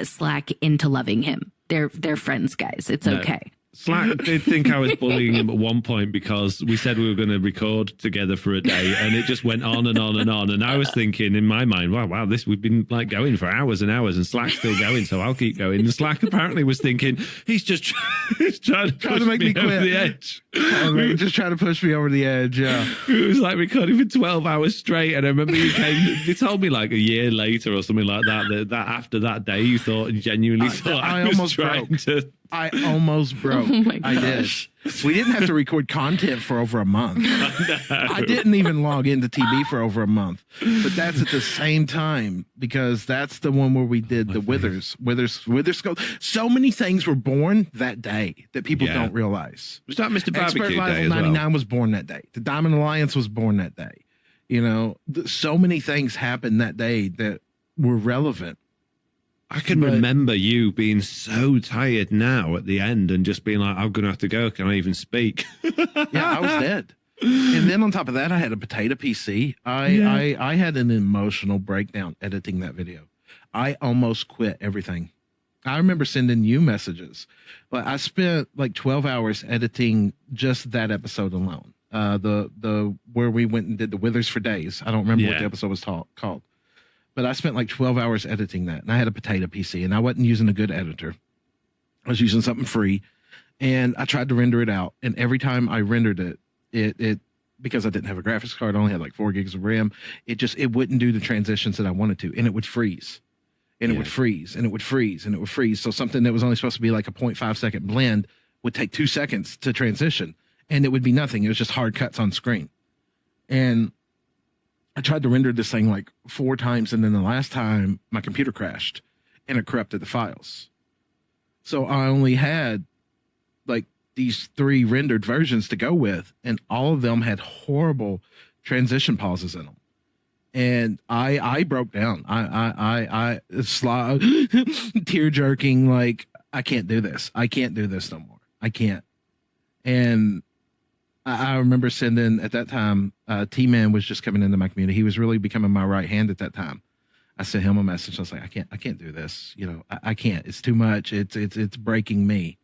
Slack into loving him. They're friends, guys. It's No. okay. Slack did think I was bullying him at one point because we said we were going to record together for a day, and it just went on and on and on. And I was thinking in my mind, wow, we've been like going for hours and hours, and Slack's still going, so I'll keep going. And Slack apparently was thinking he's just trying to make me over the edge. Oh, man, just trying to push me over the edge. Yeah, it was like recording for 12 hours straight. And I remember you told me like a year later or something like that after that day you genuinely thought I was almost trying broke. to. I almost broke. Oh my I did. We didn't have to record content for over a month. I didn't even log into TB for over a month. But that's at the same time, because that's the one where we did the Withers Skull. So many things were born that day that people don't realize. Was that Mr. Expert Barbecue Level Day as 99 well? was born that day. The Diamond Alliance was born that day. You know, so many things happened that day that were relevant. I can remember you being so tired now at the end and just being like, I'm going to have to go. Can I even speak? Yeah, I was dead. And then on top of that, I had a potato PC. I had an emotional breakdown editing that video. I almost quit everything. I remember sending you messages, but I spent like 12 hours editing just that episode alone. The where we went and did the Withers for days. I don't remember what the episode was called. But I spent like 12 hours editing that, and I had a potato PC, and I wasn't using a good editor. I was using something free, and I tried to render it out. And every time I rendered it because I didn't have a graphics card, I only had like 4 gigs of RAM. It wouldn't do the transitions that I wanted to, and it would freeze, and it would freeze, and it would freeze, and it would freeze. So something that was only supposed to be like a 0.5 second blend would take 2 seconds to transition, and it would be nothing. It was just hard cuts on screen, and I tried to render this thing like 4 times, and then the last time my computer crashed and it corrupted the files. So I only had like these 3 rendered versions to go with, and all of them had horrible transition pauses in them. And I broke down. I tear jerking, like, I can't do this. I can't do this no more. I can't. And I remember sending, at that time, T-Man was just coming into my community. He was really becoming my right hand at that time. I sent him a message. I was like, I can't do this. You know, I can't. It's too much. It's breaking me.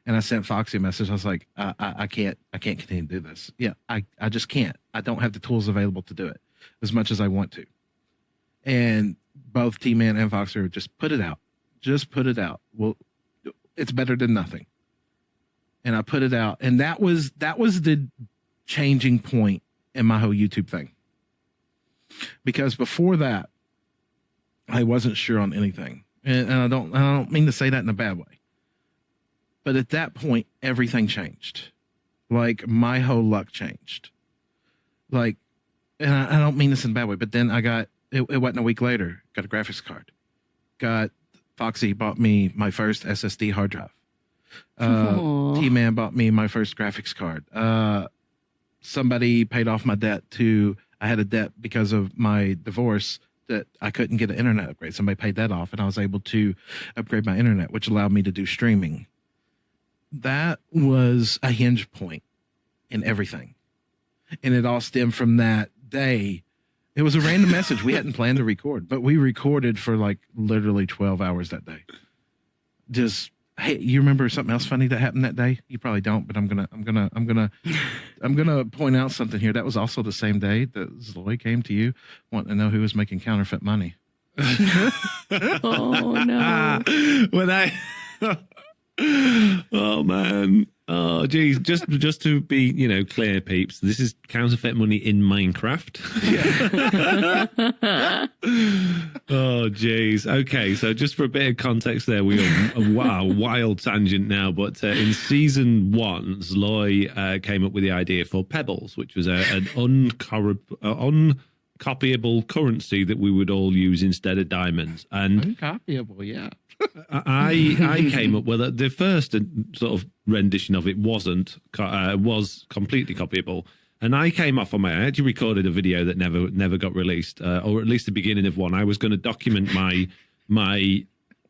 And I sent Foxy a message. I was like, I can't continue to do this. Yeah, I just can't. I don't have the tools available to do it as much as I want to. And both T-Man and Foxy were just put it out. Just put it out. Well, it's better than nothing. And I put it out, and that was the changing point in my whole YouTube thing. Because before that, I wasn't sure on anything, and I don't mean to say that in a bad way. But at that point, everything changed. Like, my whole luck changed. Like, and I don't mean this in a bad way, but then I got it wasn't a week later. Got a graphics card. Foxy bought me my first SSD hard drive. T-Man bought me my first graphics card. Somebody paid off my debt I had a debt because of my divorce that I couldn't get an internet upgrade. Somebody paid that off, and I was able to upgrade my internet, which allowed me to do streaming. That was a hinge point in everything. And it all stemmed from that day. It was a random message. We hadn't planned to record, but we recorded for like literally 12 hours that day. Just, hey, you remember something else funny that happened that day? You probably don't, but I'm gonna point out something here. That was also the same day that Zoe came to you wanting to know who was making counterfeit money. Oh no! Oh man! Oh geez! Just to be clear, peeps. This is counterfeit money in Minecraft. Oh geez. Okay, so just for a bit of context, there we are. Wow, wild tangent now. But in season 1, Zloy came up with the idea for Pebbles, which was an uncopyable currency that we would all use instead of diamonds. And uncopyable, yeah. I came up with it. The first sort of rendition of it was completely copyable, and I came off on I actually recorded a video that never got released, or at least the beginning of one. I was going to document my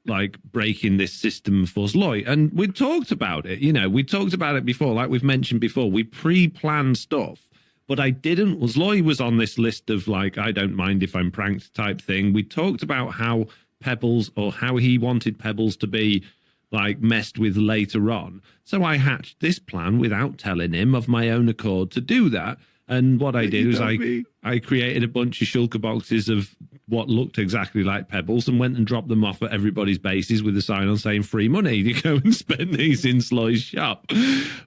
like breaking this system for Zloy, and we talked about it. We talked about it before, like we've mentioned before. We pre-planned stuff, but I didn't. Zloy was on this list of like, I don't mind if I'm pranked type thing. We talked about how Pebbles, or how he wanted Pebbles to be like messed with later on. So I hatched this plan without telling him of my own accord to do that. And what I did was I created a bunch of shulker boxes of what looked exactly like pebbles and went and dropped them off at everybody's bases with a sign on saying free money. You go and spend these in Sloy's shop.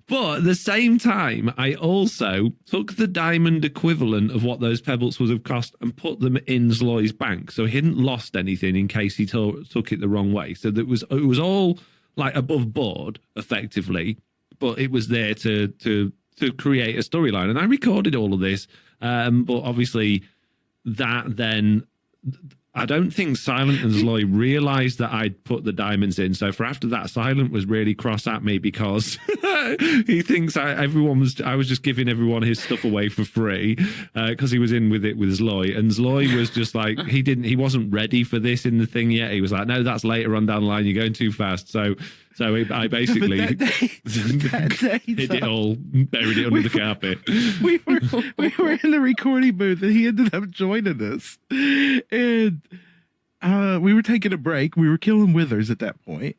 But at the same time, I also took the diamond equivalent of what those pebbles would have cost and put them in Sloy's bank. So he hadn't lost anything in case he took it the wrong way. So that it was all like above board, effectively, but it was there to create a storyline. And I recorded all of this, but obviously that then, I don't think Silent and Sloy realized that I'd put the diamonds in. So for after that, Silent was really cross at me because he thinks I was just giving everyone his stuff away for free because he was in with it with Sloy. And Sloy was just like, he wasn't ready for this in the thing yet. He was like, no, that's later on down the line. You're going too fast. So I basically hid it all, buried it under the carpet. We were in the recording booth and he ended up joining us. And we were taking a break. We were killing withers at that point.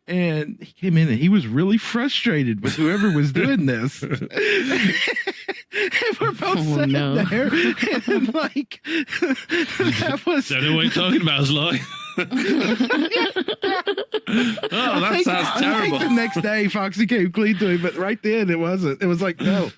And he came in and he was really frustrated with whoever was doing this. And we're both sitting there. And like, that was. Don't know what you're talking about, Sloy. Oh, that sounds terrible. I think the next day, Foxy came clean to him, but right then it wasn't. It was like, no.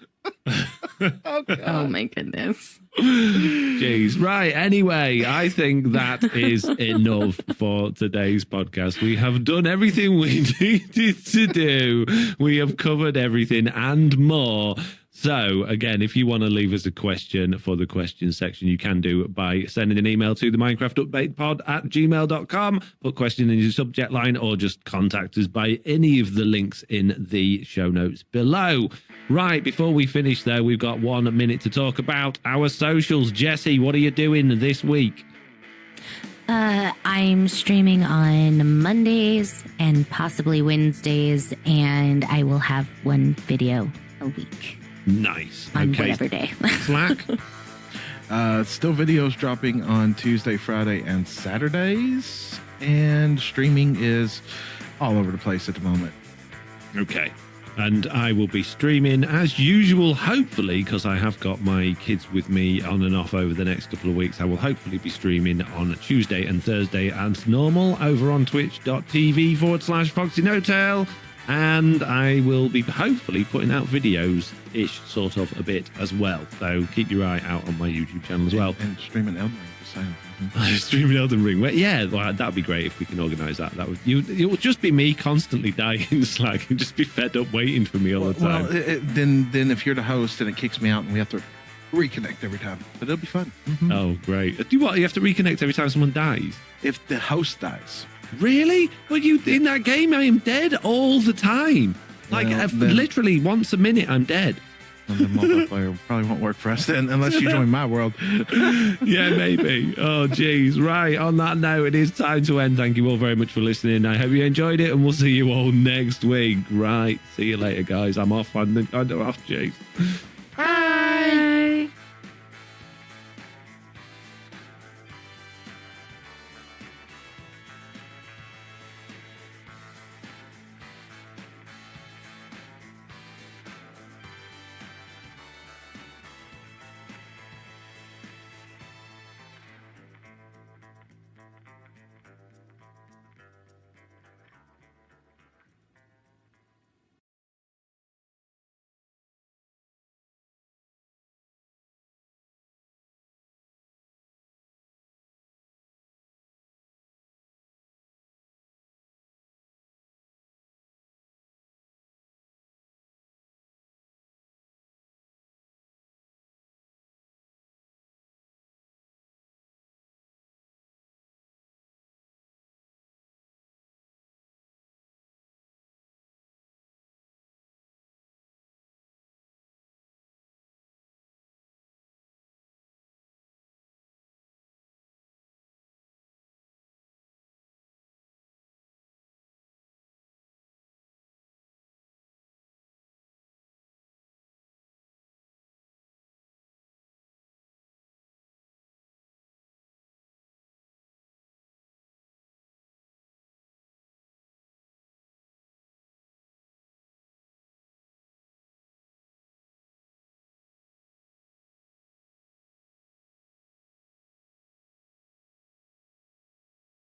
Oh my goodness. Jeez. Right. Anyway, I think that is enough for today's podcast. We have done everything we needed to do. We have covered everything and more. So, again, if you want to leave us a question for the question section, you can do it by sending an email to theminecraftupdatepod@gmail.com, put question in your subject line, or just contact us by any of the links in the show notes below. Right, before we finish, though, we've got 1 minute to talk about our socials. Jessie, what are you doing this week? I'm streaming on Mondays and possibly Wednesdays, and I will have one video a week. Nice. On okay. whatever day. Slack? Still videos dropping on Tuesday, Friday, and Saturdays. And streaming is all over the place at the moment. Okay. And I will be streaming as usual, hopefully, because I have got my kids with me on and off over the next couple of weeks. I will hopefully be streaming on Tuesday and Thursday as normal over on twitch.tv/FoxyNoTail. And I will be hopefully putting out videos-ish, sort of, a bit as well. So keep your eye out on my YouTube channel as well. And streaming Elden Ring, just saying. Streaming Elden Ring. Well, yeah, well, that'd be great if we can organise that. It would just be me constantly dying in Slack and just be fed up waiting for me all the time. Well, then if you're the host, then it kicks me out and we have to reconnect every time. But it'll be fun. Mm-hmm. Oh, great. Do what? You have to reconnect every time someone dies? If the host dies. Really? Well, in that game, I am dead all the time. Like, literally once a minute, I'm dead. Well, the multiplayer probably won't work for us then, unless you join my world. Yeah, maybe. Oh, geez. Right. On that note, it is time to end. Thank you all very much for listening. I hope you enjoyed it, and we'll see you all next week. Right. See you later, guys. I'm off. I'm off, jeez.